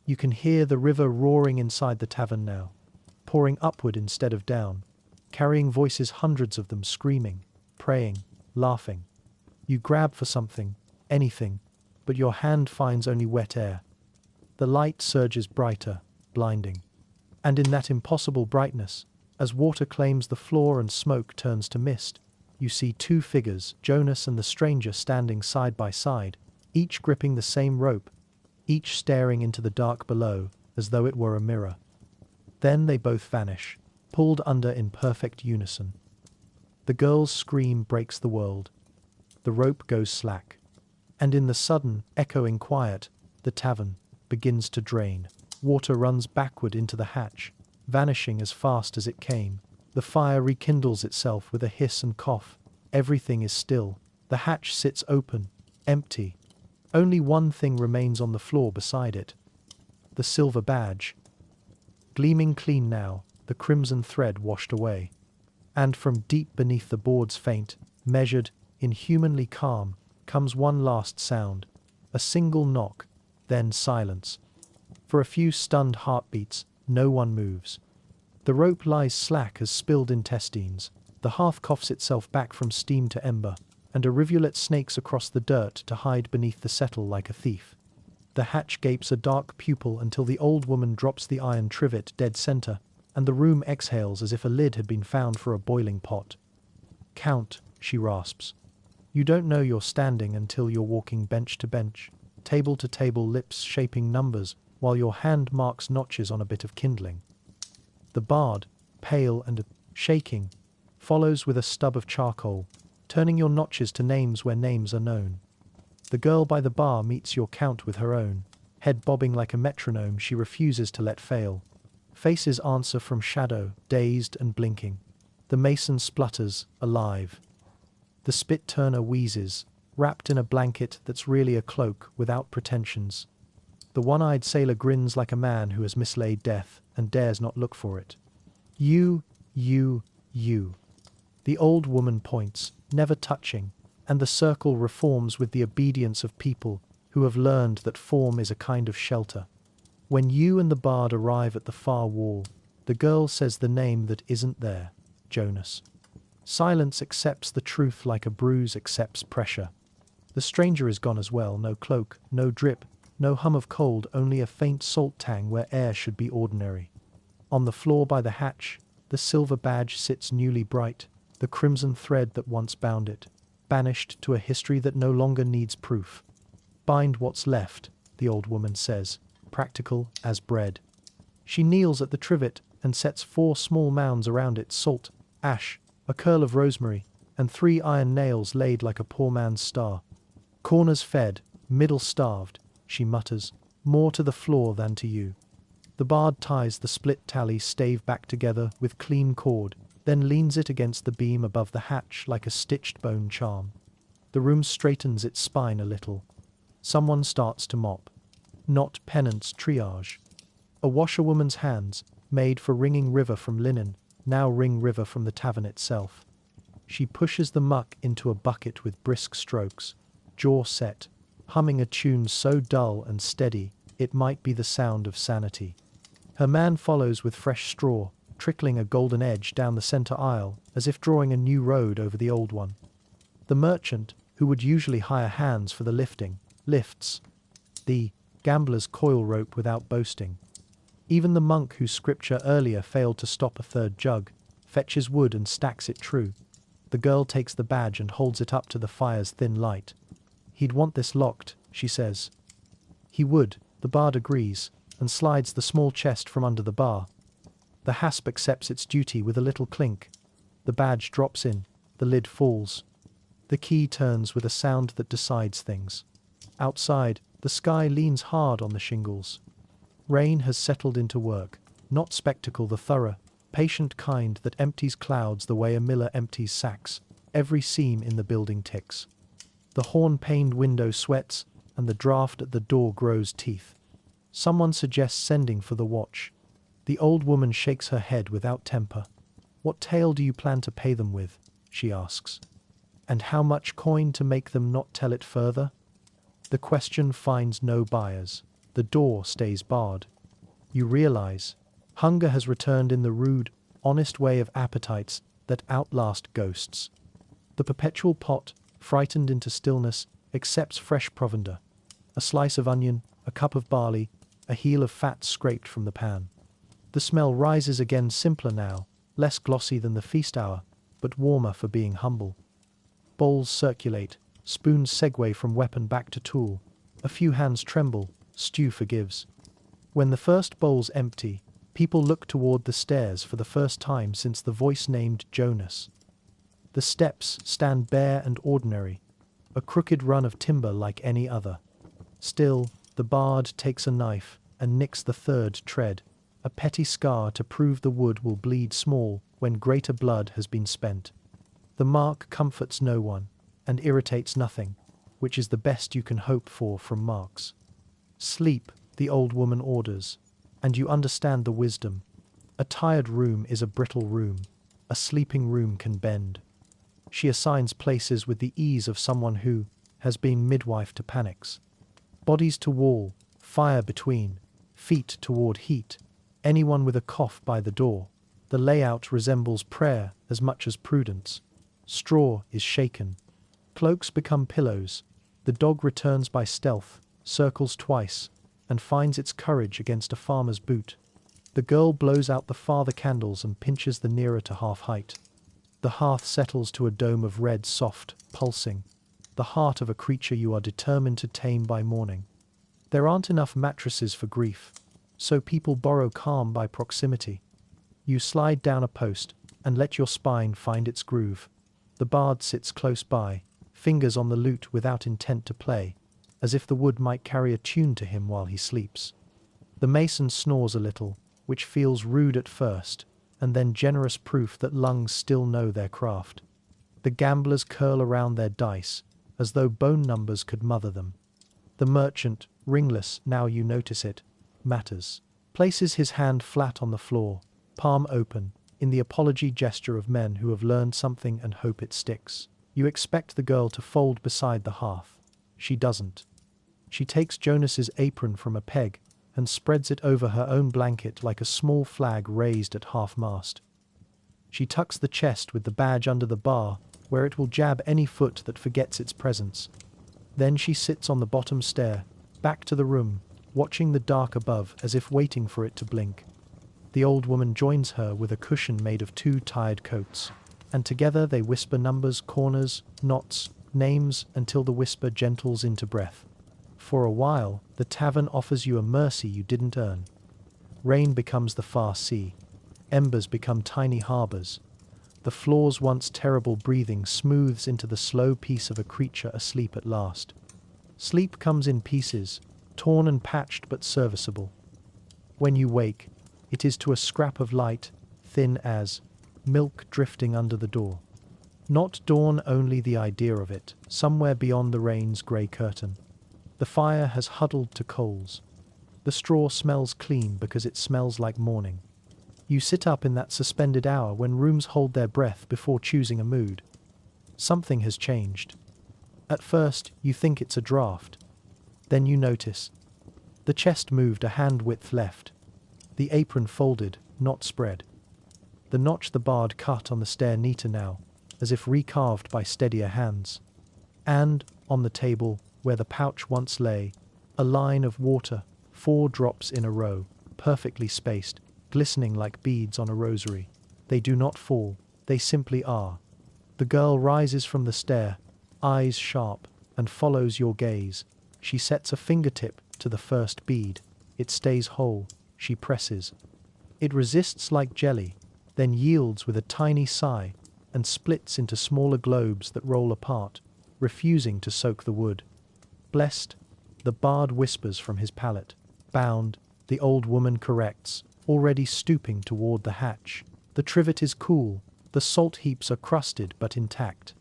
You can hear the river roaring inside the tavern now, pouring upward instead of down, carrying voices, hundreds of them, screaming, praying, laughing. You grab for something, anything, but your hand finds only wet air. The light surges brighter, blinding. And in that impossible brightness, as water claims the floor and smoke turns to mist, you see 2 figures, Jonas and the stranger, standing side by side, each gripping the same rope, each staring into the dark below as though it were a mirror. Then they both vanish, pulled under in perfect unison. The girl's scream breaks the world. The rope goes slack. And in the sudden, echoing quiet, the tavern begins to drain. Water runs backward into the hatch, vanishing as fast as it came. The fire rekindles itself with a hiss and cough. Everything is still. The hatch sits open, empty. Only one thing remains on the floor beside it. The silver badge. Gleaming clean now, the crimson thread washed away. And from deep beneath the board's faint, measured, inhumanly calm, comes one last sound. A single knock, then silence. For a few stunned heartbeats, no one moves. The rope lies slack as spilled intestines. The hearth coughs itself back from steam to ember, and a rivulet snakes across the dirt to hide beneath the settle like a thief. The hatch gapes a dark pupil until the old woman drops the iron trivet dead center, and the room exhales as if a lid had been found for a boiling pot. "Count," she rasps. "You don't know you're standing until you're walking bench to bench, table to table, lips shaping numbers, while your hand marks notches on a bit of kindling." The bard, pale and shaking, follows with a stub of charcoal, turning your notches to names where names are known. The girl by the bar meets your count with her own. Head bobbing like a metronome, she refuses to let fail. Faces answer from shadow, dazed and blinking. The mason splutters, alive. The spit turner wheezes, wrapped in a blanket that's really a cloak without pretensions. The one-eyed sailor grins like a man who has mislaid death and dares not look for it. You. The old woman points, never touching, and the circle reforms with the obedience of people who have learned that form is a kind of shelter. When you and the bard arrive at the far wall, the girl says the name that isn't there, Jonas. Silence accepts the truth like a bruise accepts pressure. The stranger is gone as well, no cloak, no drip, no hum of cold, only a faint salt tang where air should be ordinary. On the floor by the hatch, The silver badge sits newly bright, the crimson thread that once bound it, banished to a history that no longer needs proof. Bind what's left, the old woman says, practical as bread. She kneels at the trivet and sets 4 small mounds around it: salt, ash, a curl of rosemary, and 3 iron nails laid like a poor man's star. Corners fed, middle starved, she mutters, more to the floor than to you. The bard ties the split tally stave back together with clean cord, then leans it against the beam above the hatch like a stitched bone charm. The room straightens its spine a little. Someone starts to mop. Not penance triage. A washerwoman's hands, made for wringing river from linen, now wring river from the tavern itself. She pushes the muck into a bucket with brisk strokes, jaw set, humming a tune so dull and steady it might be the sound of sanity. Her man follows with fresh straw, trickling a golden edge down the center aisle as if drawing a new road over the old one. The merchant, who would usually hire hands for the lifting, lifts. The gambler's coil rope without boasting. Even the monk whose scripture earlier failed to stop a third jug, fetches wood and stacks it true. The girl takes the badge and holds it up to the fire's thin light. He'd want this locked, she says. He would, the bard agrees, and slides the small chest from under the bar. The hasp accepts its duty with a little clink. The badge drops in, the lid falls. The key turns with a sound that decides things. Outside, the sky leans hard on the shingles. Rain has settled into work, not spectacle the thorough, patient kind that empties clouds the way a miller empties sacks. Every seam in the building ticks. The horn-paned window sweats, and the draught at the door grows teeth. Someone suggests sending for the watch. The old woman shakes her head without temper. What tale do you plan to pay them with? She asks. And how much coin to make them not tell it further? The question finds no buyers. The door stays barred. You realize, hunger has returned in the rude, honest way of appetites that outlast ghosts. The perpetual pot, frightened into stillness, accepts fresh provender. A slice of onion, a cup of barley, a heel of fat scraped from the pan. The smell rises again, simpler now, less glossy than the feast hour, but warmer for being humble. Bowls circulate, spoons segue from weapon back to tool. A few hands tremble, stew forgives. When the first bowl's empty, people look toward the stairs for the first time since the voice named Jonas. The steps stand bare and ordinary, a crooked run of timber like any other. Still, the bard takes a knife and nicks the third tread, a petty scar to prove the wood will bleed small when greater blood has been spent. The mark comforts no one and irritates nothing, which is the best you can hope for from marks. Sleep, the old woman orders, and you understand the wisdom. A tired room is a brittle room. A sleeping room can bend. She assigns places with the ease of someone who has been midwife to panics. Bodies to wall, fire between, feet toward heat, anyone with a cough by the door. The layout resembles prayer as much as prudence. Straw is shaken. Cloaks become pillows. The dog returns by stealth, circles twice, and finds its courage against a farmer's boot. The girl blows out the farther candles and pinches the nearer to half height. The hearth settles to a dome of red, soft, pulsing. The heart of a creature you are determined to tame by morning. There aren't enough mattresses for grief, so people borrow calm by proximity. You slide down a post and let your spine find its groove. The bard sits close by, fingers on the lute without intent to play, as if the wood might carry a tune to him while he sleeps. The mason snores a little, which feels rude at first, and then generous proof that lungs still know their craft. The gamblers curl around their dice, as though bone numbers could mother them. The merchant, ringless, now you notice it, matters, places his hand flat on the floor, palm open, in the apology gesture of men who have learned something and hope it sticks. You expect the girl to fold beside the hearth. She doesn't. She takes Jonas's apron from a peg and spreads it over her own blanket like a small flag raised at half-mast. She tucks the chest with the badge under the bar, where it will jab any foot that forgets its presence. Then she sits on the bottom stair, back to the room, watching the dark above as if waiting for it to blink. The old woman joins her with a cushion made of 2 tired coats, and together they whisper numbers, corners, knots, names, until the whisper gentles into breath. For a while, the tavern offers you a mercy you didn't earn. Rain becomes the far sea. Embers become tiny harbors. The floor's once terrible breathing smooths into the slow peace of a creature asleep at last. Sleep comes in pieces, torn and patched but serviceable. When you wake, it is to a scrap of light, thin as milk drifting under the door. Not dawn, only the idea of it, somewhere beyond the rain's grey curtain. The fire has huddled to coals. The straw smells clean because it smells like morning. You sit up in that suspended hour when rooms hold their breath before choosing a mood. Something has changed. At first, you think it's a draft. Then you notice. The chest moved a hand-width left. The apron folded, not spread. The notch the bard cut on the stair neater now, as if recarved by steadier hands. And, on the table, where the pouch once lay, a line of water, 4 drops in a row, perfectly spaced, glistening like beads on a rosary. They do not fall, they simply are. The girl rises from the stair, eyes sharp, and follows your gaze. She sets a fingertip to the first bead. It stays whole. She presses. It resists like jelly, then yields with a tiny sigh, and splits into smaller globes that roll apart, refusing to soak the wood. Blessed, the bard whispers from his palate. Bound, the old woman corrects, already stooping toward the hatch. The trivet is cool, the salt heaps are crusted but intact.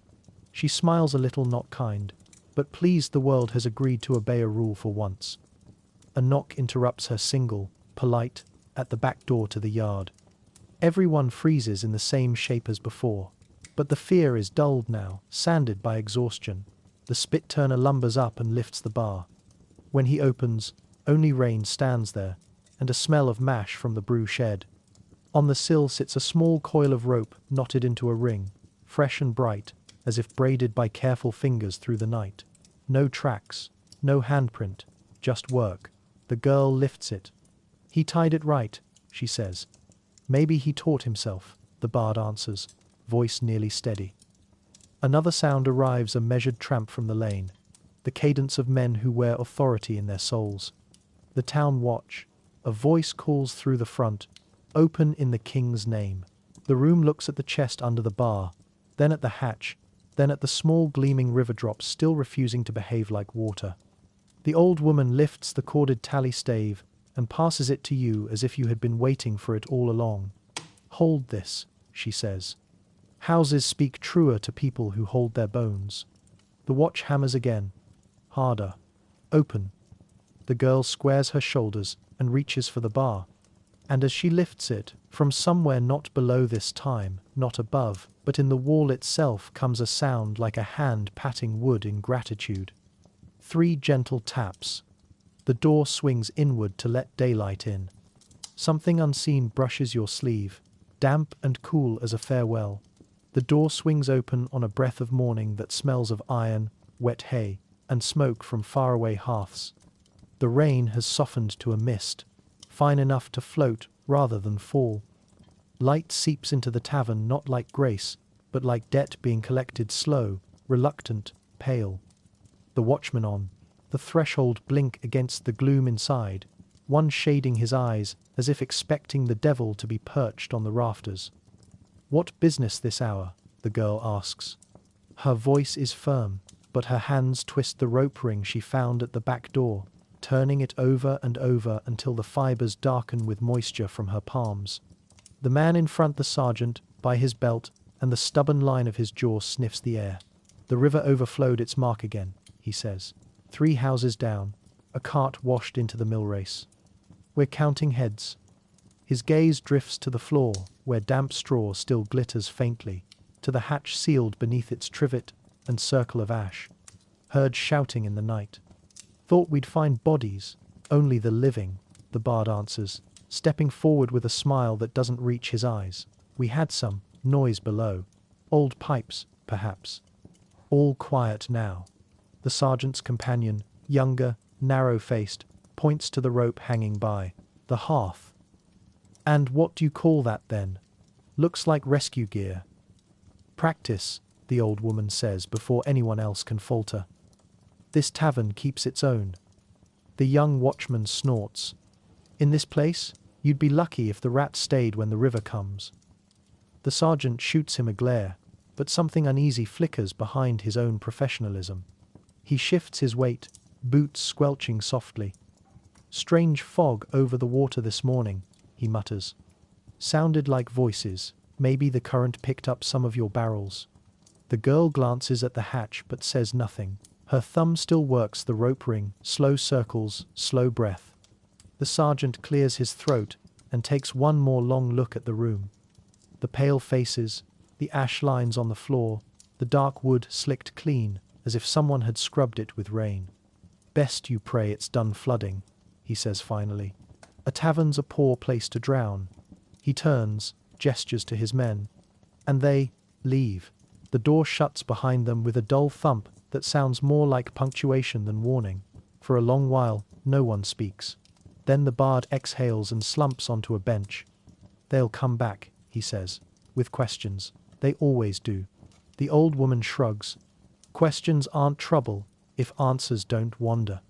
She smiles a little, not kind, but pleased the world has agreed to obey a rule for once. A knock interrupts her single, polite, at the back door to the yard. Everyone freezes in the same shape as before, but the fear is dulled now, sanded by exhaustion. The spit-turner lumbers up and lifts the bar. When he opens, only rain stands there, and a smell of mash from the brew shed. On the sill sits a small coil of rope knotted into a ring, fresh and bright, as if braided by careful fingers through the night. No tracks, no handprint, just work. The girl lifts it. He tied it right, she says. Maybe he taught himself, the bard answers, voice nearly steady. Another sound arrives, a measured tramp from the lane, the cadence of men who wear authority in their souls. The town watch. A voice calls through the front, "Open in the king's name." The room looks at the chest under the bar, then at the hatch, then at the small gleaming river drops still refusing to behave like water. The old woman lifts the corded tally stave and passes it to you as if you had been waiting for it all along. "Hold this," she says. "Houses speak truer to people who hold their bones." The watch hammers again. Harder. "Open." The girl squares her shoulders and reaches for the bar. And as she lifts it, from somewhere not below this time, not above, but in the wall itself comes a sound like a hand patting wood in gratitude. 3 gentle taps. The door swings inward to let daylight in. Something unseen brushes your sleeve, damp and cool as a farewell. The door swings open on a breath of morning that smells of iron, wet hay, and smoke from faraway hearths. The rain has softened to a mist, fine enough to float rather than fall. Light seeps into the tavern not like grace, but like debt being collected slow, reluctant, pale. The watchman on the threshold blink against the gloom inside, one shading his eyes as if expecting the devil to be perched on the rafters. "What business this hour?" the girl asks. Her voice is firm, but her hands twist the rope ring she found at the back door, turning it over and over until the fibers darken with moisture from her palms. The man in front, the sergeant, by his belt, and the stubborn line of his jaw sniffs the air. "The river overflowed its mark again," he says. 3 houses down, a cart washed into the mill race. "We're counting heads." His gaze drifts to the floor, where damp straw still glitters faintly, to the hatch sealed beneath its trivet and circle of ash. Heard shouting in the night. "Thought we'd find bodies, only the living," the bard answers, stepping forward with a smile that doesn't reach his eyes. "We had some noise below. Old pipes, perhaps." All quiet now. The sergeant's companion, younger, narrow-faced, points to the rope hanging by the hearth. And what do you call that then? Looks like rescue gear. Practice, the old woman says before anyone else can falter. This tavern keeps its own. The young watchman snorts. In this place, you'd be lucky if the rats stayed when the river comes. The sergeant shoots him a glare, but something uneasy flickers behind his own professionalism. He shifts his weight, boots squelching softly. Strange fog over the water this morning, he mutters. Sounded like voices. Maybe the current picked up some of your barrels. The girl glances at the hatch but says nothing. Her thumb still works the rope ring, slow circles, slow breath. The sergeant clears his throat and takes one more long look at the room. The pale faces, the ash lines on the floor, the dark wood slicked clean, as if someone had scrubbed it with rain. Best you pray it's done flooding, he says finally. A tavern's a poor place to drown. He turns, gestures to his men, and they leave. The door shuts behind them with a dull thump that sounds more like punctuation than warning. For a long while, no one speaks. Then the bard exhales and slumps onto a bench. They'll come back, he says, with questions. They always do. The old woman shrugs. Questions aren't trouble if answers don't wander.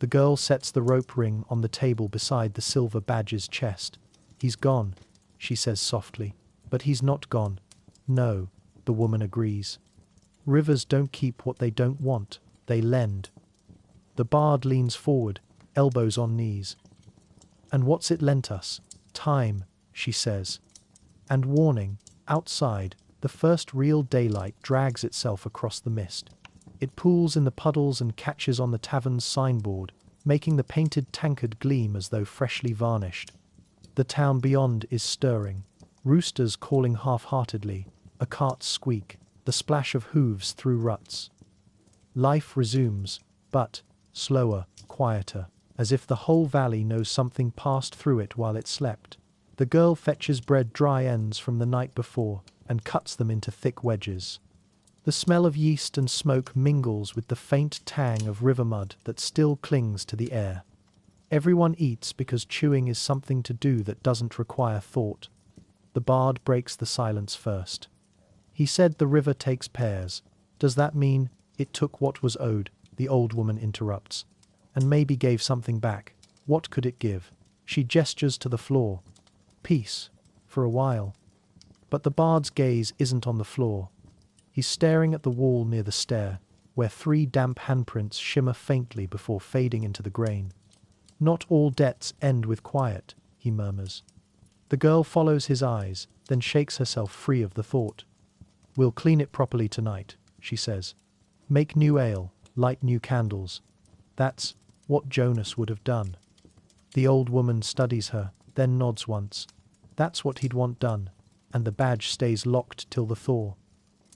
The girl sets the rope ring on the table beside the silver badge's chest. He's gone, she says softly. But he's not gone. No, the woman agrees. Rivers don't keep what they don't want, they lend. The bard leans forward, elbows on knees. And what's it lent us? Time, she says. And warning, outside, the first real daylight drags itself across the mist. It pools in the puddles and catches on the tavern's signboard, making the painted tankard gleam as though freshly varnished. The town beyond is stirring. Roosters calling half-heartedly, a cart squeak, the splash of hooves through ruts. Life resumes, but slower, quieter, as if the whole valley knows something passed through it while it slept. The girl fetches bread dry ends from the night before and cuts them into thick wedges. The smell of yeast and smoke mingles with the faint tang of river mud that still clings to the air. Everyone eats because chewing is something to do that doesn't require thought. The bard breaks the silence first. He said the river takes pairs. Does that mean it took what was owed? The old woman interrupts. And maybe gave something back. What could it give? She gestures to the floor. Peace, for a while. But the bard's gaze isn't on the floor. He's staring at the wall near the stair, where 3 damp handprints shimmer faintly before fading into the grain. Not all debts end with quiet, he murmurs. The girl follows his eyes, then shakes herself free of the thought. We'll clean it properly tonight, she says. Make new ale, light new candles. That's what Jonas would have done. The old woman studies her, then nods once. That's what he'd want done, and the badge stays locked till the thaw.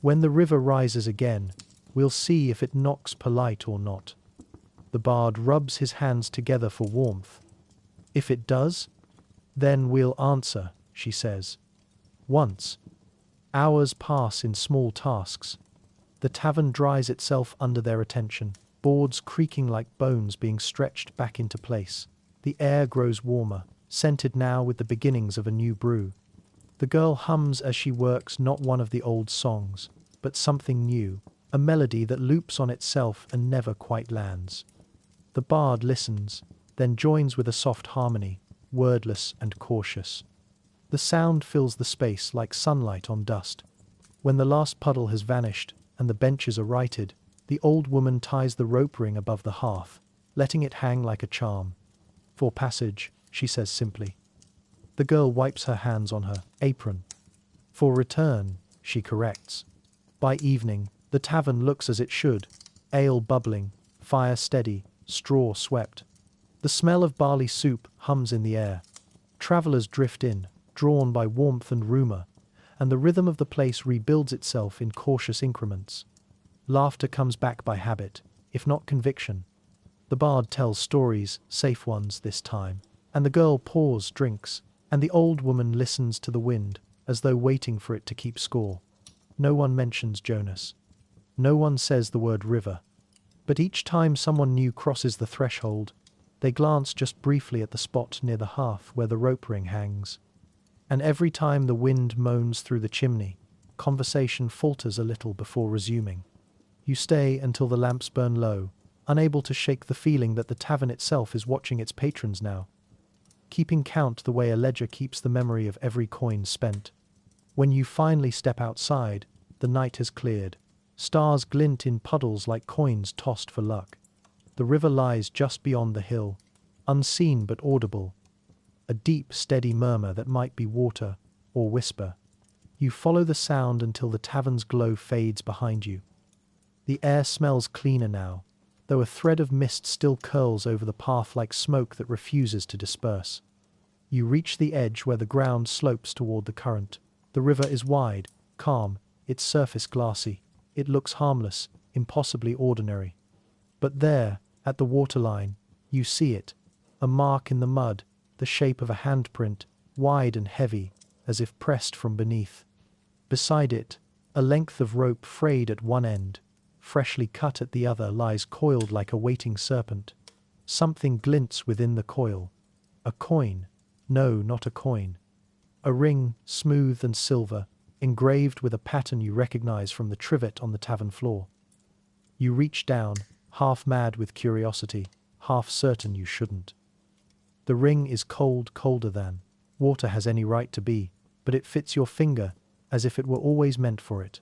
When the river rises again, we'll see if it knocks polite or not. The bard rubs his hands together for warmth. If it does, then we'll answer, she says. Once. Hours pass in small tasks. The tavern dries itself under their attention, boards creaking like bones being stretched back into place. The air grows warmer, scented now with the beginnings of a new brew. The girl hums as she works not one of the old songs, but something new, a melody that loops on itself and never quite lands. The bard listens, then joins with a soft harmony, wordless and cautious. The sound fills the space like sunlight on dust. When the last puddle has vanished and the benches are righted, the old woman ties the rope ring above the hearth, letting it hang like a charm. For passage, she says simply. The girl wipes her hands on her apron. For return, she corrects. By evening, the tavern looks as it should, ale bubbling, fire steady, straw swept. The smell of barley soup hums in the air. Travellers drift in, drawn by warmth and rumour, and the rhythm of the place rebuilds itself in cautious increments. Laughter comes back by habit, if not conviction. The bard tells stories, safe ones this time, and the girl pours drinks, and the old woman listens to the wind, as though waiting for it to keep score. No one mentions Jonas. No one says the word river. But each time someone new crosses the threshold, they glance just briefly at the spot near the hearth where the rope ring hangs. And every time the wind moans through the chimney, conversation falters a little before resuming. You stay until the lamps burn low, unable to shake the feeling that the tavern itself is watching its patrons now, keeping count the way a ledger keeps the memory of every coin spent. When you finally step outside, the night has cleared. Stars glint in puddles like coins tossed for luck. The river lies just beyond the hill, unseen but audible. A deep, steady murmur that might be water or whisper. You follow the sound until the tavern's glow fades behind you. The air smells cleaner now, though a thread of mist still curls over the path like smoke that refuses to disperse. You reach the edge where the ground slopes toward the current. The river is wide, calm, its surface glassy. It looks harmless, impossibly ordinary. But there, at the waterline, you see it, a mark in the mud, the shape of a handprint, wide and heavy, as if pressed from beneath. Beside it, a length of rope frayed at one end, freshly cut at the other, lies coiled like a waiting serpent. Something glints within the coil. A coin. No, not a coin. A ring, smooth and silver, engraved with a pattern you recognize from the trivet on the tavern floor. You reach down, half mad with curiosity, half certain you shouldn't. The ring is cold, colder than water has any right to be, but it fits your finger as if it were always meant for it.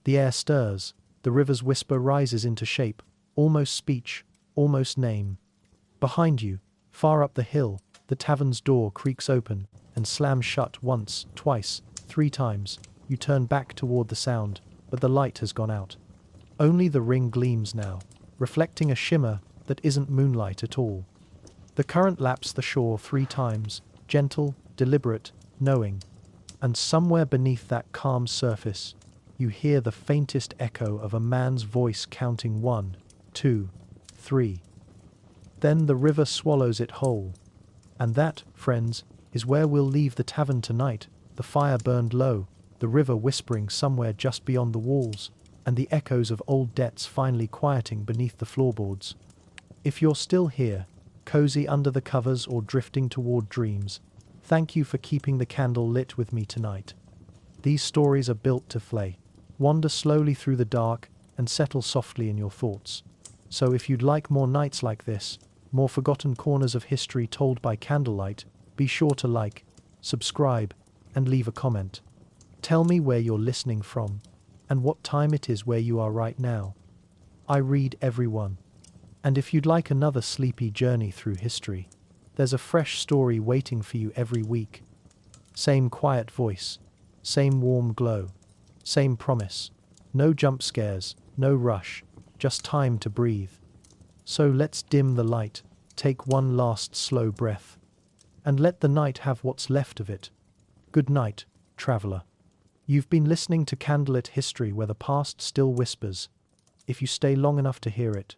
The air stirs, the river's whisper rises into shape, almost speech, almost name. Behind you, far up the hill, the tavern's door creaks open and slams shut once, twice, 3 times. You turn back toward the sound, but the light has gone out. Only the ring gleams now, reflecting a shimmer that isn't moonlight at all. The current laps the shore 3 times, gentle, deliberate, knowing. And somewhere beneath that calm surface, you hear the faintest echo of a man's voice counting 1, 2, 3. Then the river swallows it whole. And that, friends, is where we'll leave the tavern tonight. The fire burned low, the river whispering somewhere just beyond the walls, and the echoes of old debts finally quieting beneath the floorboards. If you're still here, cozy under the covers or drifting toward dreams, thank you for keeping the candle lit with me tonight. These stories are built to flay, wander slowly through the dark, and settle softly in your thoughts. So if you'd like more nights like this, more forgotten corners of history told by candlelight, be sure to like, subscribe, and leave a comment. Tell me where you're listening from, and what time it is where you are right now. I read every one. And if you'd like another sleepy journey through history, there's a fresh story waiting for you every week. Same quiet voice, same warm glow, same promise. No jump scares, no rush, just time to breathe. So let's dim the light, take one last slow breath, and let the night have what's left of it. Good night, traveler. You've been listening to Candlelit History, where the past still whispers, if you stay long enough to hear it.